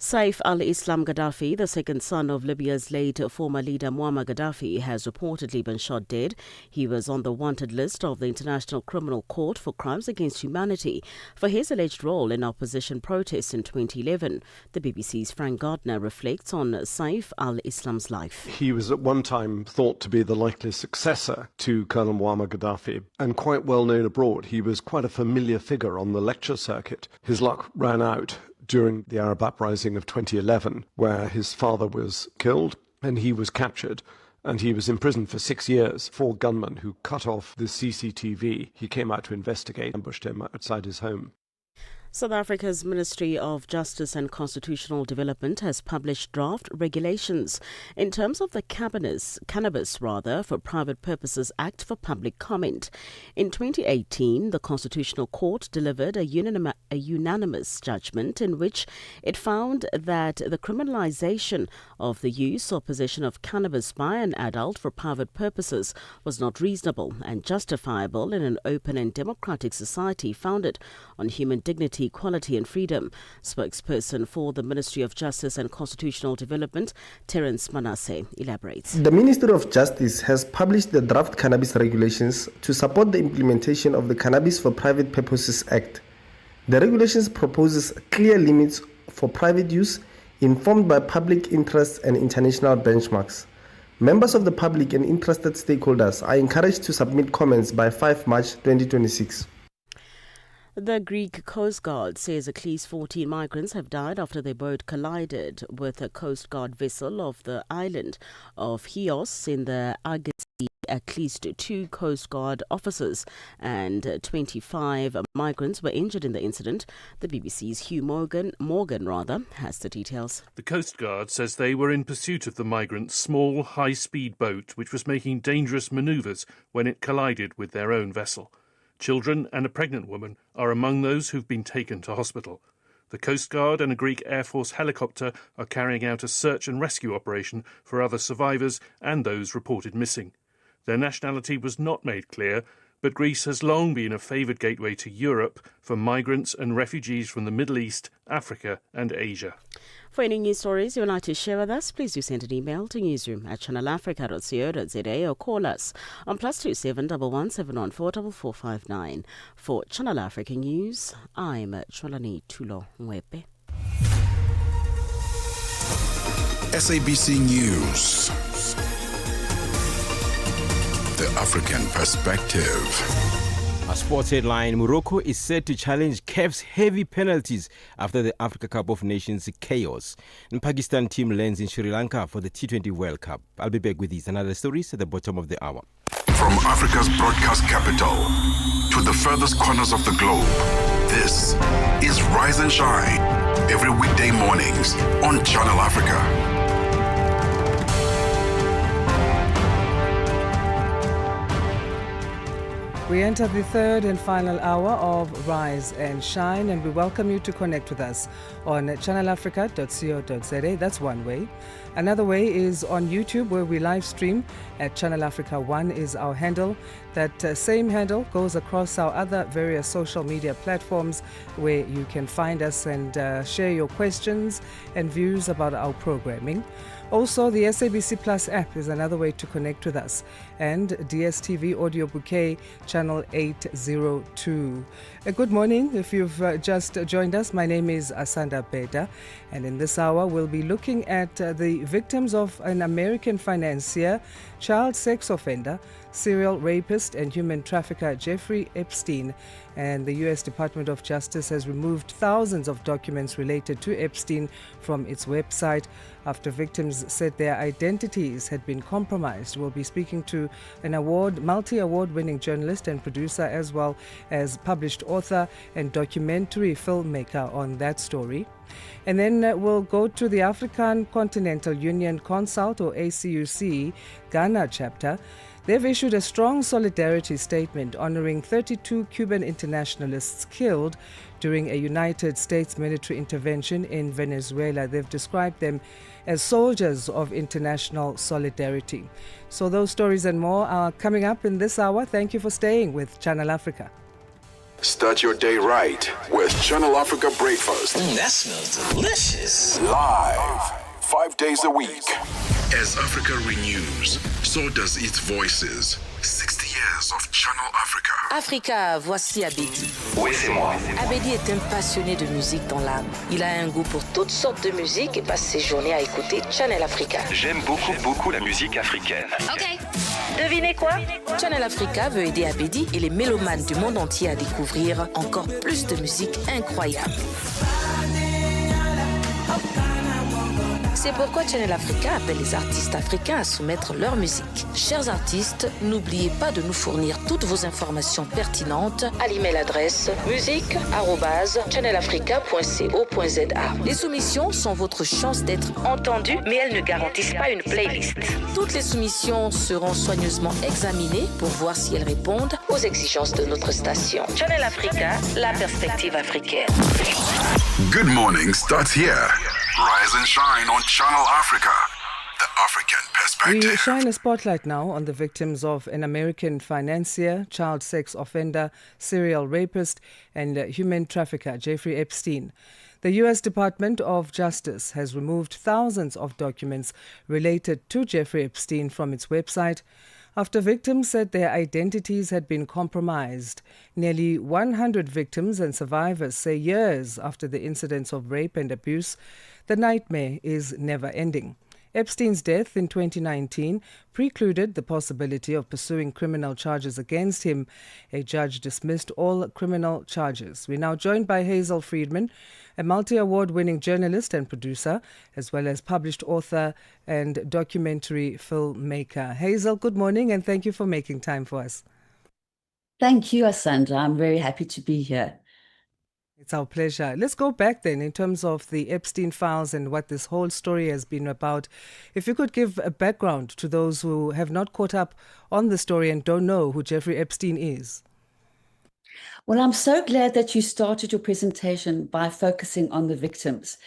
Saif al-Islam Gaddafi, the second son of Libya's late former leader Muammar Gaddafi, has reportedly been shot dead. He was on the wanted list of the International Criminal Court for crimes against humanity for his alleged role in opposition protests in 2011. The BBC's Frank Gardner reflects on Saif al-Islam's life. He was at one time thought to be the likely successor to Colonel Muammar Gaddafi and quite well known abroad. He was quite a familiar figure on the lecture circuit. His luck ran out during the Arab uprising of 2011, where his father was killed and he was captured. And he was imprisoned for 6 years. 4 gunmen who cut off the CCTV. He came out to investigate, ambushed him outside his home. South Africa's Ministry of Justice and Constitutional Development has published draft regulations in terms of the Cannabis for Private Purposes Act for public comment. In 2018, the Constitutional Court delivered a unanimous judgment in which it found that the criminalization of the use or possession of cannabis by an adult for private purposes was not reasonable and justifiable in an open and democratic society founded on human dignity, equality and freedom. Spokesperson for the Ministry of Justice and Constitutional Development, Terence Manasseh, elaborates. The Ministry of Justice has published the draft cannabis regulations to support the implementation of the Cannabis for Private Purposes Act. The regulations proposes clear limits for private use informed by public interests and international benchmarks. Members of the public and interested stakeholders are encouraged to submit comments by 5 March 2026. The Greek Coast Guard says at least 14 migrants have died after their boat collided with a Coast Guard vessel off the island of Chios in the Aegean Sea. At least 2 Coast Guard officers and 25 migrants were injured in the incident. The BBC's Hugh Morgan has the details. The Coast Guard says they were in pursuit of the migrants' small, high-speed boat, which was making dangerous manoeuvres when it collided with their own vessel. Children and a pregnant woman are among those who've been taken to hospital. The Coast Guard and a Greek Air Force helicopter are carrying out a search and rescue operation for other survivors and those reported missing. Their nationality was not made clear, but Greece has long been a favoured gateway to Europe for migrants and refugees from the Middle East, Africa and Asia. For any news stories you would like to share with us, please do send an email to newsroom@channelafrica.co.za or call us on +27 11 714 4459. For Channel Africa News, I'm Cholani Tulo Mwepe. SABC News. The African Perspective. A sports headline, Morocco is set to challenge CAF's heavy penalties after the Africa Cup of Nations chaos. And Pakistan team lands in Sri Lanka for the T20 World Cup. I'll be back with these and other stories at the bottom of the hour. From Africa's broadcast capital to the furthest corners of the globe, this is Rise and Shine. Every weekday mornings on Channel Africa. We enter the third and final hour of Rise and Shine, and we welcome you to connect with us on channelafrica.co.za. That's one way. Another way is on YouTube, where we live stream at Channel Africa 1 is our handle. That same handle goes across our other various social media platforms, where you can find us and share your questions and views about our programming. Also, the SABC Plus app is another way to connect with us, and DSTV Audio Bouquet, channel 802. Good morning. If you've just joined us, my name is Asanda Beda, and in this hour we'll be looking at the victims of an American financier, child sex offender, serial rapist and human trafficker Jeffrey Epstein. And the U.S. Department of Justice has removed thousands of documents related to Epstein from its website after victims said their identities had been compromised. We'll be speaking to an multi-award winning journalist and producer, as well as published author and documentary filmmaker on that story. And then we'll go to the African Continental Union Consult, or ACUC, Ghana chapter. They've issued a strong solidarity statement honoring 32 Cuban internationalists killed during a United States military intervention in Venezuela. They've described them as soldiers of international solidarity. So those stories and more are coming up in this hour. Thank you for staying with Channel Africa. Start your day right with Channel Africa Breakfast. That smells delicious. Live, 5 days a week. As Africa renews, so does its voices. 60 years of Channel Africa. Africa, voici Abedi. Oui, c'est moi. Abedi est un passionné de musique dans l'âme. Il a un goût pour toutes sortes de musique et passe ses journées à écouter Channel Africa. J'aime beaucoup la musique africaine. OK. Devinez quoi? Channel Africa veut aider Abedi et les mélomanes du monde entier à découvrir encore plus de musique incroyable. C'est pourquoi Channel Africa appelle les artistes africains à soumettre leur musique. Chers artistes, n'oubliez pas de nous fournir toutes vos informations pertinentes à l'email adresse musique@channelafrica.co.za. Les soumissions sont votre chance d'être entendues, mais elles ne garantissent pas une playlist. Toutes les soumissions seront soigneusement examinées pour voir si elles répondent aux exigences de notre station. Channel Africa, la perspective africaine. Good morning starts here. Rise and shine on Channel Africa, the African perspective. We shine a spotlight now on the victims of an American financier, child sex offender, serial rapist, and human trafficker, Jeffrey Epstein. The U.S. Department of Justice has removed thousands of documents related to Jeffrey Epstein from its website after victims said their identities had been compromised. Nearly 100 victims and survivors say years after the incidents of rape and abuse, the nightmare is never ending. Epstein's death in 2019 precluded the possibility of pursuing criminal charges against him. A judge dismissed all criminal charges. We're now joined by Hazel Friedman, a multi-award-winning journalist and producer, as well as published author and documentary filmmaker. Hazel, good morning, and thank you for making time for us. Thank you, Asanda. I'm very happy to be here. It's our pleasure. Let's go back then in terms of the Epstein files and what this whole story has been about. If you could give a background to those who have not caught up on the story and don't know who Jeffrey Epstein is. Well, I'm so glad that you started your presentation by focusing on the victims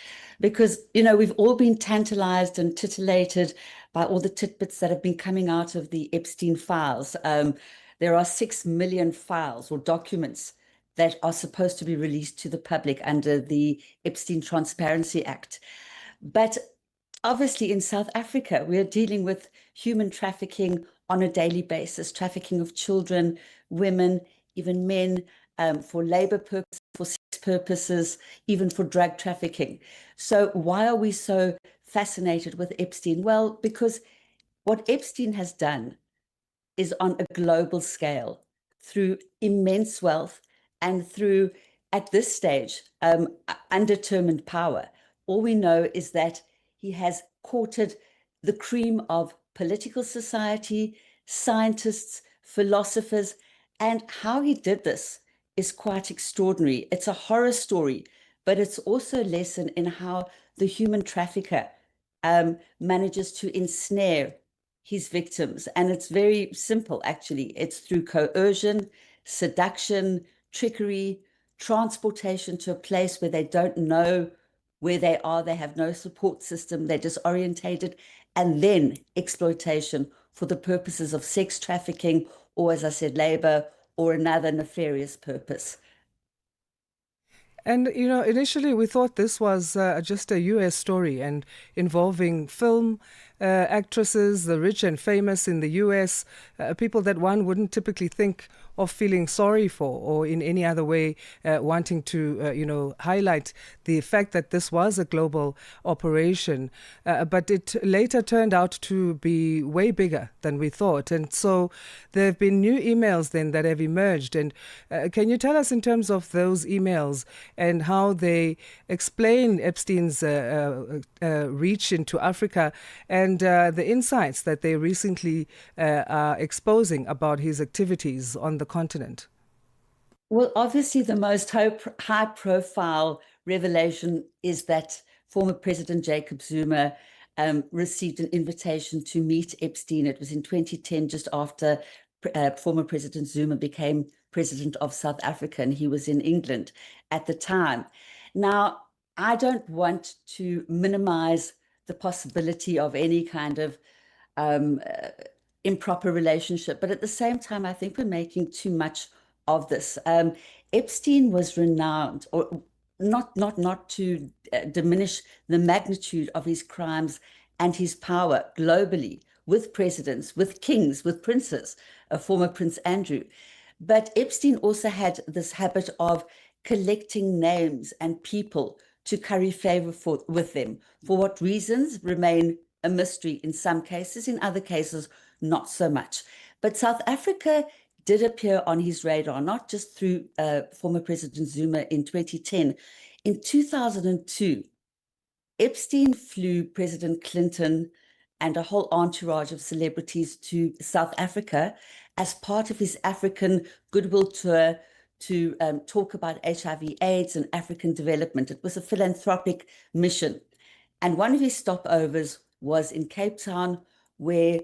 because, we've all been tantalized and titillated by all the tidbits that have been coming out of the Epstein files. There are 6 million files or documents that are supposed to be released to the public under the Epstein Transparency Act. But obviously in South Africa, we are dealing with human trafficking on a daily basis, trafficking of children, women, even men, for labor purposes, for sex purposes, even for drug trafficking. So why are we so fascinated with Epstein? Well, because what Epstein has done is on a global scale through immense wealth and through, at this stage, undetermined power. All we know is that he has courted the cream of political society, scientists, philosophers, and how he did this is quite extraordinary. It's a horror story, but it's also a lesson in how the human trafficker manages to ensnare his victims. And it's very simple, actually. It's through coercion, seduction, trickery, transportation to a place where they don't know where they are, they have no support system, they're disorientated, and then exploitation for the purposes of sex trafficking or, as I said, labor or another nefarious purpose. And, initially we thought this was just a U.S. story and involving film actresses, the rich and famous in the U.S., people that one wouldn't typically think of feeling sorry for or in any other way wanting to, highlight the fact that this was a global operation. But it later turned out to be way bigger than we thought. And so there have been new emails then that have emerged. And can you tell us in terms of those emails and how they explain Epstein's reach into Africa and the insights that they recently are exposing about his activities on the continent? Well, obviously the most high-profile revelation is that former President Jacob Zuma received an invitation to meet Epstein. It was in 2010, just after former President Zuma became president of South Africa, and he was in England at the time. Now, I don't want to minimize the possibility of any kind of improper relationship, but at the same time, I think we're making too much of this. Epstein was renowned, or not to diminish the magnitude of his crimes and his power globally, with presidents, with kings, with princes, former Prince Andrew. But Epstein also had this habit of collecting names and people to curry favor with them. For what reasons remain a mystery in some cases, in other cases, not so much. But South Africa did appear on his radar, not just through former President Zuma in 2010. In 2002, Epstein flew President Clinton and a whole entourage of celebrities to South Africa as part of his African goodwill tour to talk about HIV/AIDS and African development. It was a philanthropic mission. And one of his stopovers was in Cape Town, where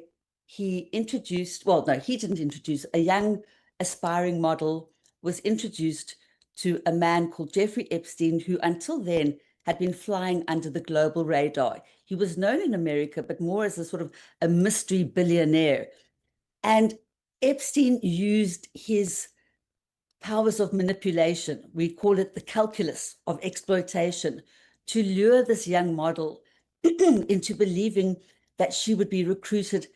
he introduced, well, no, he didn't introduce, a young aspiring model was introduced to a man called Jeffrey Epstein, who until then had been flying under the global radar. He was known in America, but more as a sort of a mystery billionaire. And Epstein used his powers of manipulation, we call it the calculus of exploitation, to lure this young model into believing that she would be recruited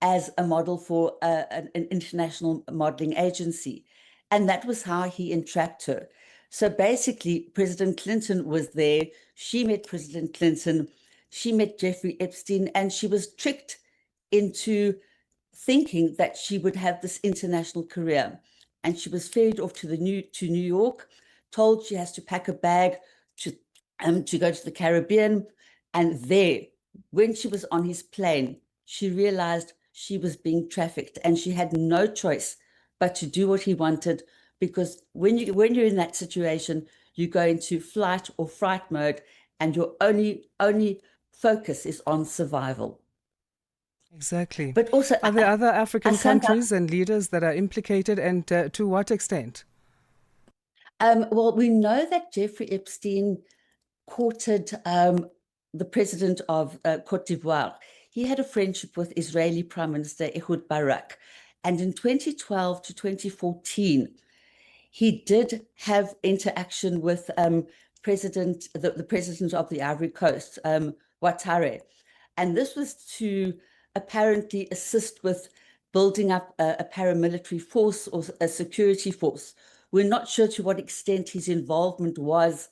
as a model for an international modeling agency. And that was how he entrapped her. So basically, President Clinton was there. She met President Clinton. She met Jeffrey Epstein, and she was tricked into thinking that she would have this international career. And she was ferried off to New York, told she has to pack a bag to go to the Caribbean. And there, when she was on his plane, she realized she was being trafficked, and she had no choice but to do what he wanted, because when you're in that situation, you go into flight or fright mode, and your only focus is on survival. Exactly. But also, are there other African Asanda, countries and leaders that are implicated, and to what extent? Well, we know that Jeffrey Epstein courted the president of Cote d'Ivoire. He had a friendship with Israeli Prime Minister Ehud Barak. And in 2012 to 2014, he did have interaction with the president of the Ivory Coast, Ouattara. And this was to apparently assist with building up a paramilitary force or a security force. We're not sure to what extent his involvement was,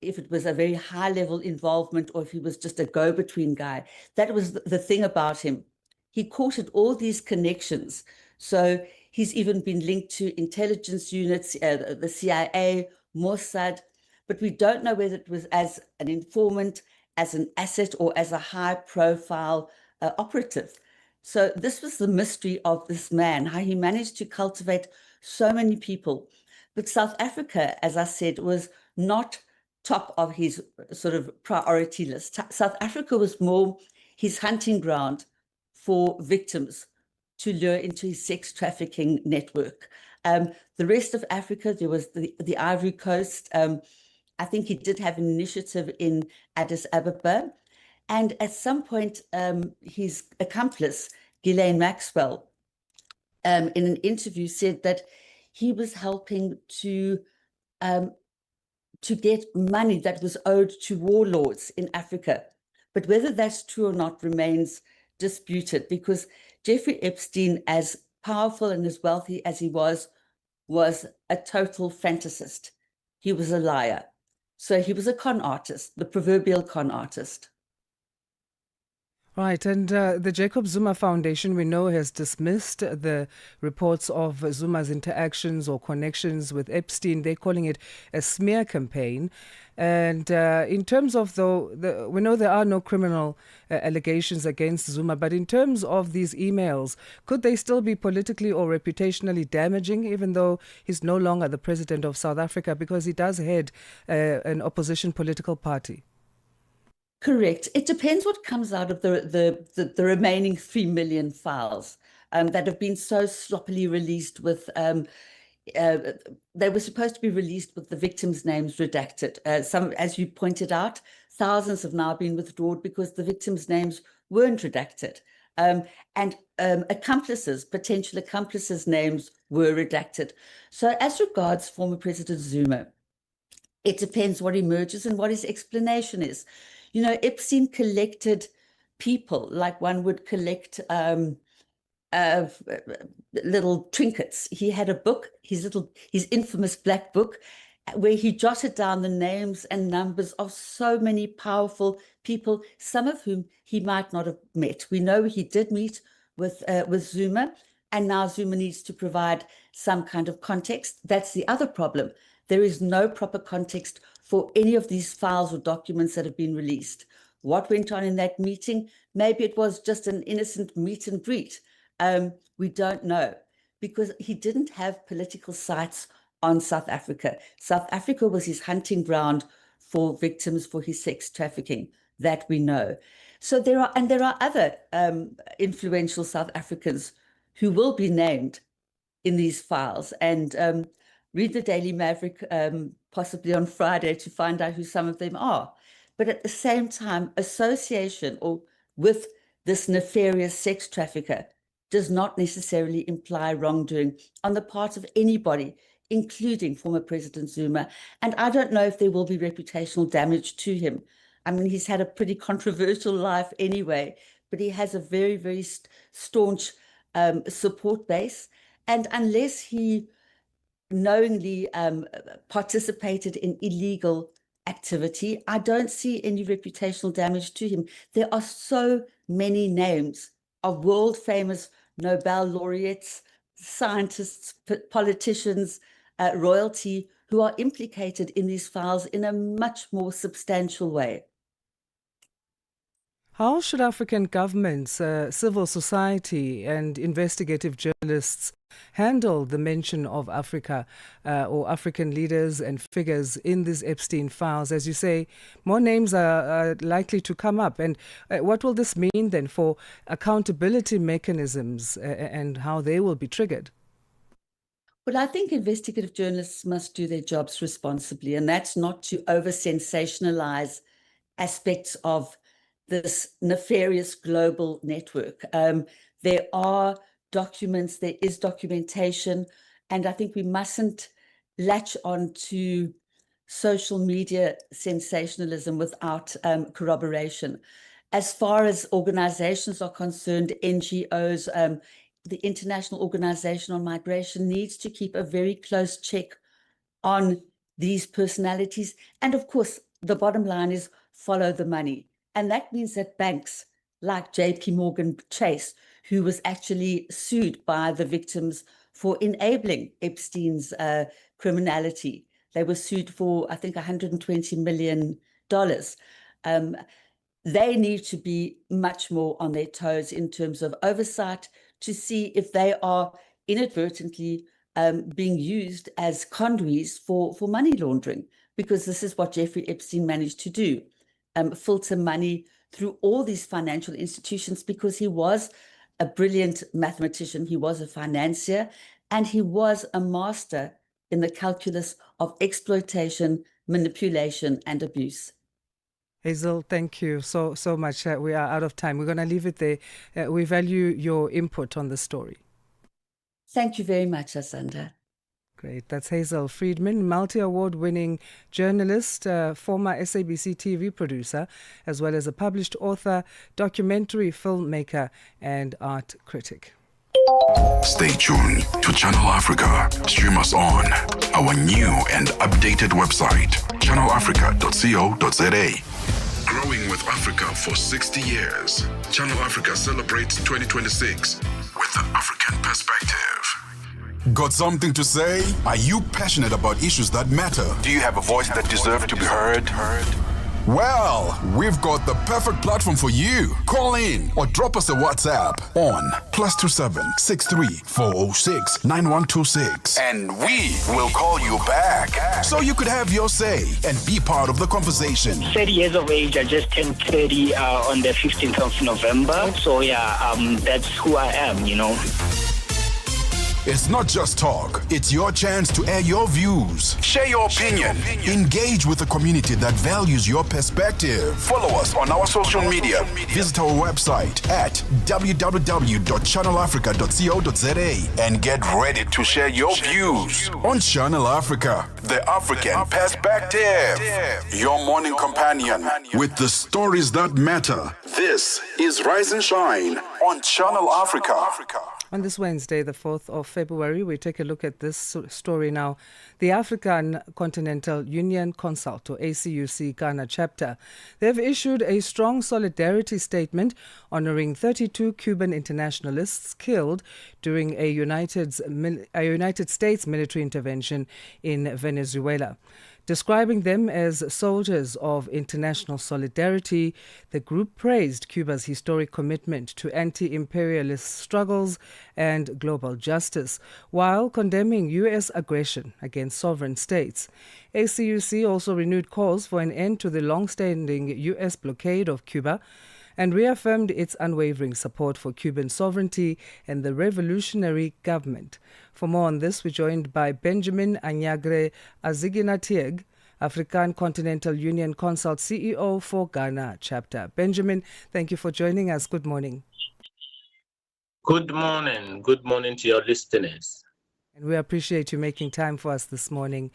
if it was a very high-level involvement or if he was just a go-between guy. That was the thing about him. He courted all these connections. So he's even been linked to intelligence units, the CIA, Mossad, but we don't know whether it was as an informant, as an asset, or as a high-profile operative. So this was the mystery of this man, how he managed to cultivate so many people. But South Africa, as I said, was not top of his sort of priority list. South Africa was more his hunting ground for victims to lure into his sex trafficking network. The rest of Africa, there was the Ivory Coast. I think he did have an initiative in Addis Ababa. And at some point, his accomplice, Ghislaine Maxwell, in an interview said that he was helping to get money that was owed to warlords in Africa. But whether that's true or not remains disputed, because Jeffrey Epstein, as powerful and as wealthy as he was a total fantasist. He was a liar. So he was a con artist, the proverbial con artist. Right, and the Jacob Zuma Foundation, we know, has dismissed the reports of Zuma's interactions or connections with Epstein. They're calling it a smear campaign. And in terms of, though, we know there are no criminal allegations against Zuma, but in terms of these emails, could they still be politically or reputationally damaging, even though he's no longer the president of South Africa, because he does head an opposition political party? Correct. It depends what comes out of the remaining 3 million files that have been so sloppily released with, they were supposed to be released with the victims' names redacted. Some, as you pointed out, thousands have now been withdrawn because the victims' names weren't redacted. And accomplices, potential accomplices' names were redacted. So as regards former President Zuma, it depends what emerges and what his explanation is. You know, Epstein collected people like one would collect little trinkets. He had a book, his infamous black book, where he jotted down the names and numbers of so many powerful people, some of whom he might not have met. We know he did meet with Zuma, and now Zuma needs to provide some kind of context. That's the other problem. There is no proper context for any of these files or documents that have been released. What went on in that meeting? Maybe it was just an innocent meet and greet. We don't know, because he didn't have political sights on South Africa. South Africa was his hunting ground for victims for his sex trafficking, that we know. So there are other influential South Africans who will be named in these files. And read the Daily Maverick possibly on Friday to find out who some of them are. But at the same time, association or with this nefarious sex trafficker does not necessarily imply wrongdoing on the part of anybody, including former President Zuma. And I don't know if there will be reputational damage to him. I mean, he's had a pretty controversial life anyway, but he has a very, very staunch support base. And unless he knowingly participated in illegal activity, I don't see any reputational damage to him. There are so many names of world famous Nobel laureates, scientists, politicians, royalty, who are implicated in these files in a much more substantial way. How should African governments, civil society and investigative journalists handle the mention of Africa or African leaders and figures in these Epstein files? As you say, more names are likely to come up. And what will this mean then for accountability mechanisms and how they will be triggered? Well, I think investigative journalists must do their jobs responsibly, and that's not to over-sensationalize aspects of this nefarious global network. There are documents, there is documentation, and I think we mustn't latch on to social media sensationalism without corroboration. As far as organizations are concerned, NGOs, the International Organization on Migration needs to keep a very close check on these personalities. And of course, the bottom line is follow the money. And that means that banks like JP Morgan Chase, who was actually sued by the victims for enabling Epstein's criminality, they were sued for, I think, $120 million. They need to be much more on their toes in terms of oversight to see if they are inadvertently being used as conduits for money laundering, because this is what Jeffrey Epstein managed to do. Filter money through all these financial institutions, because he was a brilliant mathematician, he was a financier, and he was a master in the calculus of exploitation, manipulation, and abuse. Hazel, thank you so much. We are out of time. We're going to leave it there. We value your input on the story. Thank you very much, Asanda. Great. That's Hazel Friedman, multi-award-winning journalist, former SABC TV producer, as well as a published author, documentary filmmaker, and art critic. Stay tuned to Channel Africa. Stream us on our new and updated website, channelafrica.co.za. Growing with Africa for 60 years. Channel Africa celebrates 2026 with the African perspective. Got something to say? Are you passionate about issues that matter? Do you have a voice that deserves to be heard? Well, we've got the perfect platform for you. Call in or drop us a WhatsApp on +27 63 406 9126. And we will call you back. So you could have your say and be part of the conversation. 30 years of age. I just turned 30 on the 15th of November. So that's who I am, you know. It's not just talk. It's your chance to air your views. Share your opinion. Engage with a community that values your perspective. Follow us on our social media. Visit our website at www.channelafrica.co.za and get ready to share your views on Channel Africa, the African perspective. Your morning companion with the stories that matter. This is Rise and Shine on Channel Africa. On this Wednesday, the 4th of February, we take a look at this story now. the African Continental Union Consult, or ACUC Ghana chapter. They've issued a strong solidarity statement honoring 32 Cuban internationalists killed during a United States military intervention in Venezuela. Describing them as soldiers of international solidarity, the group praised Cuba's historic commitment to anti-imperialist struggles and global justice, while condemning U.S. aggression against sovereign states. ACUC also renewed calls for an end to the long-standing U.S. blockade of Cuba and reaffirmed its unwavering support for Cuban sovereignty and the revolutionary government. For more on this, we're joined by Benjamin Anyagre Aziginatieg, African Continental Union Consult CEO for Ghana chapter. Benjamin, thank you for joining us. Good morning. Good morning. Good morning to your listeners. And we appreciate you making time for us this morning.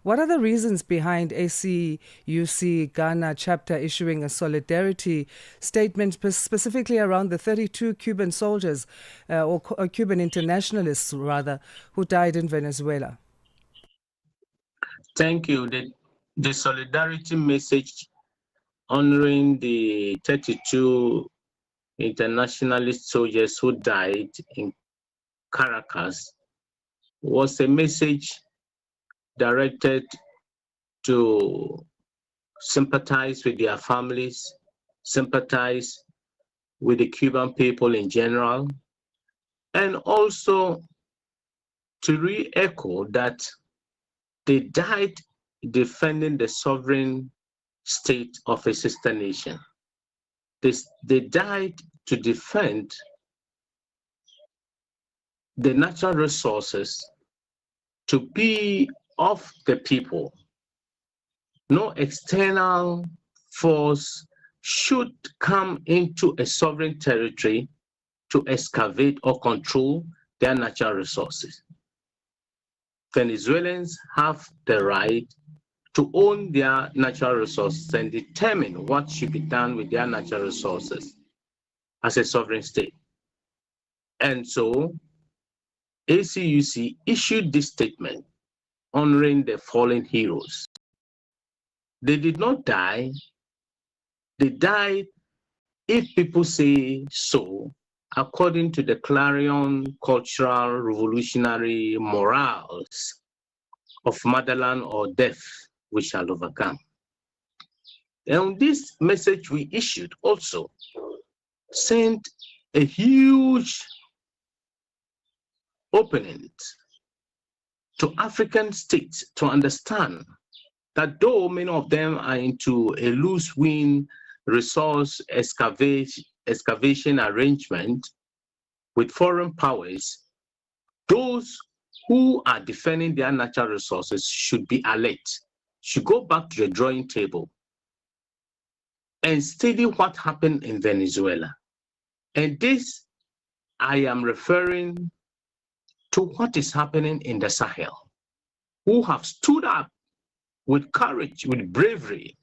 What are the reasons behind ACUC Ghana chapter issuing a solidarity statement specifically around the 32 Cuban soldiers, or Cuban internationalists rather, who died in Venezuela? Thank you. The solidarity message honoring the 32 internationalist soldiers who died in Caracas was a message directed to sympathize with their families, sympathize with the Cuban people in general, and also to re-echo that they died defending the sovereign state of a sister nation. They died to defend the natural resources to be of the people. No external force should come into a sovereign territory to excavate or control their natural resources. Venezuelans have the right to own their natural resources and determine what should be done with their natural resources as a sovereign state. And so ACUC issued this statement honoring the fallen heroes. They did not die. They died, if people say so, according to the clarion cultural revolutionary morals of motherland or death we shall overcome. And this message we issued also sent a huge opening to African states to understand that though many of them are into a loose-wing resource excavation arrangement with foreign powers, those who are defending their natural resources should be alert, should go back to the drawing table and study what happened in Venezuela. And this, I am referring to what is happening in the Sahel, who have stood up with courage, with bravery,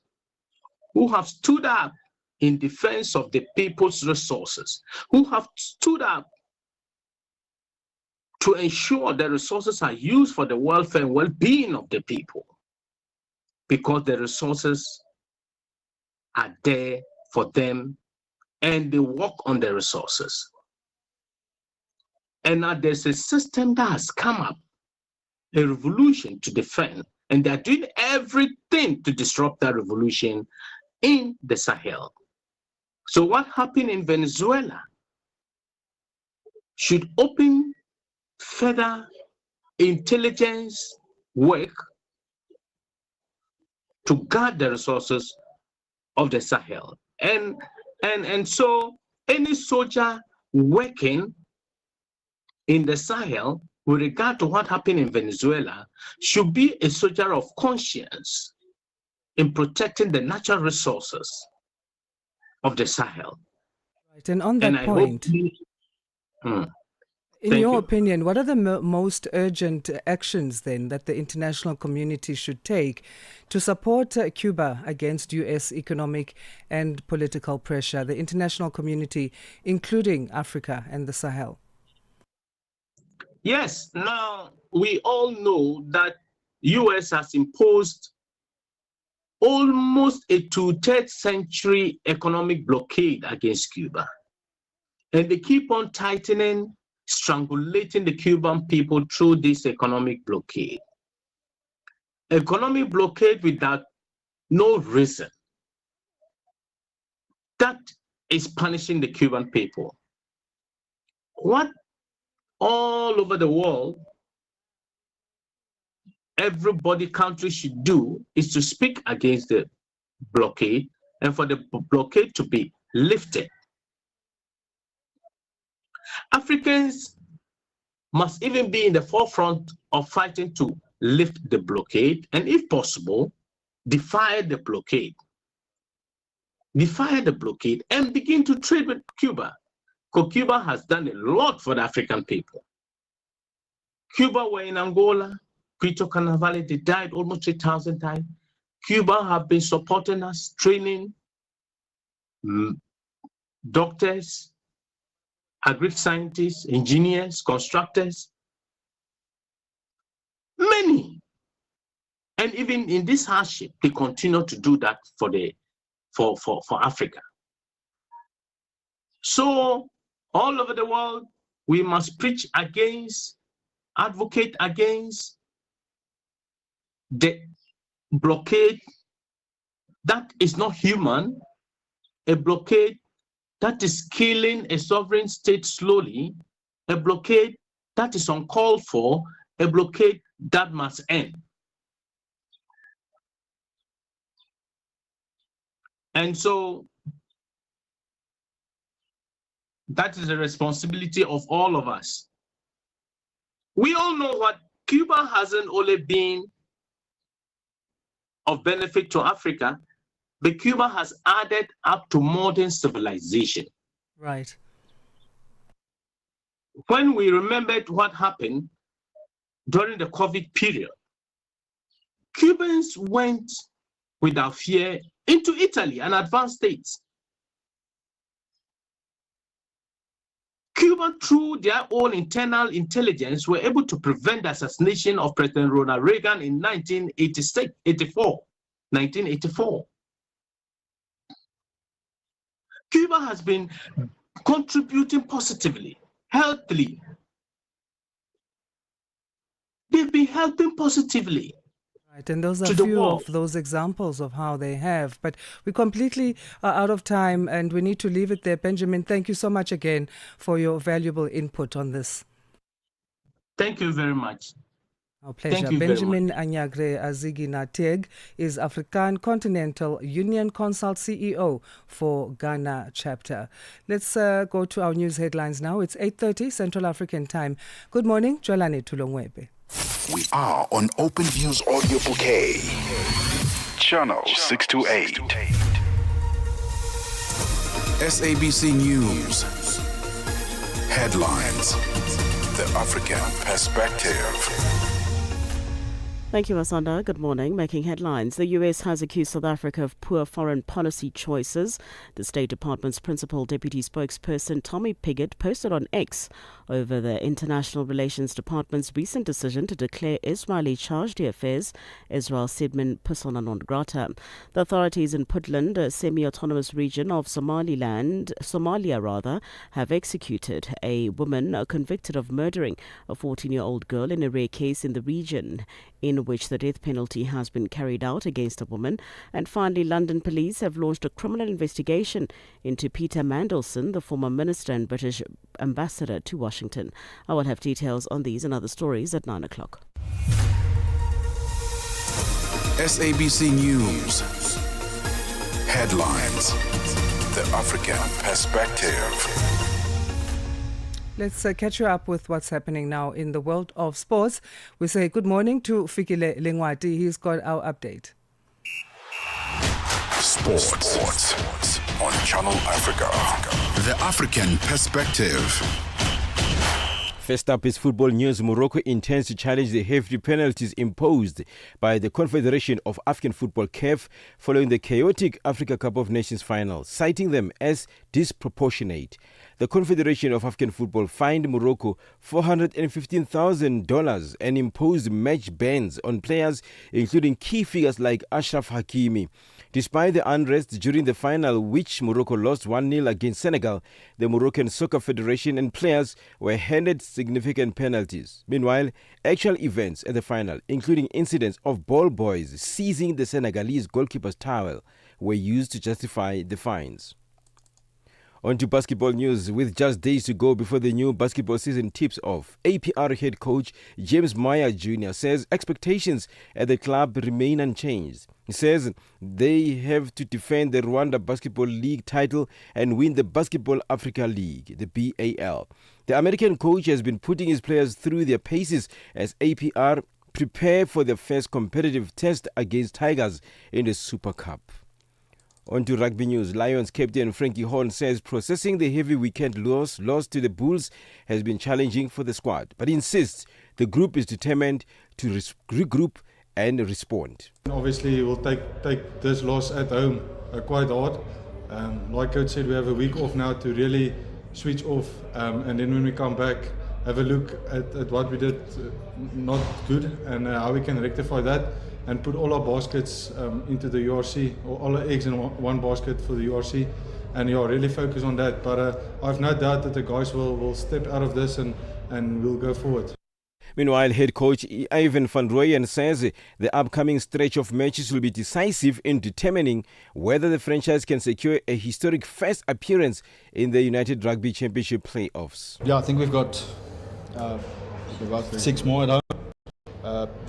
who have stood up in defense of the people's resources, who have stood up to ensure the resources are used for the welfare and well-being of the people, because the resources are there for them and they work on the resources. And now there's a system that has come up, a revolution to defend, and they're doing everything to disrupt that revolution in the Sahel. So what happened in Venezuela should open further intelligence work to guard the resources of the Sahel. And so any soldier working in the Sahel with regard to what happened in Venezuela should be a soldier of conscience in protecting the natural resources of the Sahel. Right, and on that point, in your opinion, what are the most urgent actions then that the international community should take to support Cuba against U.S. economic and political pressure, the international community, including Africa and the Sahel? Yes, now we all know that US has imposed almost a 2/3 century economic blockade against Cuba. And they keep on tightening, strangulating the Cuban people through this economic blockade. Economic blockade without no reason. That is punishing the Cuban people. What all over the world, everybody, country should do is to speak against the blockade and for the blockade to be lifted. Africans must even be in the forefront of fighting to lift the blockade and, if possible, defy the blockade. Defy the blockade and begin to trade with Cuba. Because Cuba has done a lot for the African people. Cuba were in Angola, Quito Carnavale, they died almost 3,000 times. Cuba have been supporting us, training doctors, agri scientists, engineers, constructors, many. And even in this hardship, they continue to do that for Africa. So all over the world, we must preach against, advocate against the blockade that is not human, a blockade that is killing a sovereign state slowly, a blockade that is uncalled for, a blockade that must end. And so that is the responsibility of all of us. We all know what Cuba hasn't only been of benefit to Africa, but Cuba has added up to modern civilization. Right. When we remembered what happened during the COVID period, Cubans went without fear into Italy, an advanced state. Cuba, through their own internal intelligence, were able to prevent the assassination of President Ronald Reagan in 1984. Cuba has been contributing positively, healthily. They've been helping positively. Right, and those are a few of those examples of how they have. But we completely are out of time and we need to leave it there. Benjamin, thank you so much again for your valuable input on this. Thank you very much. Our pleasure. Benjamin Anyagre Azigi-Nateg is African Continental Union Consult CEO for Ghana chapter. Let's go to our news headlines now. It's 8:30 Central African time. Good morning, Jolani Tulongwebe. We are on Open Views Audio Bouquet. Channel 628. SABC News. Headlines. The African Perspective. Thank you, Asanda. Good morning. Making headlines. The U.S. has accused South Africa of poor foreign policy choices. The State Department's principal deputy spokesperson, Tommy Pigott, posted on X over the International Relations Department's recent decision to declare Ismaili chargé d'affaires Israel Sidman persona non grata. The authorities in Puntland, a semi-autonomous region of Somalia, have executed a woman convicted of murdering a 14-year-old girl in a rare case in the region in which the death penalty has been carried out against a woman. And finally, London police have launched a criminal investigation into Peter Mandelson, the former minister and British ambassador to Washington. I will have details on these and other stories at 9 o'clock. SABC News. Headlines. The African Perspective. Let's catch you up with what's happening now in the world of sports. We say good morning to Fikile Lengwati. He's got our update. Sports on Channel Africa. The African Perspective. First up is football news. Morocco intends to challenge the hefty penalties imposed by the Confederation of African Football (CAF) following the chaotic Africa Cup of Nations final, citing them as disproportionate. The Confederation of African Football fined Morocco $415,000 and imposed match bans on players, including key figures like Ashraf Hakimi. Despite the unrest during the final, which Morocco lost 1-0 against Senegal, the Moroccan Soccer Federation and players were handed significant penalties. Meanwhile, actual events at the final, including incidents of ball boys seizing the Senegalese goalkeeper's towel, were used to justify the fines. On to basketball news. With just days to go before the new basketball season tips off, APR head coach James Meyer Jr. says expectations at the club remain unchanged. He says they have to defend the Rwanda Basketball League title and win the Basketball Africa League, the BAL. The American coach has been putting his players through their paces as APR prepare for their first competitive test against Tigers in the Super Cup. On to rugby news. Lions captain Frankie Horn says processing the heavy weekend loss to the Bulls has been challenging for the squad, but insists the group is determined to regroup and respond. Obviously, we'll take this loss at home quite hard. Like Coach said, we have a week off now to really switch off, and then when we come back, have a look at what we did not good and how we can rectify that and put all our baskets into the URC, or all our eggs in one basket for the URC, and really focus on that. But I have no doubt that the guys will step out of this and we'll go forward. Meanwhile, head coach Ivan van Rooyen says the upcoming stretch of matches will be decisive in determining whether the franchise can secure a historic first appearance in the United Rugby Championship playoffs. Yeah, I think we've got about 6 more at home.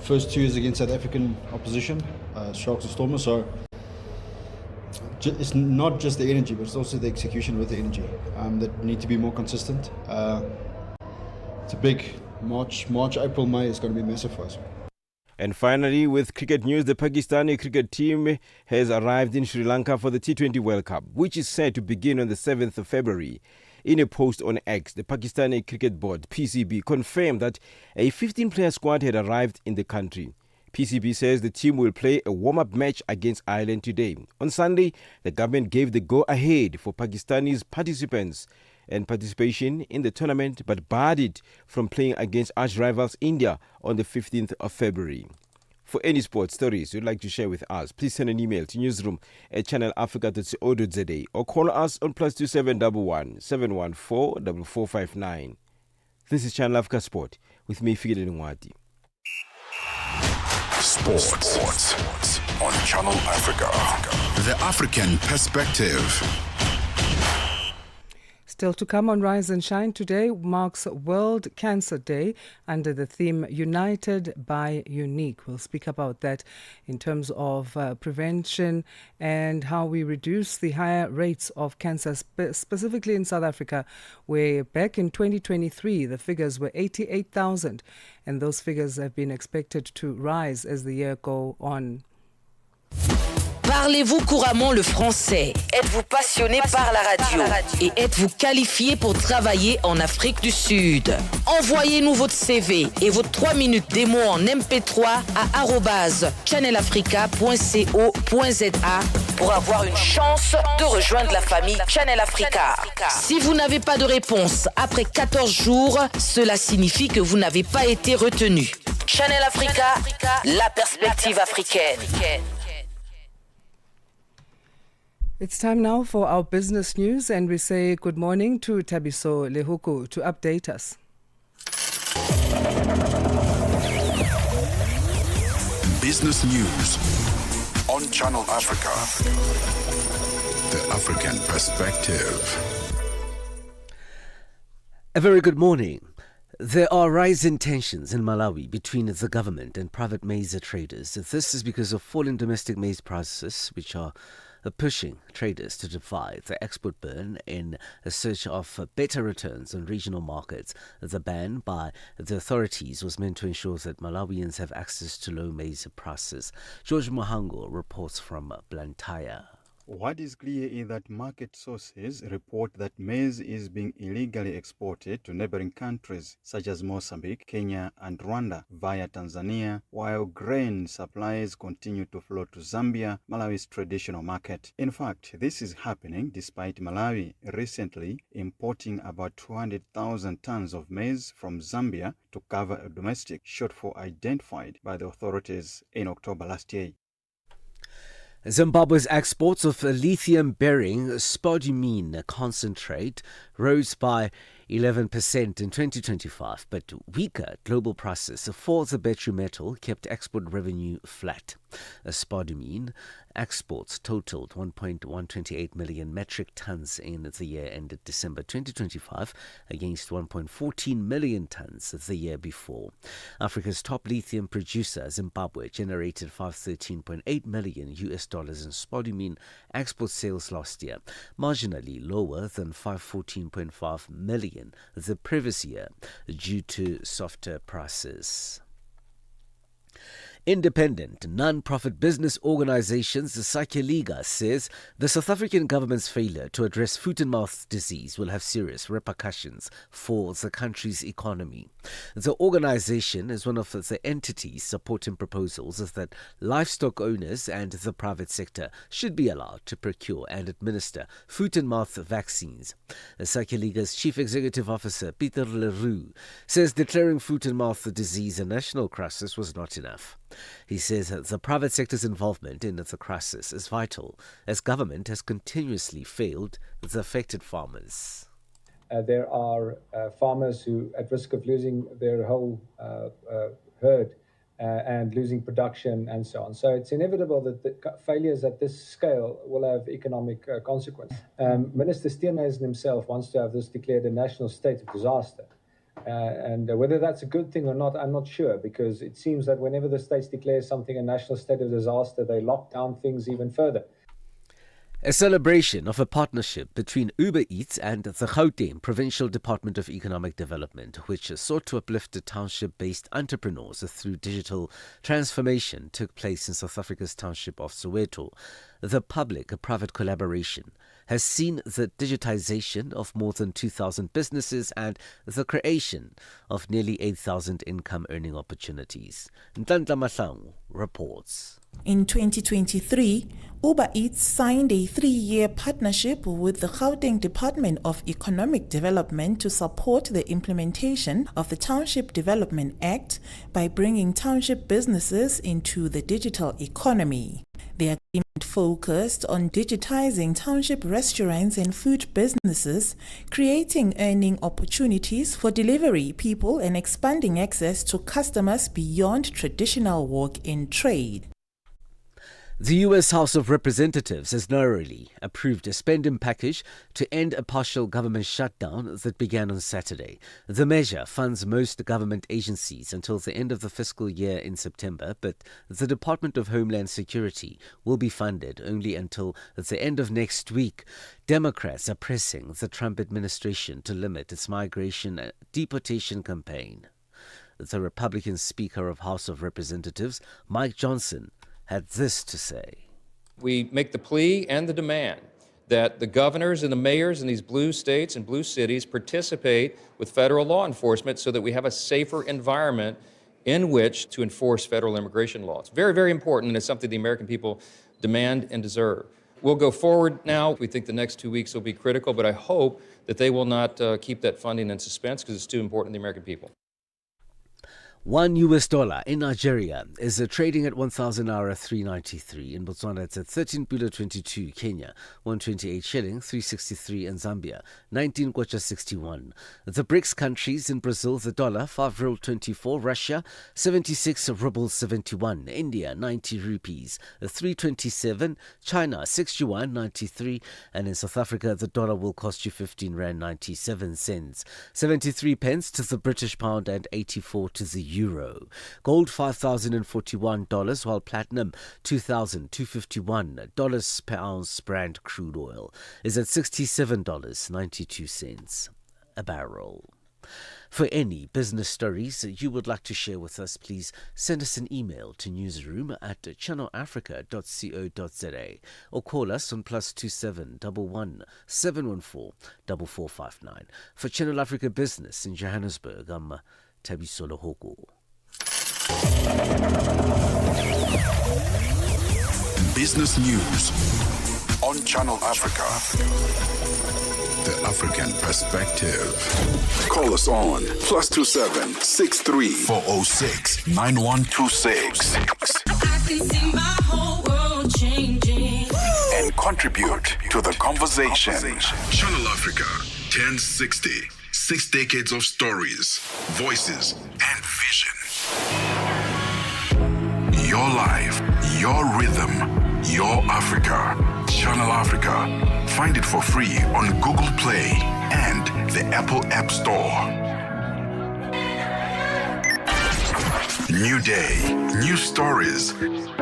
First 2 is against South African opposition, Sharks and Stormers. So it's not just the energy, but it's also the execution with the energy that need to be more consistent. It's a big March, April, May is going to be massive for us. And finally, with cricket news, the Pakistani cricket team has arrived in Sri Lanka for the T20 World Cup, which is set to begin on the 7th of February. In a post on X, the Pakistani Cricket Board, PCB, confirmed that a 15-player squad had arrived in the country. PCB says the team will play a warm-up match against Ireland today. On Sunday, the government gave the go-ahead for Pakistani's participants and participation in the tournament, but barred it from playing against arch-rivals India on the 15th of February. For any sports stories you'd like to share with us, please send an email to newsroom@channelafrica.co.za or call us on +2711 714 4459. This is Channel Africa Sport with me, Fikile Ngwati. Sports on Channel Africa. The African Perspective. Still to come on Rise and Shine, today marks World Cancer Day under the theme United by Unique. We'll speak about that in terms of prevention and how we reduce the higher rates of cancer, specifically in South Africa, where back in 2023 the figures were 88,000, and those figures have been expected to rise as the year go on. Parlez-vous couramment le français? Êtes-vous passionné par la radio? Et êtes-vous qualifié pour travailler en Afrique du Sud? Envoyez-nous votre CV et vos 3 minutes démo en MP3 à @channelafrica.co.za pour avoir une chance de rejoindre la famille Channel Africa. Si vous n'avez pas de réponse après 14 jours, cela signifie que vous n'avez pas été retenu. Channel Africa, la perspective africaine. It's time now for our business news, and we say good morning to Tabiso Lehuku to update us. Business news on Channel Africa. The African Perspective. A very good morning. There are rising tensions in Malawi between the government and private maize traders. This is because of falling domestic maize prices, which are pushing traders to defy the export ban in a search of better returns on regional markets. The ban by the authorities was meant to ensure that Malawians have access to low maize prices. George Mahango reports from Blantyre. What is clear is that market sources report that maize is being illegally exported to neighboring countries such as Mozambique, Kenya, and Rwanda via Tanzania, while grain supplies continue to flow to Zambia, Malawi's traditional market. In fact, this is happening despite Malawi recently importing about 200,000 tons of maize from Zambia to cover a domestic shortfall identified by the authorities in October last year. Zimbabwe's exports of lithium-bearing spodumene concentrate rose by 11% in 2025, but weaker global prices for the battery metal kept export revenue flat. Spodumene exports totaled 1.128 million metric tons in the year ended December 2025 against 1.14 million tons the year before. Africa's top lithium producer, Zimbabwe, generated $513.8 million in spodumene export sales last year, marginally lower than $514.5 million the previous year due to softer prices. Independent, non-profit business organizations, the Sakyaliga, says the South African government's failure to address foot-and-mouth disease will have serious repercussions for the country's economy. The organization is one of the entities supporting proposals that livestock owners and the private sector should be allowed to procure and administer foot-and-mouth vaccines. The Sakyaliga's Chief Executive Officer, Peter Leroux, says declaring foot-and-mouth disease a national crisis was not enough. He says that the private sector's involvement in the crisis is vital, as government has continuously failed the affected farmers. There are farmers who are at risk of losing their whole herd and losing production and so on. So it's inevitable that the failures at this scale will have economic consequences. Minister Steenhuisen himself wants to have this declared a national state of disaster. And whether that's a good thing or not, I'm not sure, because it seems that whenever the states declare something a national state of disaster, they lock down things even further. A celebration of a partnership between Uber Eats and the Gauteng Provincial Department of Economic Development, which sought to uplift the township-based entrepreneurs through digital transformation, took place in South Africa's township of Soweto. The public-private collaboration has seen the digitization of more than 2,000 businesses and the creation of nearly 8,000 income-earning opportunities. Ntantla Mahlangu reports. In 2023, Uber Eats signed a 3-year partnership with the Gauteng Department of Economic Development to support the implementation of the Township Development Act by bringing township businesses into the digital economy. The agreement focused on digitizing township restaurants and food businesses, creating earning opportunities for delivery people and expanding access to customers beyond traditional walk-in trade. The U.S. House of Representatives has narrowly approved a spending package to end a partial government shutdown that began on Saturday. The measure funds most government agencies until the end of the fiscal year in September, but the Department of Homeland Security will be funded only until the end of next week. Democrats are pressing the Trump administration to limit its migration deportation campaign. The Republican Speaker of House of Representatives, Mike Johnson, had this to say. We make the plea and the demand that the governors and the mayors in these blue states and blue cities participate with federal law enforcement so that we have a safer environment in which to enforce federal immigration laws. Very, very important, and it's something the American people demand and deserve. We'll go forward now. We think the next 2 weeks will be critical, but I hope that they will not keep that funding in suspense because it's too important to the American people. $1 in Nigeria is trading at 1,000 naira 393. In Botswana, it's at 13.22. Kenya, 128 shilling 363. And Zambia, 19 kwacha 61. The BRICS countries in Brazil, the dollar 5 ruble 24. Russia, 76 rubles 71. India, 90 rupees 327. China, 6 yuan 93. And in South Africa, the dollar will cost you 15 rand 97 cents. 73 pence to the British pound and 84 to the euro. Gold $5,041, while platinum $2,251 per ounce. Brent crude oil is at $67.92 a barrel. For any business stories that you would like to share with us, please send us an email to newsroom@channelafrica.co.za or call us on +27 11 714 4459. For Channel Africa Business in Johannesburg, I'm Thabiso Lohoko. Business news on Channel Africa. The African perspective. Call us on +27 63 406 9126. I can see my whole world changing. And contribute to the conversation. Channel Africa 1060. 6 decades of stories, voices, and vision. Your life, your rhythm, your Africa. Channel Africa. Find it for free on Google Play and the Apple App Store. New day, new stories.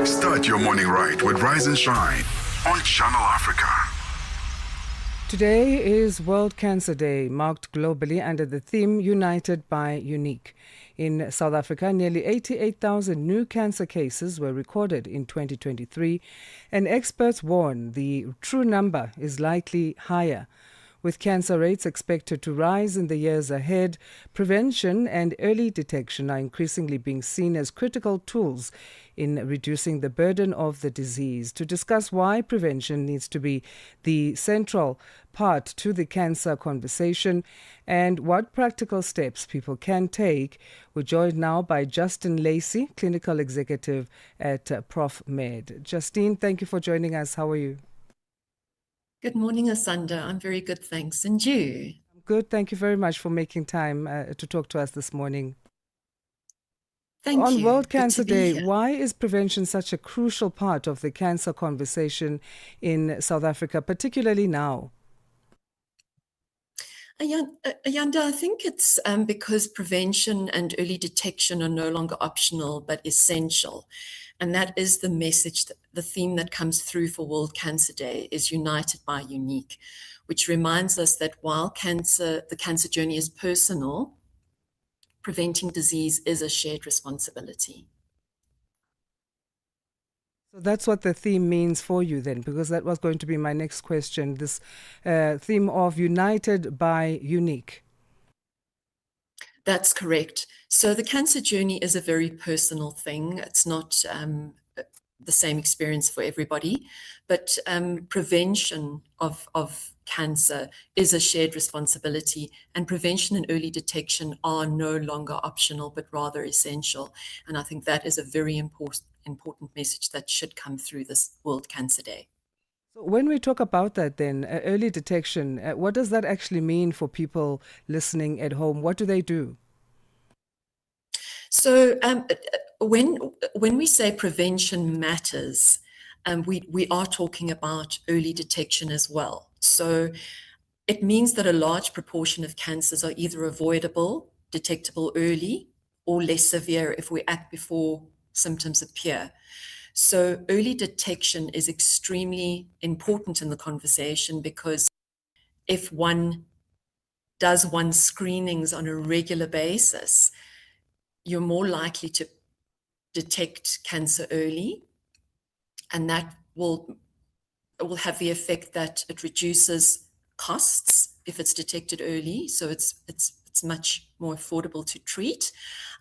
Start your morning right with Rise and Shine on Channel Africa. Today is World Cancer Day, marked globally under the theme United by Unique. In South Africa, nearly 88,000 new cancer cases were recorded in 2023, and experts warn the true number is likely higher. With cancer rates expected to rise in the years ahead, prevention and early detection are increasingly being seen as critical tools in reducing the burden of the disease. To discuss why prevention needs to be the central part to the cancer conversation and what practical steps people can take, we're joined now by Justine Lacey, Clinical Executive at ProfMed. Justine, thank you for joining us. How are you? Good morning, Asanda. I'm very good, thanks. And you? Good. Thank you very much for making time to talk to us this morning. Thank you. On World Good Cancer to be Day, here. why is prevention such a crucial part of the cancer conversation in South Africa, particularly now? Ayanda, I think it's because prevention and early detection are no longer optional but essential. And that is the message, the theme that comes through for World Cancer Day is United by Unique, which reminds us that while the cancer journey is personal, preventing disease is a shared responsibility. So that's what the theme means for you then, because that was going to be my next question, this theme of United by Unique. That's correct. So the cancer journey is a very personal thing. It's not the same experience for everybody, but prevention of cancer is a shared responsibility, and prevention and early detection are no longer optional, but rather essential. And I think that is a very important message that should come through this World Cancer Day. So when we talk about that then, early detection, what does that actually mean for people listening at home? What do they do? So when we say prevention matters, we are talking about early detection as well. So it means that a large proportion of cancers are either avoidable, detectable early, or less severe if we act before symptoms appear. So early detection is extremely important in the conversation, because if one does one's screenings on a regular basis, you're more likely to detect cancer early, and that will have the effect that it reduces costs if it's detected early. So it's much more affordable to treat,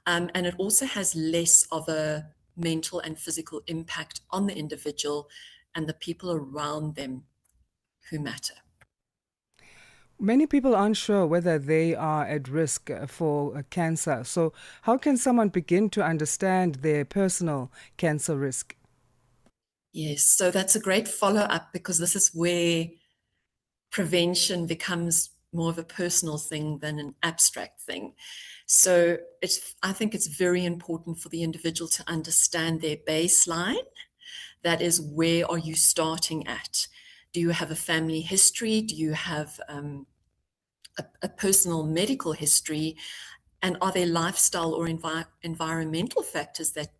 and it also has less of a mental and physical impact on the individual and the people around them who matter. Many people aren't sure whether they are at risk for cancer. So how can someone begin to understand their personal cancer risk? Yes, so that's a great follow-up, because this is where prevention becomes more of a personal thing than an abstract thing. So I think it's very important for the individual to understand their baseline. That is, where are you starting at? Do you have a family history? Do you have a personal medical history? And are there lifestyle or environmental factors that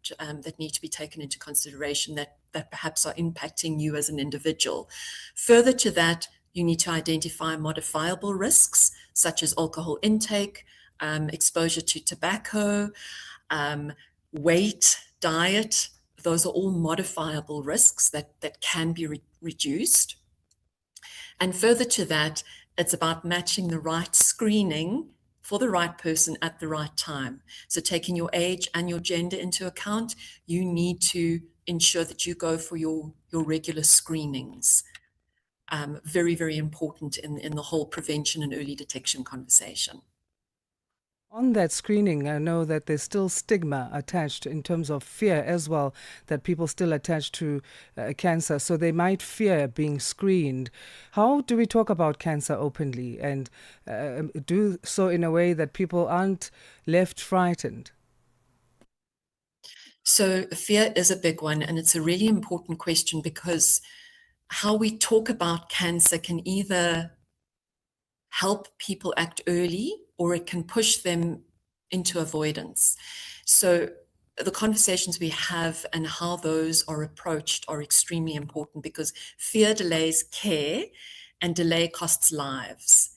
need to be taken into consideration that perhaps are impacting you as an individual? Further to that, you need to identify modifiable risks, such as alcohol intake, exposure to tobacco, weight, diet. Those are all modifiable risks that can be reduced. And further to that, it's about matching the right screening for the right person at the right time. So taking your age and your gender into account, you need to ensure that you go for your regular screenings. Very, very important in the whole prevention and early detection conversation. On that screening, I know that there's still stigma attached in terms of fear as well, that people still attach to cancer. So they might fear being screened. How do we talk about cancer openly and do so in a way that people aren't left frightened? So fear is a big one, and it's a really important question because how we talk about cancer can either help people act early or it can push them into avoidance. So the conversations we have and how those are approached are extremely important because fear delays care and delay costs lives.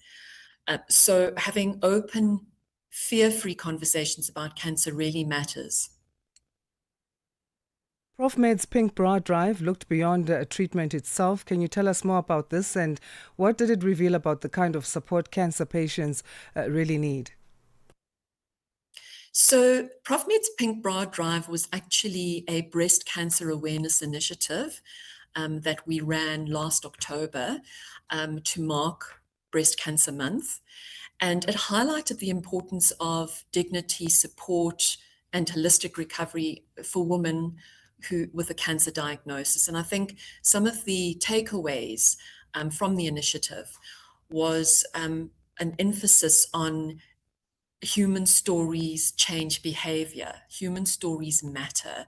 So having open, fear-free conversations about cancer really matters. ProfMed's Pink Bra Drive looked beyond treatment itself. Can you tell us more about this and what did it reveal about the kind of support cancer patients really need? So ProfMed's Pink Bra Drive was actually a breast cancer awareness initiative that we ran last October to mark Breast Cancer Month. And it highlighted the importance of dignity, support, and holistic recovery for women with a cancer diagnosis. And I think some of the takeaways from the initiative was an emphasis on human stories change behavior. Human stories matter.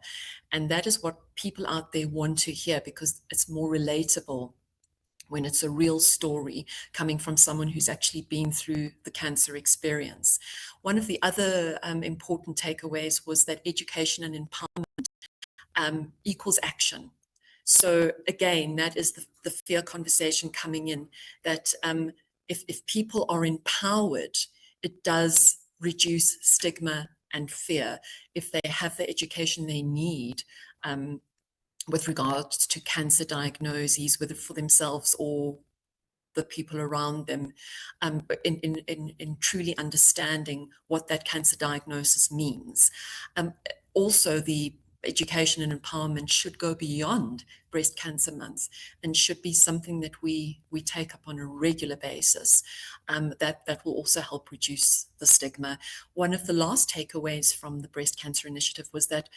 And that is what people out there want to hear because it's more relatable when it's a real story coming from someone who's actually been through the cancer experience. One of the other important takeaways was that education and empowerment equals action. So again, that is the fear conversation coming in, that if people are empowered, it does reduce stigma and fear. If they have the education they need with regards to cancer diagnoses, whether for themselves or the people around them, in truly understanding what that cancer diagnosis means. Also, the education and empowerment should go beyond Breast Cancer Month and should be something that we take up on a regular basis. That will also help reduce the stigma. One of the last takeaways from the Breast Cancer Initiative was that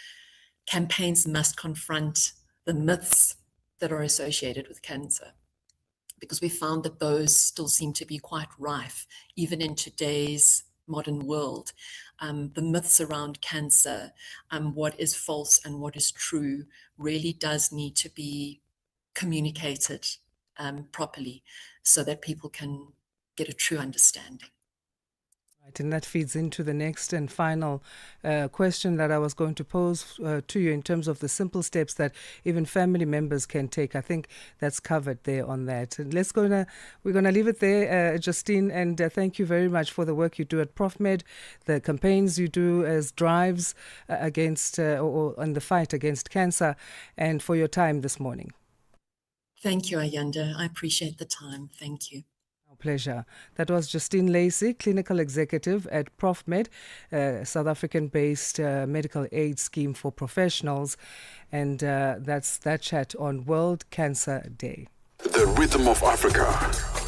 campaigns must confront the myths that are associated with cancer, because we found that those still seem to be quite rife, even in today's modern world. The myths around cancer, what is false and what is true, really does need to be communicated properly so that people can get a true understanding. Right, and that feeds into the next and final question that I was going to pose to you in terms of the simple steps that even family members can take. I think that's covered there on that. And we're gonna leave it there, Justine, and thank you very much for the work you do at ProfMed, the campaigns you do as drives against or on the fight against cancer, and for your time this morning. Thank you, Ayanda. I appreciate the time. Thank you. Pleasure. That was Justine Lacey, Clinical Executive at ProfMed, South African-based medical aid scheme for professionals. And that's that chat on World Cancer Day. The rhythm of Africa,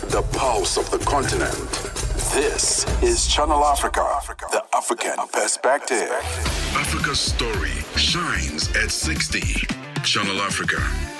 the pulse of the continent. This is Channel Africa, the African perspective. Africa's story shines at 60. Channel Africa.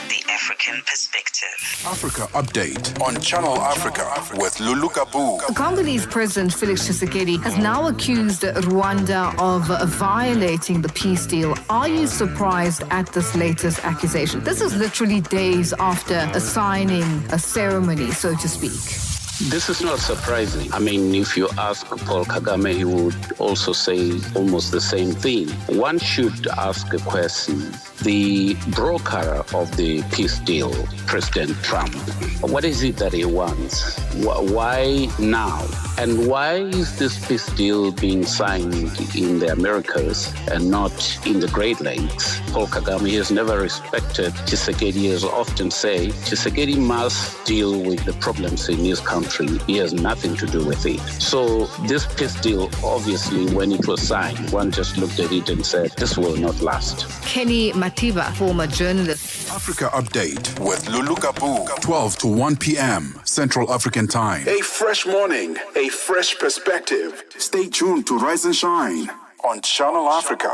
The African perspective. Africa Update on Channel Africa with Lulu Kabu. Congolese President Felix Tshisekedi has now accused Rwanda of violating the peace deal. Are you surprised at this latest accusation? This is literally days after a signing, a ceremony, so to speak. This is not surprising. I mean, if you ask Paul Kagame, he would also say almost the same thing. One should ask a question. The broker of the peace deal, President Trump, what is it that he wants? Why now? And why is this peace deal being signed in the Americas and not in the Great Lakes? Paul Kagame has never respected Tshisekedi, as often say. Tshisekedi must deal with the problems in his country. He has nothing to do with it. So this peace deal, obviously, when it was signed, one just looked at it and said, this will not last. Kenny Matiba, former journalist. Africa Update with Lulu Kabu, 12 to 1 p.m. Central African Time. A fresh morning, a fresh perspective. Stay tuned to Rise and Shine on Channel Africa.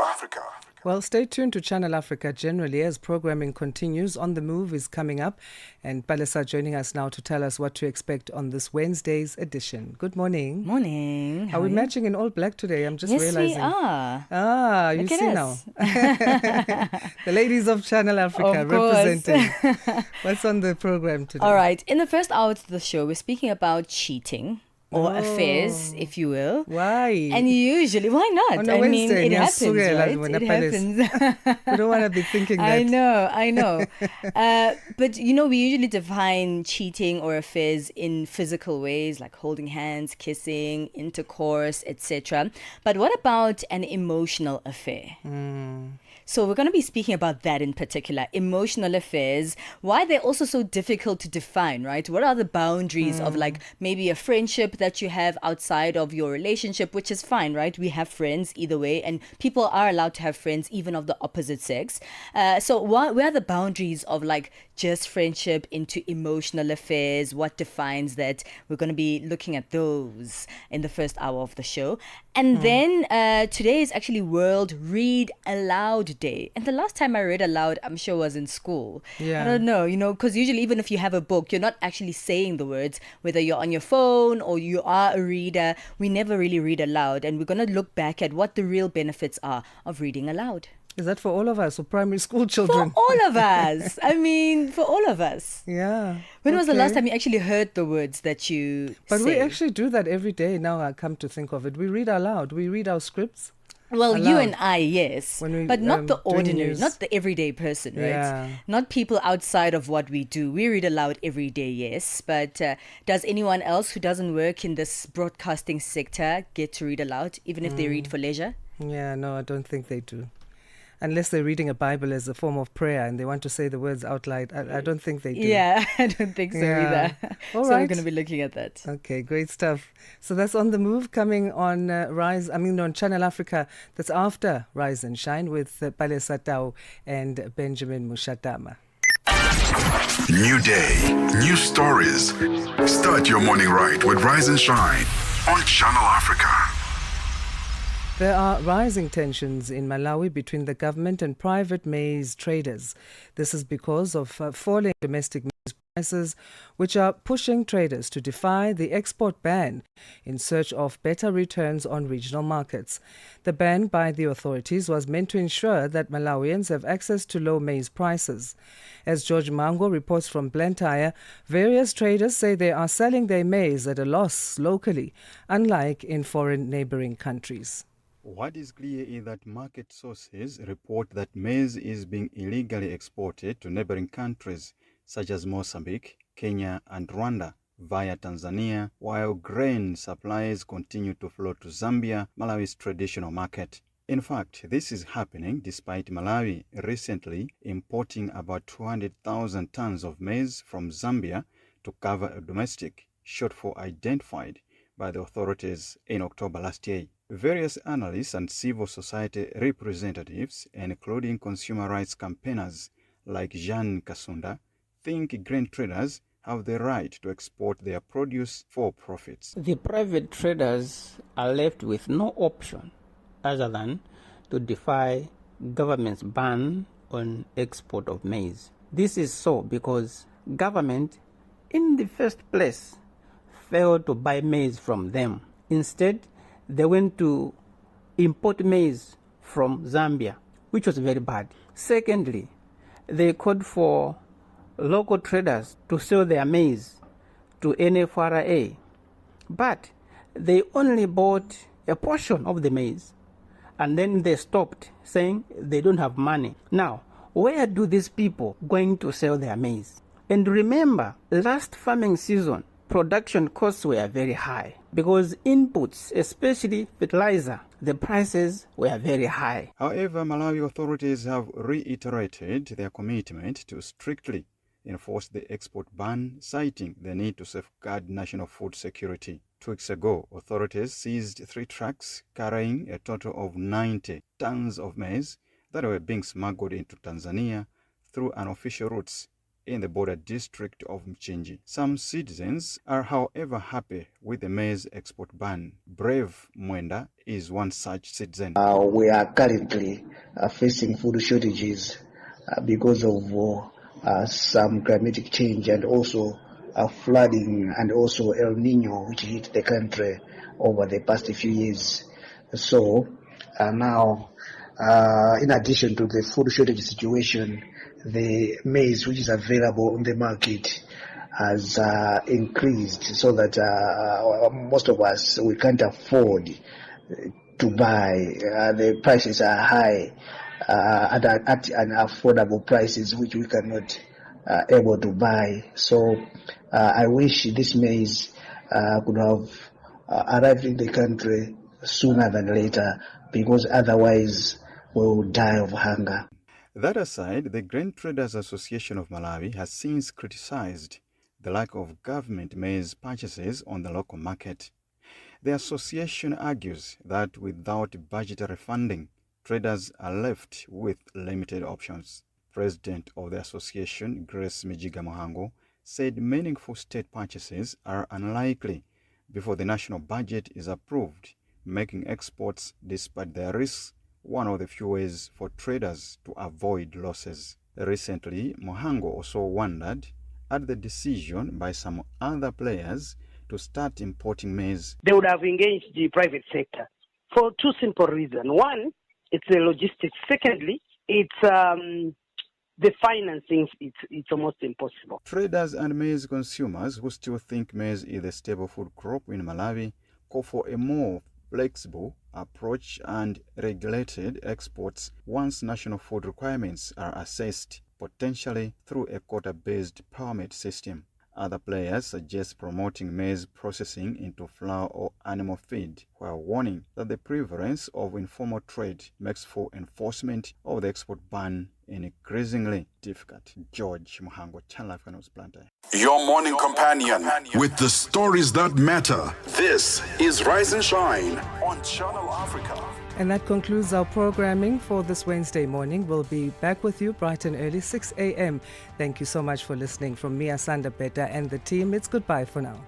Well, stay tuned to Channel Africa generally as programming continues. On the Move is coming up, and Palesa joining us now to tell us what to expect on this Wednesday's edition. Good morning. Morning. Are we matching in all black today? I'm just yes, realizing. Yes, we are. Ah, you see now. The ladies of Channel Africa representing. What's on the program today? All right. In the first hour of the show, we're speaking about cheating. Or affairs, if you will. Why? And usually, why not? On a Wednesday, it happens, right? It happens. We don't want to be thinking that. I know. But, we usually define cheating or affairs in physical ways, like holding hands, kissing, intercourse, etc. But what about an emotional affair? So we're going to be speaking about that in particular, emotional affairs, why they're also so difficult to define, right? What are the boundaries of like maybe a friendship that you have outside of your relationship, which is fine, right? We have friends either way, and people are allowed to have friends even of the opposite sex. So where are the boundaries of like just friendship into emotional affairs? What defines that? We're going to be looking at those in the first hour of the show. And then today is actually World Read Aloud Day. And the last time I read aloud, I'm sure was in school. Yeah. I don't know, because usually even if you have a book, you're not actually saying the words, whether you're on your phone or you are a reader. We never really read aloud. And we're going to look back at what the real benefits are of reading aloud. Is that for all of us or primary school children? For all of us. I mean, for all of us. Yeah. When was the last time you actually heard the words that you But say? we actually do that every day now, I come to think of it. We read aloud. We read our scripts. Well, aloud. You and I, yes. But not the ordinary, news. not the everyday person, right? Yeah. Not people outside of what we do. We read aloud every day, yes. But does anyone else who doesn't work in this broadcasting sector get to read aloud, even if they read for leisure? Yeah, no, I don't think they do. Unless they're reading a Bible as a form of prayer and they want to say the words out loud. I don't think they do. Yeah, I don't think so either. All so right. we're going to be looking at that. Okay, great stuff. So that's On the Move coming on on Channel Africa. That's after Rise and Shine with Palesa Tau and Benjamin Mushatama. New day, new stories. Start your morning right with Rise and Shine on Channel Africa. There are rising tensions in Malawi between the government and private maize traders. This is because of falling domestic maize prices, which are pushing traders to defy the export ban in search of better returns on regional markets. The ban by the authorities was meant to ensure that Malawians have access to low maize prices. As George Mango reports from Blantyre, various traders say they are selling their maize at a loss locally, unlike in foreign neighboring countries. What is clear is that market sources report that maize is being illegally exported to neighboring countries such as Mozambique, Kenya, and Rwanda via Tanzania, while grain supplies continue to flow to Zambia, Malawi's traditional market. In fact, this is happening despite Malawi recently importing about 200,000 tons of maize from Zambia to cover a domestic shortfall identified by the authorities in October last year. Various analysts and civil society representatives, including consumer rights campaigners like Jean Kasunda, think grain traders have the right to export their produce for profits. The private traders are left with no option other than to defy government's ban on export of maize. This is so because government, in the first place, failed to buy maize from them. Instead, they went to import maize from Zambia, which was very bad. Secondly, they called for local traders to sell their maize to NFRA, but they only bought a portion of the maize, and then they stopped, saying they don't have money. Now, where do these people going to sell their maize? And remember, last farming season, production costs were very high because inputs, especially fertilizer, the prices were very high. However, Malawi authorities have reiterated their commitment to strictly enforce the export ban, citing the need to safeguard national food security. 2 weeks ago, authorities seized 3 trucks carrying a total of 90 tons of maize that were being smuggled into Tanzania through unofficial routes in the border district of Mchinji. Some citizens are, however, happy with the maize export ban. Brave Mwenda is one such citizen. We are currently facing food shortages because of some climatic change and also flooding and also El Nino, which hit the country over the past few years. So now, in addition to the food shortage situation, the maize which is available on the market has increased so that most of us, we can't afford to buy. The prices are high at unaffordable prices which we cannot able to buy. So I wish this maize could have arrived in the country sooner than later, because otherwise we will die of hunger. That aside, the Grain Traders Association of Malawi has since criticized the lack of government maize purchases on the local market. The association argues that without budgetary funding, traders are left with limited options. President of the association, Grace Mijiga Mohango, said meaningful state purchases are unlikely before the national budget is approved, making exports, despite their risks, one of the few ways for traders to avoid losses. Recently, Mohango also wondered at the decision by some other players to start importing maize. They would have engaged the private sector for 2 simple reasons. One, it's the logistics. Secondly, it's the financing. It's almost impossible. Traders and maize consumers who still think maize is a stable food crop in Malawi call for a more flexible approach and regulated exports once national food requirements are assessed, potentially through a quota-based permit system. Other players suggest promoting maize processing into flour or animal feed, while warning that the prevalence of informal trade makes full enforcement of the export ban increasingly difficult. George Mohango, Channel Africa News Planter. Your morning companion with the stories that matter. This is Rise and Shine on Channel Africa. And that concludes our programming for this Wednesday morning. We'll be back with you bright and early, 6 a.m. Thank you so much for listening. From me, Asanda Beta, and the team, it's goodbye for now.